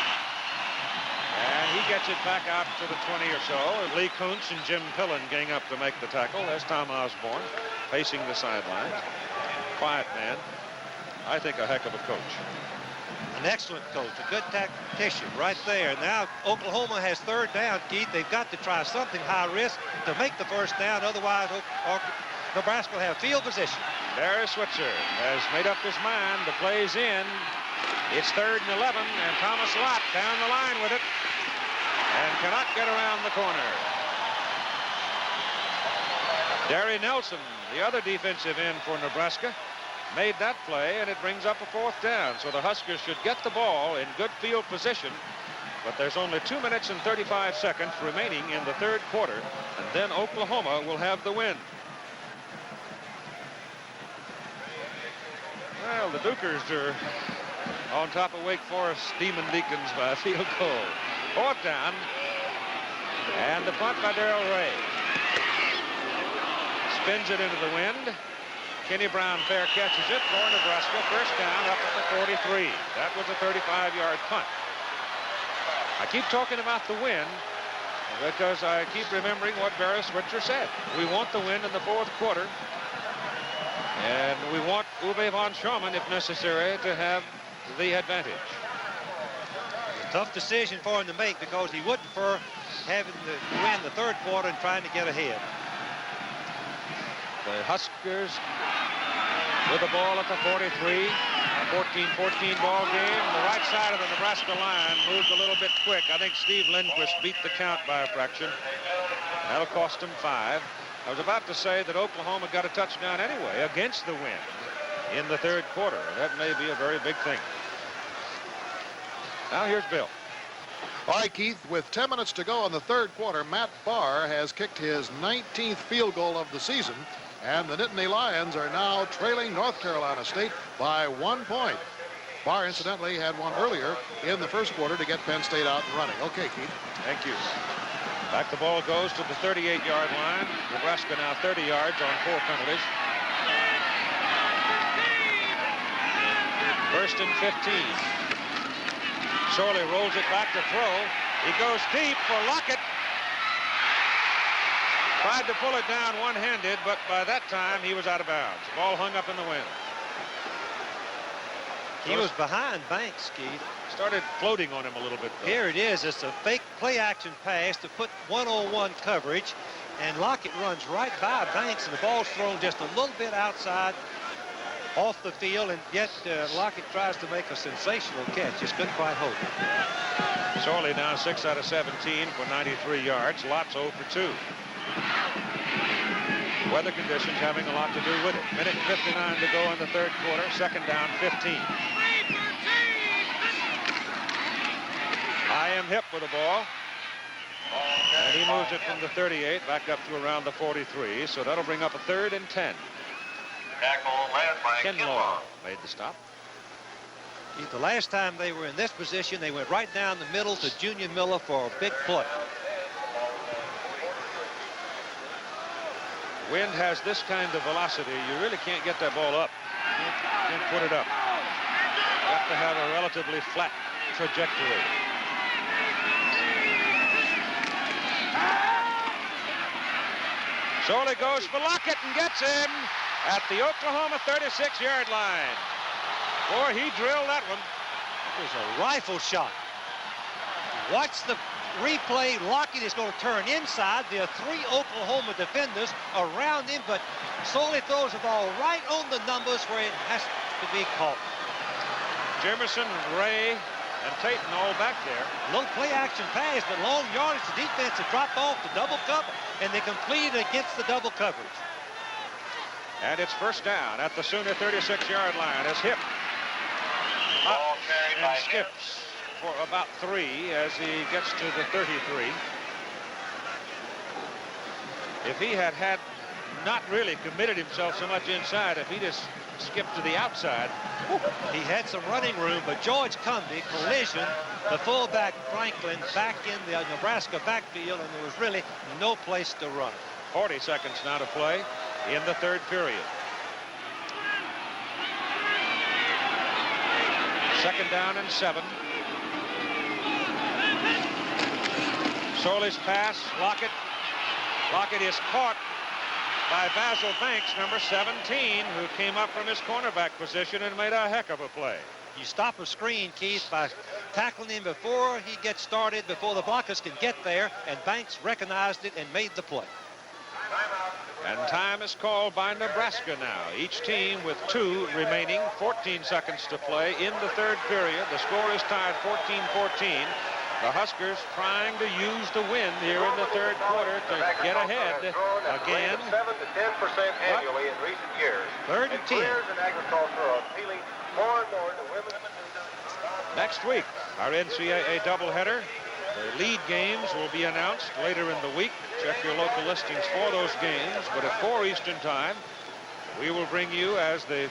And he gets it back out to the 20 or so. Lee Kuntz and Jim Pillen gang up to make the tackle. There's Tom Osborne pacing the sidelines. Quiet man. I think a heck of a coach. An excellent coach, a good tactician right there. Now Oklahoma has 3rd down, Keith. They've got to try something high risk to make the 1st down. Otherwise, Nebraska will have field position. Barry Switzer has made up his mind. The play's in. It's 3rd and 11, and Thomas Lott down the line with it and cannot get around the corner. Derry Nelson, the other defensive end for Nebraska, made that play, and it brings up a 4th down. So the Huskers should get the ball in good field position, but there's only 2 minutes and 35 seconds remaining in the 3rd quarter, and then Oklahoma will have the win. Well, the Dukers are on top of Wake Forest Demon Deacons by a field goal. 4th down, and the punt by Darrell Ray. Spins it into the wind. Kenny Brown fair catches it for Nebraska. 1st down up at the 43. That was a 35-yard punt. I keep talking about the win because I keep remembering what Barry Switzer said. We want the win in the 4th quarter. And we want Uwe von Schaumann, if necessary, to have the advantage. A tough decision for him to make because he would prefer having to win the 3rd quarter and trying to get ahead. The Huskers with the ball at the 43. A 14-14 ball game. The right side of the Nebraska line moved a little bit quick. I think Steve Lindquist beat the count by a fraction. That'll cost him 5. I was about to say that Oklahoma got a touchdown anyway against the wind in the 3rd quarter. That may be a very big thing. Now here's Bill. All right, Keith, with 10 minutes to go in the 3rd quarter, Matt Barr has kicked his 19th field goal of the season, and the Nittany Lions are now trailing North Carolina State by 1 point. Barr, incidentally, had one earlier in the 1st quarter to get Penn State out and running. Okay, Keith. Thank you. Back the ball goes to the 38-yard line. Nebraska now 30 yards on 4 penalties. 1st and 15. Sorley rolls it back to throw. He goes deep for Lockett. Tried to pull it down one-handed, but by that time he was out of bounds. Ball hung up in the wind. He was behind Banks, Keith. Started floating on him a little bit, though. Here it is. It's a fake play-action pass to put one-on-one coverage. and Lockett runs right by Banks, and the ball's thrown just a little bit outside off the field, and yet Lockett tries to make a sensational catch. Just couldn't quite hold it. Sorley now 6 out of 17 for 93 yards. Lots 0 for 2. Weather conditions having a lot to do with it. Minute 59 to go in the third quarter. Second down, 15. I am hip with the ball. And he moves it from the 38 back up to around the 43. So that'll bring up a 3rd and 10. Kinlaw made the stop. The last time they were in this position, they went right down the middle to Junior Miller for a big play. Wind has this kind of velocity, you really can't get that ball up. Can't put it up. You have to have a relatively flat trajectory. Sorley goes for Lockett and gets him at the Oklahoma 36-yard line. Boy, he drilled that one. It was a rifle shot. Watch the replay. Lockett is going to turn inside. There are 3 Oklahoma defenders around him, but Sorley throws the ball right on the numbers where it has to be caught. Jimerson, Ray, and Tayton all back there. Little play-action pass, but long yardage. The defense had dropped off the double cover, and they completed against the double coverage. And it's first down at the Sooner 36-yard line as Hip up and skips for about 3 as he gets to the 33. If he had not really committed himself so much inside, if he just skipped to the outside. He had some running room, but George Cumby, collision, the fullback Franklin back in the Nebraska backfield, and there was really no place to run. 40 seconds now to play in the third period. Second down and 7. Sorley's pass, Lockett. Lockett is caught by Basil Banks, number 17, who came up from his cornerback position and made a heck of a play. You stop a screen, Keith, by tackling him before he gets started, before the blockers can get there, and Banks recognized it and made the play. And time is called by Nebraska now. Each team with 2 remaining, 14 seconds to play in the third period. The score is tied 14-14. The Huskers trying to use the wind here in the third quarter to get ahead again. 7 to 10% annually in recent years. Third and 10. Players in agriculture are appealing more and more to women. Next week, our NCAA doubleheader. The lead games will be announced later in the week. Check your local listings for those games. But at 4 Eastern time, we will bring you as the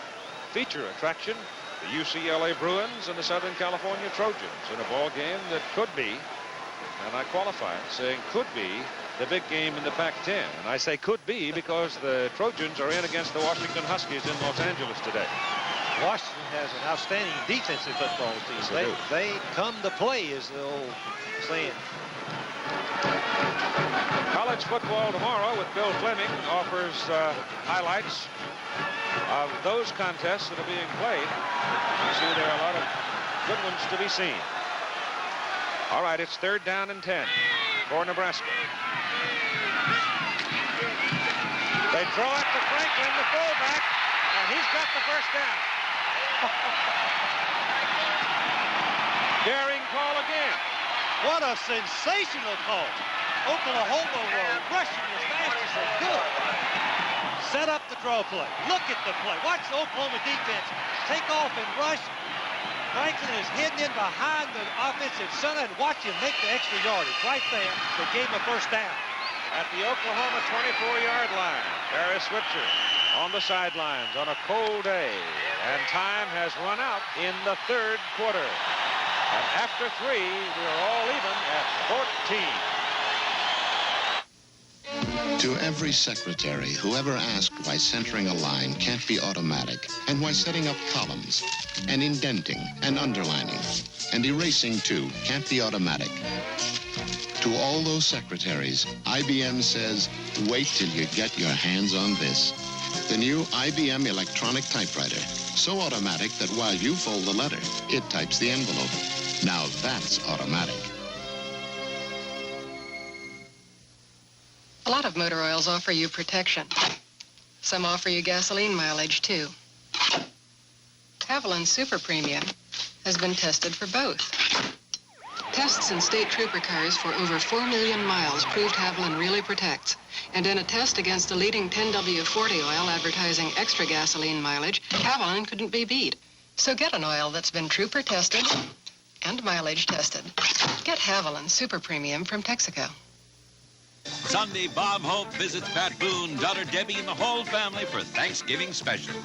feature attraction the UCLA Bruins and the Southern California Trojans in a ball game that could be, and I qualify it, saying could be, the big game in the Pac-10. And I say could be because the Trojans are in against the Washington Huskies in Los Angeles today. Washington has an outstanding defensive football team. Yes, they come to play, is the old saying. College football tomorrow with Bill Fleming offers highlights of those contests that are being played. You see there are a lot of good ones to be seen. All right, it's third down and 10 for Nebraska. They throw it to Franklin, the fullback, and he's got the first down. Daring call again. What a sensational call. Oklahoma were rushing as fast as they could. Set up the draw play. Look at the play. Watch the Oklahoma defense take off and rush. Franklin is hidden in behind the offensive center, and watch him make the extra yardage right there to gain the first down. At the Oklahoma 24-yard line, Barry Switzer on the sidelines on a cold day, and time has run out in the third quarter. And after 3, we're all even at 14. To every secretary who ever asked why centering a line can't be automatic, and why setting up columns, and indenting, and underlining, and erasing too can't be automatic. To all those secretaries, IBM says, wait till you get your hands on this. The new IBM electronic typewriter. So automatic that while you fold the letter, it types the envelope. Now that's automatic. A lot of motor oils offer you protection. Some offer you gasoline mileage, too. Haviland Super Premium has been tested for both. Tests in state trooper cars for over 4 million miles proved Haviland really protects. And in a test against the leading 10W40 oil advertising extra gasoline mileage, Haviland couldn't be beat. So get an oil that's been trooper tested and mileage tested. Get Haviland Super Premium from Texaco. Sunday, Bob Hope visits Pat Boone, daughter Debbie, and the whole family for Thanksgiving special.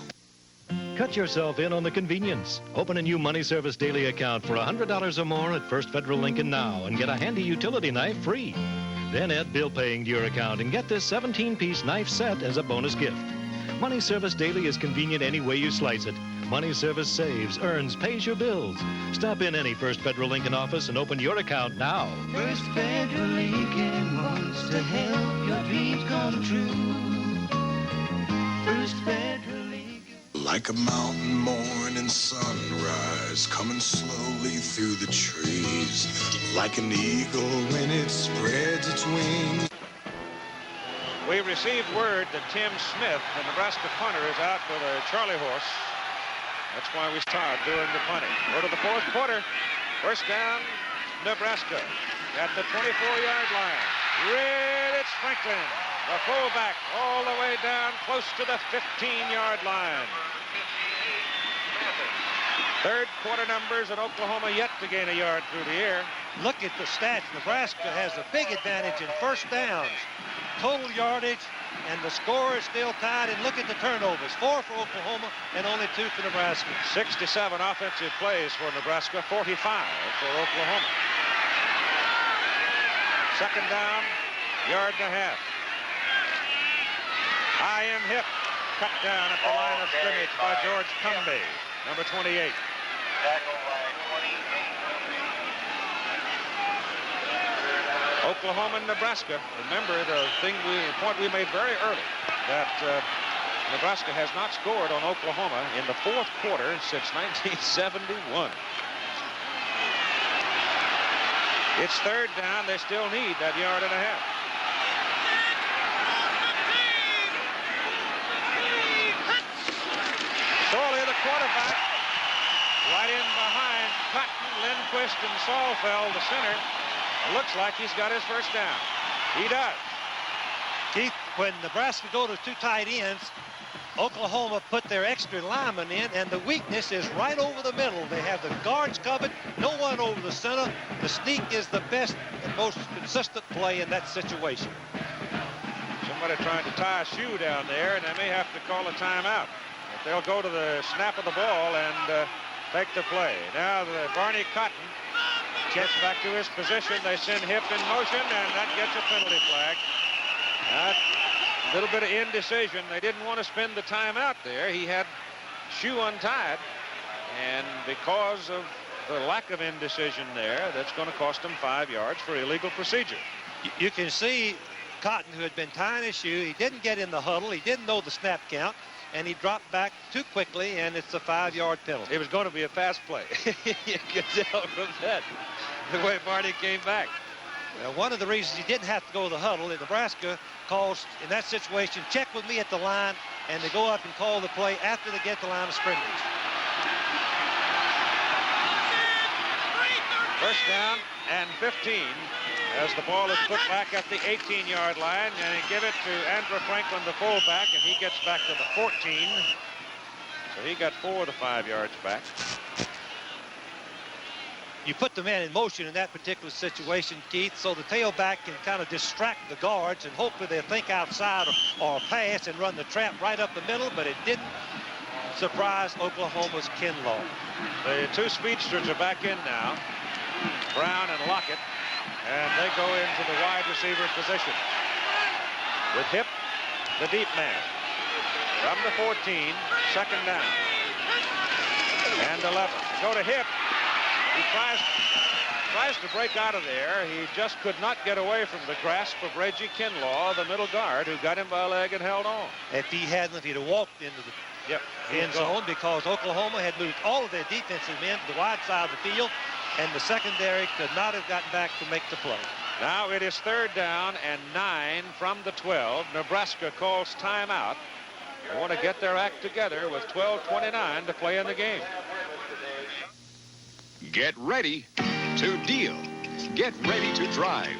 Cut yourself in on the convenience. Open a new Money Service daily account for $100 or more at First Federal Lincoln now and get a handy utility knife free. Then add bill paying to your account and get this 17-piece knife set as a bonus gift. Money Service Daily is convenient any way you slice it. Money Service saves, earns, pays your bills. Stop in any First Federal Lincoln office and open your account now. First Federal Lincoln wants to help your dreams come true. First Federal Lincoln. Like a mountain morning sunrise coming slowly through the trees. Like an eagle when it spreads its wings. We received word that Tim Smith, the Nebraska punter, is out with a Charlie horse. That's why we start doing the punting. Go to the fourth quarter. First down, Nebraska at the 24-yard line. It's Franklin, the fullback, all the way down close to the 15-yard line. Third quarter numbers, and Oklahoma yet to gain a yard through the air. Look at the stats. Nebraska has a big advantage in first downs, total yardage, and the score is still tied. And look at the turnovers, 4 for Oklahoma and only 2 for Nebraska. 67 offensive plays for Nebraska, 45 for Oklahoma. Second down, yard and a half. I.M. Hip cut down at the line of scrimmage by George Cumbie, number 28. Oklahoma and Nebraska. Remember the point we made very early, that Nebraska has not scored on Oklahoma in the fourth quarter since 1971. It's third down. They still need that yard and a half. Sorley, the quarterback, right in behind Cotton, Lindquist, and Salfeld, the center. It looks like he's got his first down. He does. Keith, when Nebraska go to 2 tight ends, Oklahoma put their extra lineman in, and the weakness is right over the middle. They have the guards covered, no one over the center. The sneak is the best and most consistent play in that situation. Somebody trying to tie a shoe down there, and they may have to call a timeout. But they'll go to the snap of the ball and take the play. Now Barney Cotton gets back to his position. They send Hip in motion, and that gets a penalty flag. A little bit of indecision. They didn't want to spend the timeout there. He had shoe untied, and because of the lack of indecision there, that's going to cost him 5 yards for illegal procedure. You can see Cotton, who had been tying his shoe, he didn't get in the huddle. He didn't know the snap count, and he dropped back too quickly, and it's a 5-yard penalty. It was going to be a fast play. You could tell from that, the way Barney came back. Well, one of the reasons he didn't have to go to the huddle in Nebraska calls, in that situation, check with me at the line, and they go up and call the play after they get the line of scrimmage. First down and 15 as the ball is put back at the 18-yard line, and they give it to Andrew Franklin, the fullback, and he gets back to the 14. So he got 4 of the 5 yards back. You put the man in motion in that particular situation, Keith, so the tailback can kind of distract the guards, and hopefully they'll think outside or pass and run the trap right up the middle, but it didn't surprise Oklahoma's Kinlaw. The 2 speedsters are back in now, Brown and Lockett, and they go into the wide receiver position. With Hip, the deep man. From the 14, second down. And 11. Go to Hip. He tries to break out of there. He just could not get away from the grasp of Reggie Kinlaw, the middle guard, who got him by a leg and held on. If he'd have walked into the end zone, because Oklahoma had moved all of their defensive men to the wide side of the field, and the secondary could not have gotten back to make the play. Now it is 3rd down and 9 from the 12. Nebraska calls timeout. They want to get their act together with 12:29 to play in the game. Get ready to deal. Get ready to drive.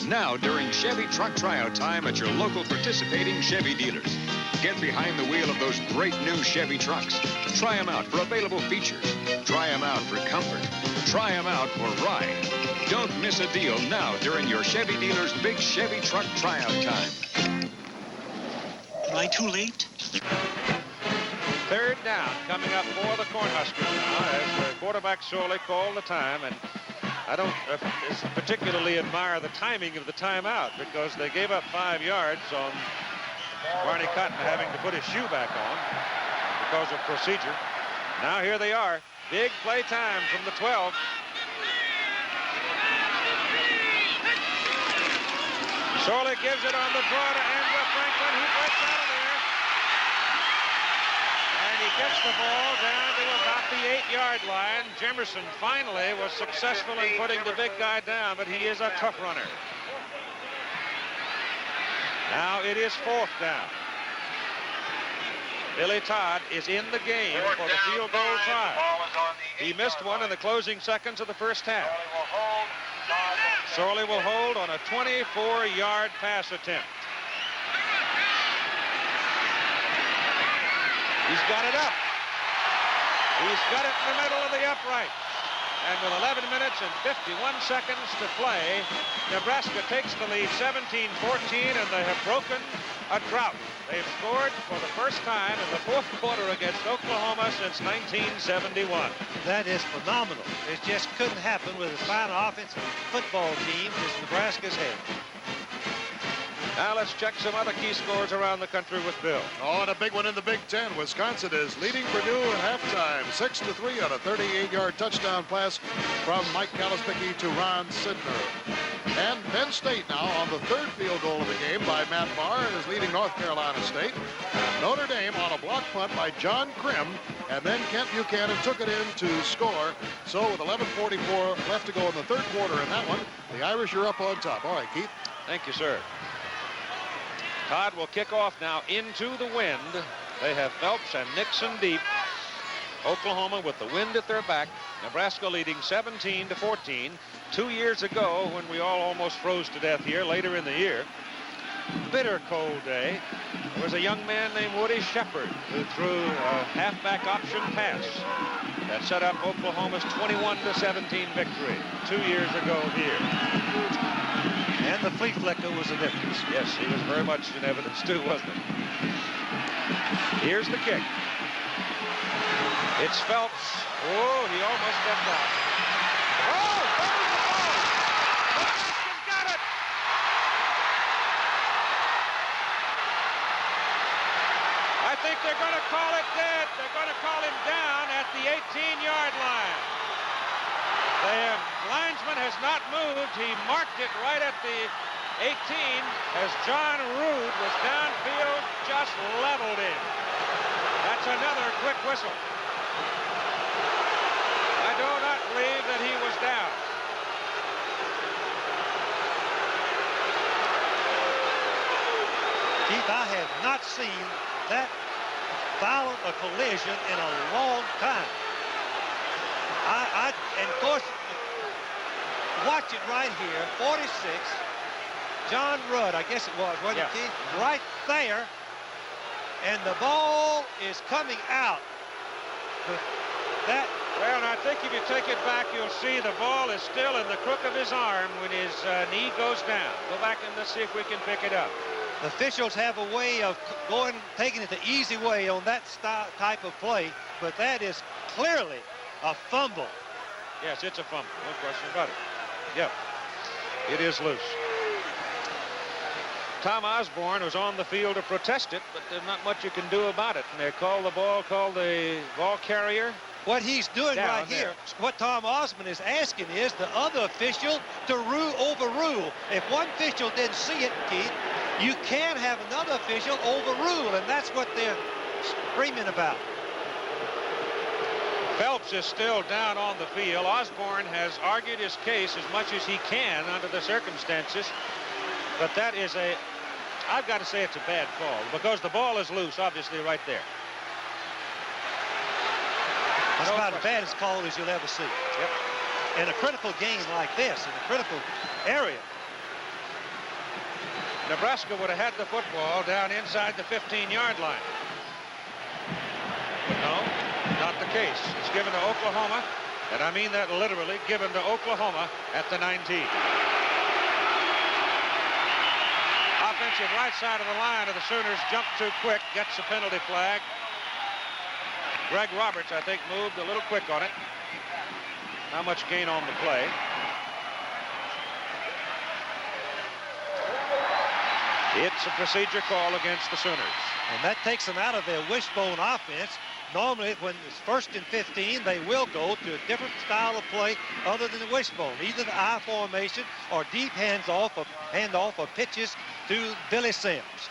Now during Chevy truck tryout time at your local participating Chevy dealers. Get behind the wheel of those great new Chevy trucks. Try them out for available features. Try them out for comfort. Try them out for ride. Don't miss a deal now during your Chevy dealer's big Chevy truck tryout time. Am I too late? 3rd down coming up for the Cornhuskers now as the quarterback Sorley called the time, and I don't particularly admire the timing of the timeout because they gave up 5 yards on Barney Cotton having to put his shoe back on because of procedure. Now here they are. Big play time from the 12. Sorley gives it on the draw to Andrew Franklin. He breaks out of there. And he gets the ball down to about the 8-yard line. Jemerson finally was successful in putting the big guy down, but he is a tough runner. Now it is 4th down. Billy Todd is in the game for the field goal try. He missed one in the closing seconds of the first half. Sorley will hold on a 24-yard pass attempt. He's got it up. He's got it in the middle of the upright. And with 11 minutes and 51 seconds to play, Nebraska takes the lead 17-14, and they have broken a drought. They've scored for the first time in the 4th quarter against Oklahoma since 1971. That is phenomenal. It just couldn't happen with as fine an offensive football team as Nebraska's had. Now let's check some other key scores around the country with Bill. Oh, and a big one in the Big Ten. Wisconsin is leading Purdue at halftime, 6-3 on a 38-yard touchdown pass from Mike Kalispicki to Ron Sidner. And Penn State now on the 3rd field goal of the game by Matt Barr and is leading North Carolina State. Notre Dame on a block punt by John Krim, and then Kent Buchanan took it in to score. So with 11:44 left to go in the 3rd quarter in that one, the Irish are up on top. All right, Keith. Thank you, sir. Todd will kick off now into the wind. They have Phelps and Nixon deep. Oklahoma with the wind at their back. Nebraska leading 17-14. 2 years ago, when we all almost froze to death here later in the year, bitter cold day, there was a young man named Woody Shepard who threw a halfback option pass that set up Oklahoma's 21-17 victory 2 years ago here. And the flea flicker was in evidence. Yes, he was very much in evidence too, wasn't he? Here's the kick. It's Phelps. Oh, he almost stepped out. Oh, there's the ball. Nebraska's got it. I think they're going to call it dead. They're going to call him down at the 18-yard line. The linesman has not moved. He marked it right at the 18 as John Rood was downfield, just leveled in. That's another quick whistle. I do not believe that he was down. Keith, I have not seen that violent a collision in a long time. And of course, watch it right here, 46, John Rudd, I guess it was, wasn't it, Keith? Right there, and the ball is coming out. Well, and I think if you take it back, you'll see the ball is still in the crook of his arm when his knee goes down. Go back and let's see if we can pick it up. Officials have a way of taking it the easy way on that type of play, but that is clearly a fumble. Yes, it's a fumble, no question about it. Yep, it is loose. Tom Osborne was on the field to protest it, but there's not much you can do about it. And they call the ball carrier. What he's doing down right there. here, what Tom Osborne is asking is the other official to overrule. If one official didn't see it, Keith, you can't have another official overrule, and that's what they're screaming about. Phelps is still down on the field. Osborne has argued his case as much as he can under the circumstances. But that is I've got to say it's a bad call because the ball is loose, obviously, right there. That's about as bad a call as you'll ever see. Yep. In a critical game like this, in a critical area. Nebraska would have had the football down inside the 15-yard line. But no, not the case. It's given to Oklahoma, and I mean that literally, given to Oklahoma at the 19. Offensive right side of the line of the Sooners jumped too quick, gets a penalty flag. Greg Roberts, I think, moved a little quick on it. Not much gain on the play. It's a procedure call against the Sooners. And that takes them out of their wishbone offense. Normally, when it's 1st and 15, they will go to a different style of play other than the wishbone, either the I formation or deep handoff of pitches to Billy Sims.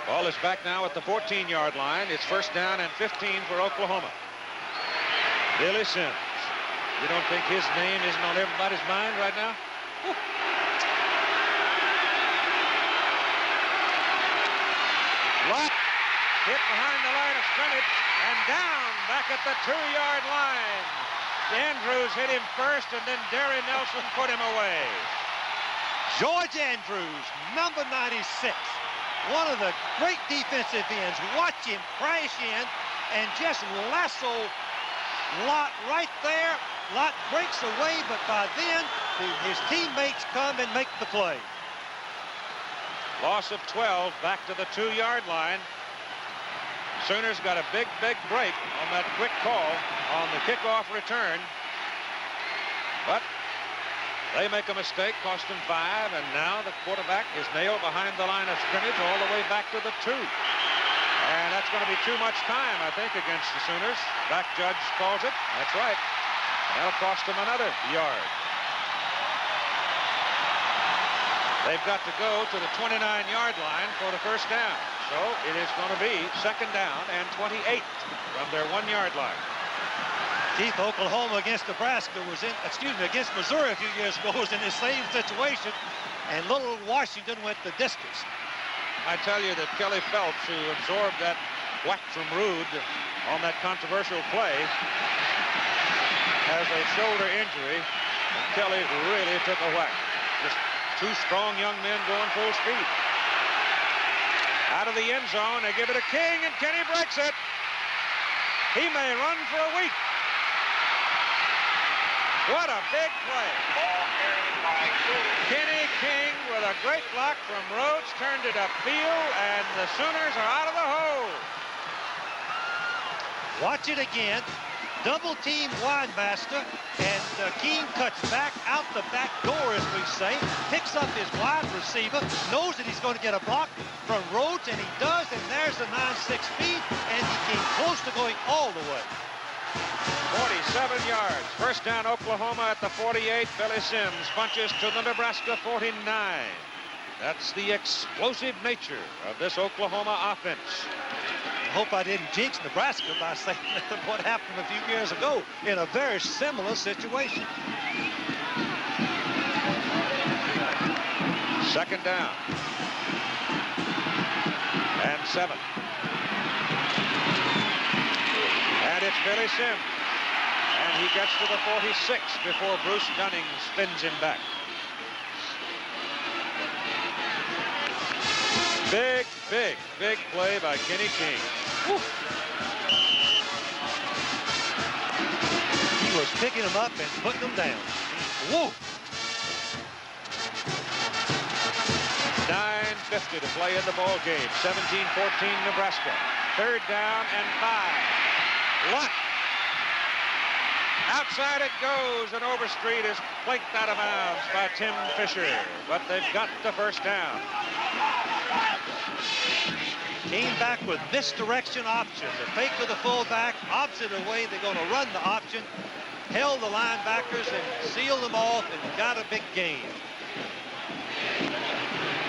Ball is back now at the 14-yard line. It's 1st down and 15 for Oklahoma. Billy Sims. You don't think his name isn't on everybody's mind right now? Whew. Lott hit behind the line of scrimmage and down back at the 2-yard line. Andrews hit him first, and then Derry Nelson put him away. George Andrews, number 96. One of the great defensive ends. Watch him crash in and just lasso Lott right there. Lott breaks away, but by then his teammates come and make the play. Loss of 12 back to the 2-yard line. Sooners got a big break on that quick call on the kickoff return. But they make a mistake, cost them 5, and now the quarterback is nailed behind the line of scrimmage all the way back to the 2. And that's going to be too much time, I think, against the Sooners. Back judge calls it. That's right. That'll cost them another yard. They've got to go to the 29-yard line for the 1st down. So it is going to be 2nd down and 28 from their 1-yard line. Keith, Oklahoma against Nebraska against Missouri a few years ago was in the same situation, and little Washington went the distance. I tell you that Kelly Phelps, who absorbed that whack from Rude on that controversial play, has a shoulder injury, and Kelly really took a whack. Just 2 strong young men going full speed. Out of the end zone, they give it to King, and Kenny breaks it. He may run for a week. What a big play. Kenny King with a great block from Rhodes, turned it upfield, and the Sooners are out of the hole. Watch it again. Double team Winemaster, and King cuts back out the back door, as we say, picks up his wide receiver, knows that he's going to get a block from Rhodes, and he does, and there's the 9.6 speed, and he came close to going all the way. 47 yards. 1st down, Oklahoma at the 48. Billy Sims punches to the Nebraska 49. That's the explosive nature of this Oklahoma offense. I hope I didn't jinx Nebraska by saying what happened a few years ago in a very similar situation. 2nd down. And 7. And it's Billy Sims. And he gets to the 46 before Bruce Dunning spins him back. Big play by Kenny King. Woo. He was picking them up and putting them down. Woo! 9:50 to play in the ball game. 17-14 Nebraska. 3rd down and 5. Lott. Outside it goes, and Overstreet is flanked out of bounds by Tim Fisher. But they've got the 1st down. Came back with misdirection option. The fake to the fullback, opposite way they're going to run the option. Held the linebackers and sealed them off and got a big gain.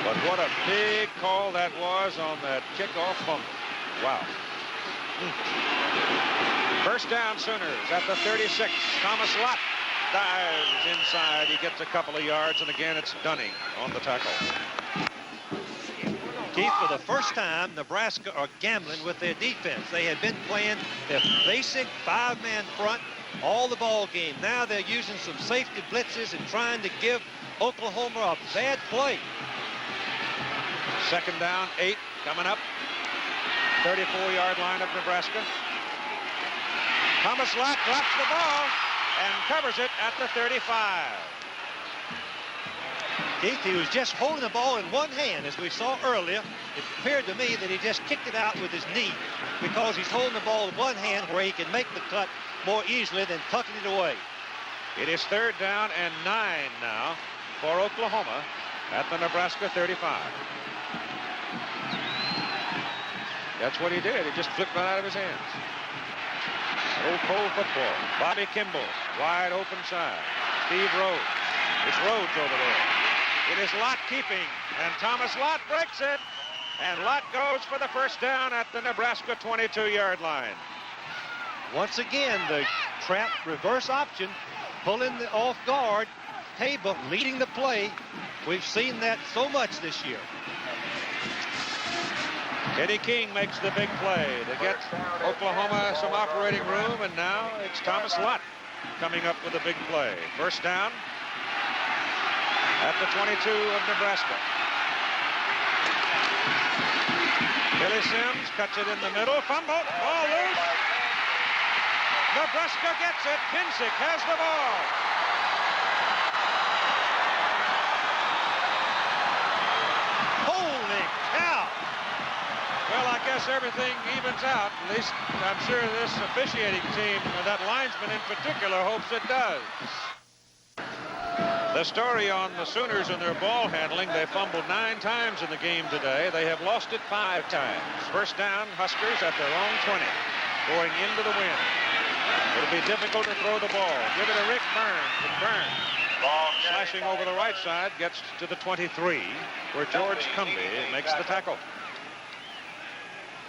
But what a big call that was on that kickoff fumble. Wow. First down, Sooners at the 36. Thomas Lott dives inside. He gets a couple of yards, and again, it's Dunning on the tackle. Keith, for the first time, Nebraska are gambling with their defense. They had been playing their basic five-man front all the ball game. Now they're using some safety blitzes and trying to give Oklahoma a bad play. Second down, 8 coming up. 34-yard line of Nebraska. Thomas Lott drops the ball and covers it at the 35. Keith, he was just holding the ball in one hand, as we saw earlier. It appeared to me that he just kicked it out with his knee because he's holding the ball in one hand where he can make the cut more easily than tucking it away. It is third down and 9 now for Oklahoma at the Nebraska 35. That's what he did. He just flipped right out of his hands. Old cold football. Bobby Kimball, wide open side. Steve Rhodes. It's Rhodes over there. It is Lott keeping, and Thomas Lott breaks it. And Lott goes for the first down at the Nebraska 22-yard line. Once again, the trap reverse option, pulling the off guard, Tabor leading the play. We've seen that so much this year. Eddie King makes the big play to get Oklahoma some operating room, and now it's Thomas Lott coming up with a big play. First down at the 22 of Nebraska. Billy Sims cuts it in the middle. Fumble. Ball loose. Nebraska gets it. Pinsick has the ball. Holy cow. Well, I guess everything evens out. At least I'm sure this officiating team, that linesman in particular, hopes it does. The story on the Sooners and their ball handling, they fumbled 9 times in the game today. They have lost it 5 times. First down, Huskers at their own 20, going into the wind. It'll be difficult to throw the ball. Give it to Rick Burns, and Burns, slashing over the right side, gets to the 23, where George Cumbie makes the tackle.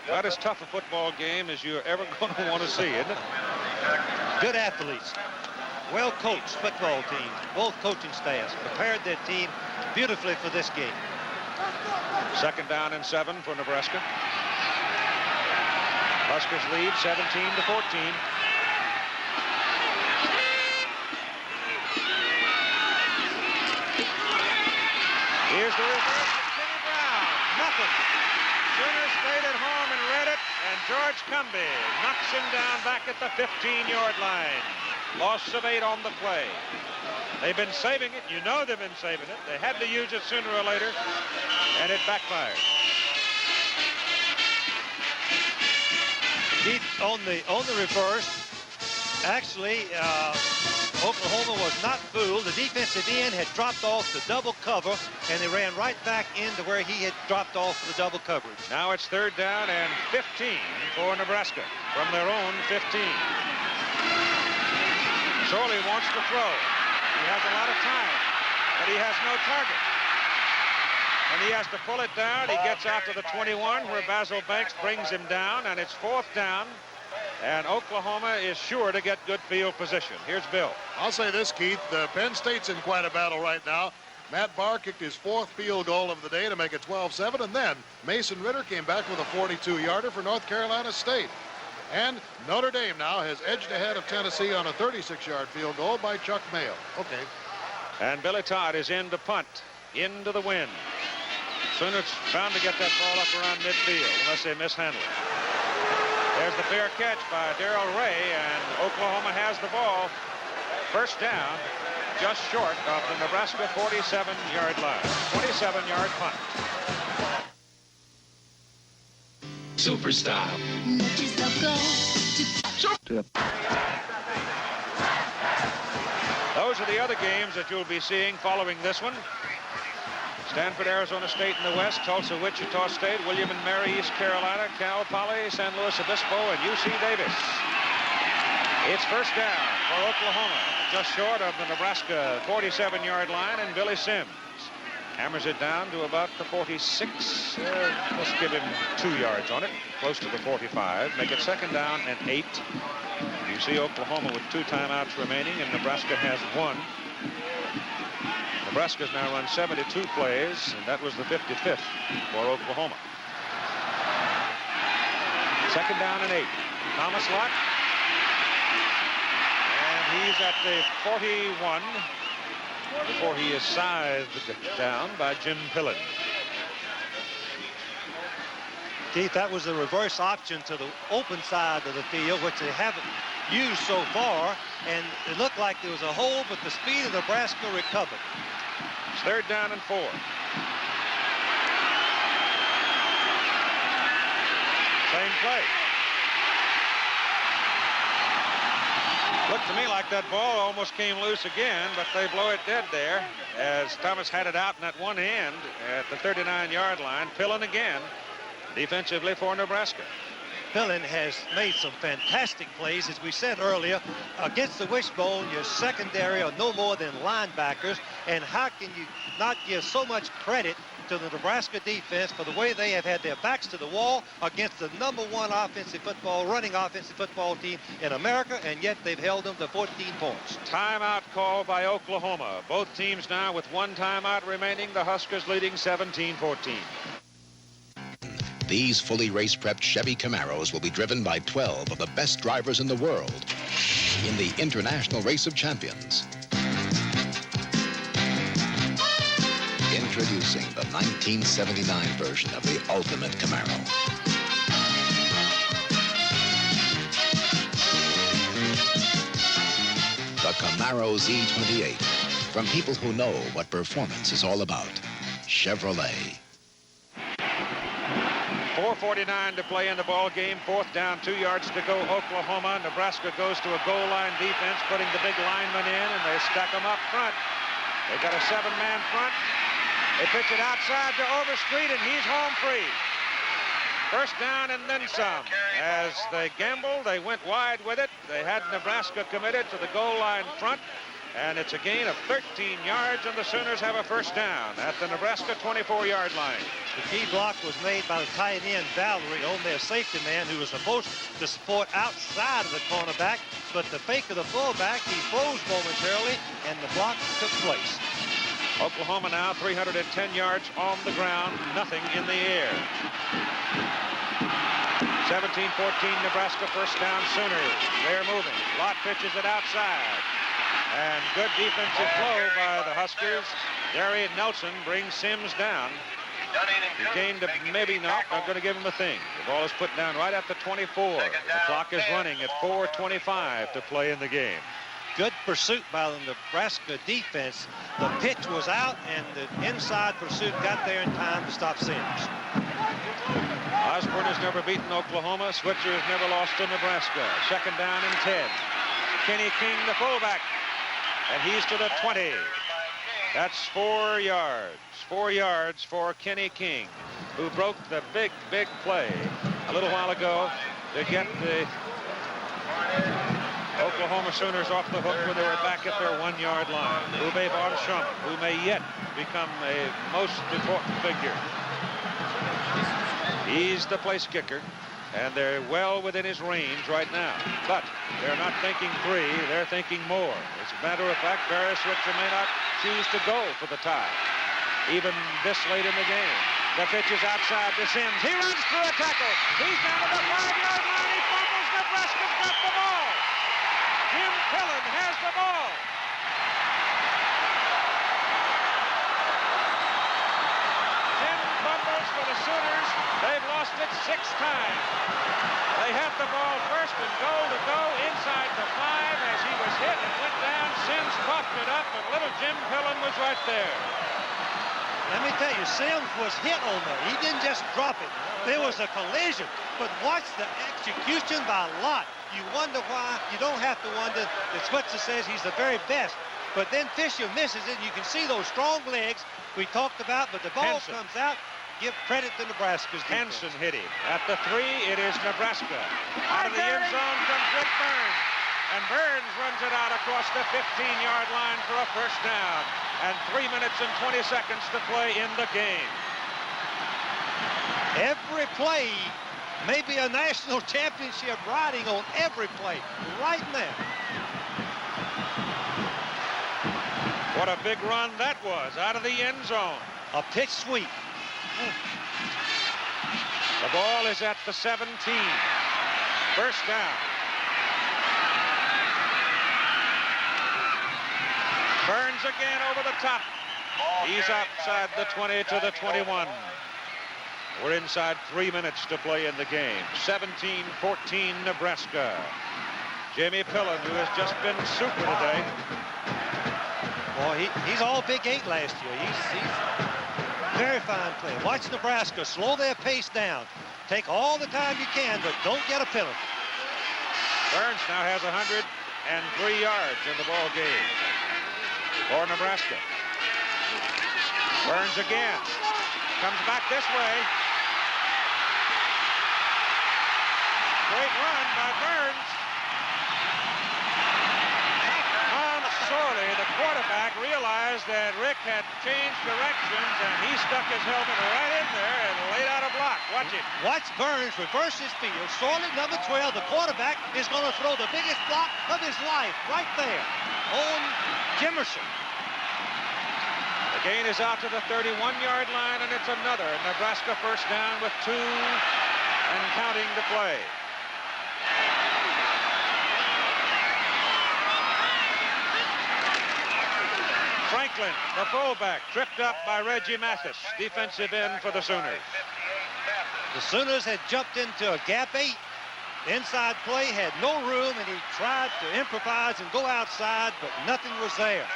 Not as tough a football game as you're ever going to want to see, isn't it? Good athletes. Well-coached football teams. Both coaching staffs prepared their team beautifully for this game. Second down and 7 for Nebraska. Huskers lead 17-14. Here's the reverse of Kenny Brown. Nothing. Sooners stayed at home and read it, and George Cumbie knocks him down back at the 15-yard line. Loss of 8 on the play. They've been saving it. You know they've been saving it. They had to use it sooner or later, and it backfired. Keith, on the reverse, actually, Oklahoma was not fooled. The defensive end had dropped off the double cover, and they ran right back into where he had dropped off the double coverage. Now it's third down and 15 for Nebraska from their own 15. Sorley wants to throw. He has a lot of time, but he has no target. And he has to pull it down. He gets out to the 21 where Basil Banks brings him down, and it's fourth down. And Oklahoma is sure to get good field position. Here's Bill. I'll say this, Keith. Penn State's in quite a battle right now. Matt Barr kicked his 4th field goal of the day to make it 12-7, and then Mason Ritter came back with a 42-yarder for North Carolina State. And Notre Dame now has edged ahead of Tennessee on a 36-yard field goal by Chuck Mayo. Okay. And Billy Todd is in to punt into the wind. Sooners bound to get that ball up around midfield unless they mishandle it. There's the fair catch by Darrell Ray, and Oklahoma has the ball. First down, just short of the Nebraska 47-yard line. 27-yard punt. Superstar. Those are the other games that you'll be seeing following this one. Stanford, Arizona State in the West, Tulsa, Wichita State, William and Mary, East Carolina, Cal Poly, San Luis Obispo, and UC Davis. It's first down for Oklahoma, just short of the Nebraska 47-yard line, and Billy Sims Hammers it down to about the 46. Let's give him 2 yards on it, close to the 45. Make it 2nd down and 8. You see Oklahoma with 2 timeouts remaining, and Nebraska has 1. Nebraska's now run 72 plays, and that was the 55th for Oklahoma. 2nd down and 8. Thomas Lott. And he's at the 41 before he is scythed down by Jim Pillen. Keith, that was the reverse option to the open side of the field, which they haven't used so far, and it looked like there was a hole, but the speed of Nebraska recovered. It's 3rd down and 4. Same play. Looked to me like that ball almost came loose again, but they blow it dead there as Thomas had it out in that one hand at the 39-yard line. Pillen again, defensively for Nebraska. Pillen has made some fantastic plays, as we said earlier. Against the wishbone, your secondary are no more than linebackers, and how can you not give so much credit to the Nebraska defense for the way they have had their backs to the wall against the #1 running offensive football team in America, and yet they've held them to 14 points. Timeout call by Oklahoma. Both teams now with 1 timeout remaining. The Huskers leading 17-14. These fully race-prepped Chevy Camaros will be driven by 12 of the best drivers in the world in the International Race of Champions. Introducing the 1979 version of the ultimate Camaro. The Camaro Z28. From people who know what performance is all about. Chevrolet. 4:49 to play in the ball game. 4th down, 2 yards to go. Oklahoma. Nebraska goes to a goal line defense, putting the big linemen in, and they stack them up front. They got a 7-man front. They pitch it outside to Overstreet, and he's home free. 1st down and then some. As they gambled, they went wide with it. They had Nebraska committed to the goal line front, and it's a gain of 13 yards, and the Sooners have a 1st down at the Nebraska 24-yard line. The key block was made by the tight end, Valerie, on their safety man, who was supposed to support outside of the cornerback, but the fake of the fullback, he froze momentarily, and the block took place. Oklahoma now 310 yards on the ground, nothing in the air. 17-14 Nebraska, 1st down Sooners. They're moving. Lott pitches it outside. And good defensive flow by the Huskers. Gary Nelson brings Sims down. He gained maybe not. I'm going to give him a thing. The ball is put down right at the 24. The clock is running at 4:25 to play in the game. Good pursuit by the Nebraska defense. The pitch was out, and the inside pursuit got there in time to stop Sims. Osborne has never beaten Oklahoma. Switzer has never lost to Nebraska. 2nd down and 10. Kenny King, the fullback, and he's to the 20. That's 4 yards. 4 yards for Kenny King, who broke the big play a little while ago to get the Oklahoma Sooners off the hook when they were back at their 1-yard line. Uwe Barsham, who may yet become a most important figure. He's the place kicker, and they're well within his range right now. But they're not thinking 3, they're thinking more. As a matter of fact, Barry Switzer may not choose to go for the tie, even this late in the game. The pitch is outside to Sims. He runs through a tackle. He's down to the 5-yard line. He fumbles. Nebraska's got the ball. Jim Pillen has the ball. For the Sooners, they've lost it 6 times. They had the ball 1st and goal to go inside the 5 as he was hit and went down. Sims coughed it up, and little Jim Pillen was right there. Let me tell you, Sims was hit on that. He didn't just drop it. There was a collision, but watch the execution by Lott. You wonder why. You don't have to wonder that Switzer says he's the very best, but then Fisher misses it. You can see those strong legs we talked about, but the ball comes out. Give credit to Nebraska's defense. Hansen hit him. At the 3, it is Nebraska. Out of the end zone comes Rick Burns. and Burns runs it out across the 15-yard line for a first down. And 3 minutes and 20 seconds to play in the game. Every play may be a national championship riding on every play right now. What a big run that was out of the end zone. A pitch sweep. The ball is at the 17. First down. Burns again over the top. He's outside the 20 to the 21. We're inside 3 minutes to play in the game. 17-14 Nebraska. Jamie Pillen, who has just been super today. Boy, he's all Big 8 last year. He's very fine player. Watch Nebraska slow their pace down. Take all the time you can, but don't get a penalty. Burns now has 103 yards in the ball game for Nebraska. Burns again. Comes back this way. Great run by Burns. Sorley, the quarterback, realized that Rick had changed directions, and he stuck his helmet right in there and laid out a block. Watch it. Watch Burns reverse his field. Sorley, number 12, the quarterback, is going to throw the biggest block of his life right there on Jimerson. The gain is out to the 31-yard line, and it's another Nebraska first down with 2 and counting to play. Franklin, the fullback, tripped up by Reggie Mathis, defensive end for the Sooners. The Sooners had jumped into a gap 8. Inside play, had no room, and he tried to improvise and go outside, but nothing was there.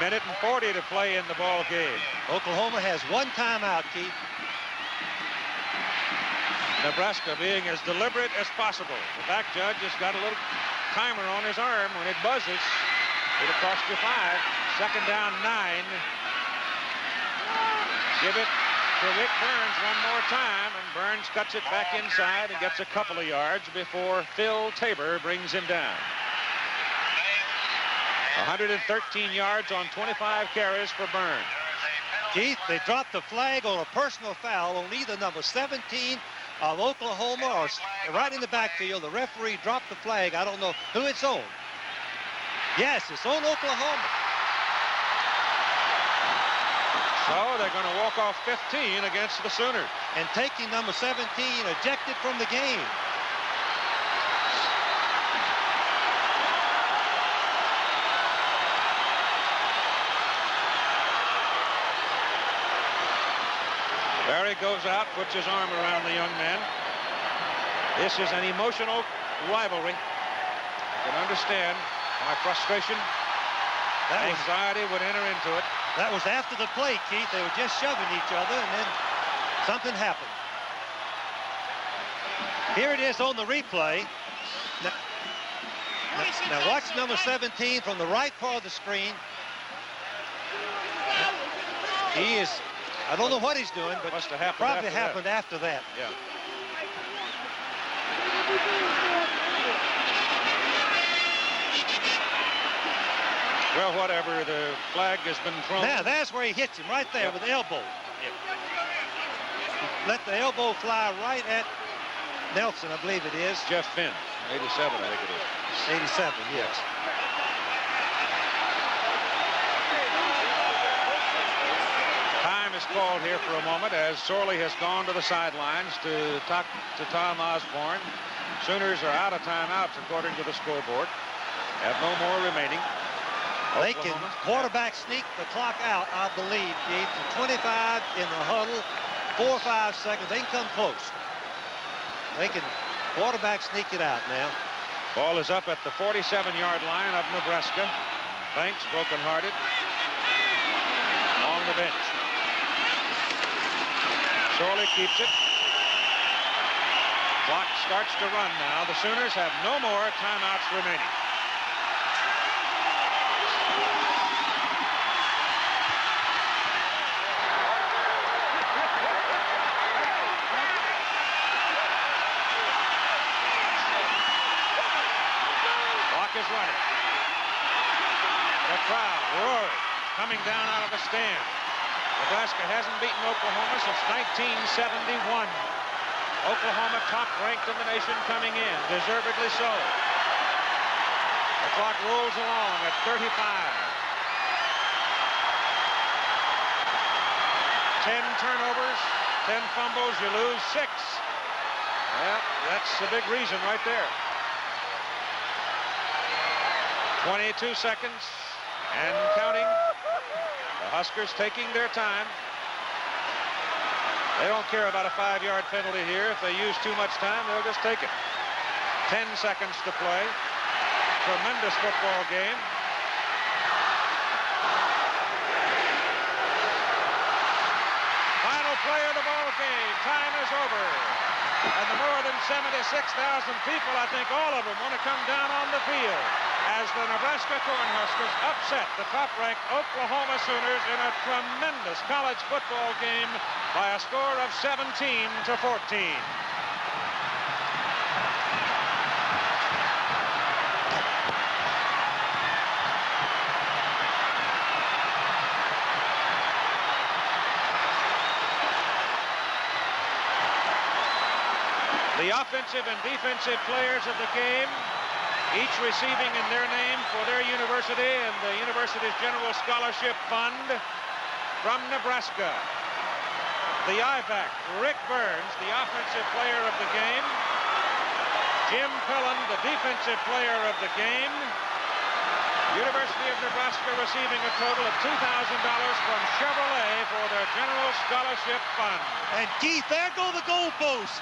Minute and 40 to play in the ball game. Oklahoma has 1 timeout, Keith. Nebraska being as deliberate as possible. The back judge has got a little timer on his arm. When it buzzes, it'll cost you 5. Second down, 9. Give it to Rick Burns one more time, and Burns cuts it back inside and gets a couple of yards before Phil Tabor brings him down. 113 yards on 25 carries for Burns. Keith, they dropped the flag on a personal foul on either number 17 of Oklahoma or right in the backfield. The referee dropped the flag. I don't know who it's on. Yes, it's on Oklahoma. So they're going to walk off 15 against the Sooners. And taking number 17 ejected from the game. Barry goes out, puts his arm around the young man. This is an emotional rivalry. I can understand why frustration, anxiety would enter into it. That was after the play, Keith. They were just shoving each other, and then something happened. Here it is on the replay. Now watch number 17 from the right part of the screen. He is, I don't know what he's doing, but must have happened probably happened after that. Yeah. Well, whatever, the flag has been thrown. Now, that's where he hits him, right there with the elbow. Let the elbow fly right at Nelson, I believe it is. Jeff Finn, 87, I think it is. 87, yes. Time is called here for a moment as Sorley has gone to the sidelines to talk to Tom Osborne. Sooners are out of timeouts according to the scoreboard. Have no more remaining. They can quarterback sneak the clock out, I believe, Keith. 25 in the huddle, 4 or 5 seconds. They can come close. They can quarterback sneak it out now. Ball is up at the 47-yard line of Nebraska. Banks, broken-hearted, on the bench. Sorley keeps it. Clock starts to run now. The Sooners have no more timeouts remaining. The crowd roared, coming down out of the stand. Nebraska hasn't beaten Oklahoma since 1971. Oklahoma top ranked in the nation coming in, deservedly so. The clock rolls along at 35. 10 turnovers, 10 fumbles, you lose 6. Well, that's the big reason right there. 22 seconds and counting. The Huskers taking their time. They don't care about a 5-yard penalty here. If they use too much time, they'll just take it. 10 seconds to play. Tremendous football game. Final play of the ball game. Time is over. And the more than 76,000 people, I think all of them want to come down on the field as the Nebraska Cornhuskers upset the top-ranked Oklahoma Sooners in a tremendous college football game by a score of 17-14. The offensive and defensive players of the game, each receiving in their name for their university and the university's General Scholarship Fund from Nebraska. The I-back, Rick Burns, the offensive player of the game. Jim Pillen, the defensive player of the game. University of Nebraska receiving a total of $2,000 from Chevrolet for their General Scholarship Fund. And Keith, there go the goalposts.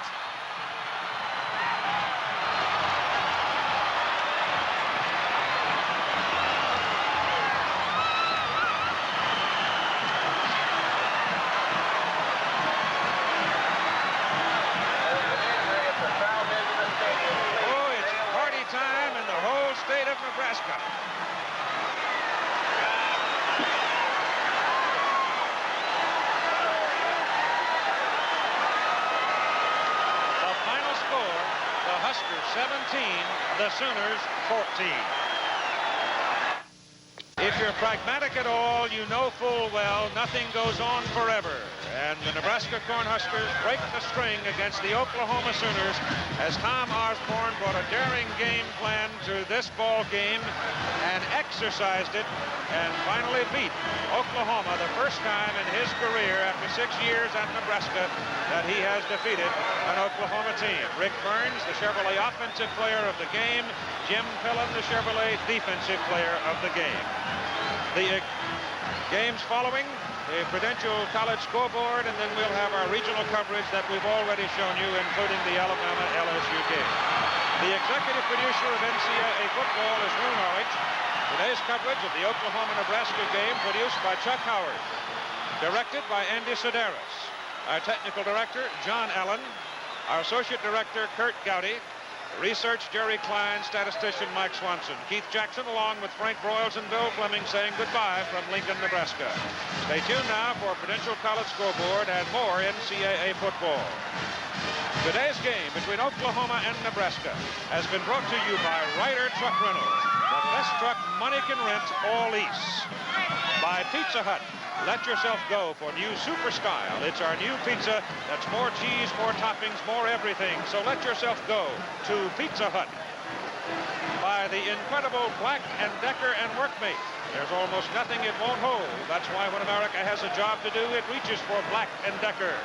State of Nebraska. The final score, the Huskers 17, the Sooners 14. If you're pragmatic at all, you know full well nothing goes on forever. And the Nebraska Cornhuskers break the string against the Oklahoma Sooners as Tom Osborne brought a daring game plan to this ball game and exercised it and finally beat Oklahoma the first time in his career after 6 years at Nebraska that he has defeated an Oklahoma team. Rick Burns, the Chevrolet offensive player of the game. Jim Pillen, the Chevrolet defensive player of the game. The games following, the Prudential College scoreboard, and then we'll have our regional coverage that we've already shown you, including the Alabama-LSU game. The executive producer of NCAA football is Lou Norwich. Today's coverage of the Oklahoma-Nebraska game produced by Chuck Howard. Directed by Andy Sedaris. Our technical director, John Allen. Our associate director, Kurt Gowdy. Research, Jerry Klein. Statistician, Mike Swanson. Keith Jackson, along with Frank Broyles and Bill Fleming, saying goodbye from Lincoln, Nebraska. Stay tuned now for Prudential College scoreboard and more NCAA football. Today's game between Oklahoma and Nebraska has been brought to you by Ryder Truck Rental. The best truck money can rent, all lease. By Pizza Hut. Let yourself go for new super style. It's our new pizza that's more cheese, more toppings, more everything. So let yourself go to Pizza Hut. By the incredible Black & Decker and Workmate. There's almost nothing it won't hold. That's why when America has a job to do, it reaches for Black & Decker.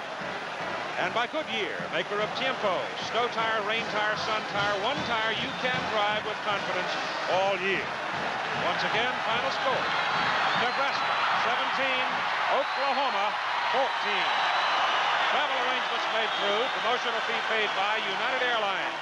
And by Goodyear, maker of Tiempo, snow tire, rain tire, sun tire, one tire you can drive with confidence all year. Once again, final score. Nebraska 17, Oklahoma 14. Travel arrangements made through, promotional fee paid by United Airlines.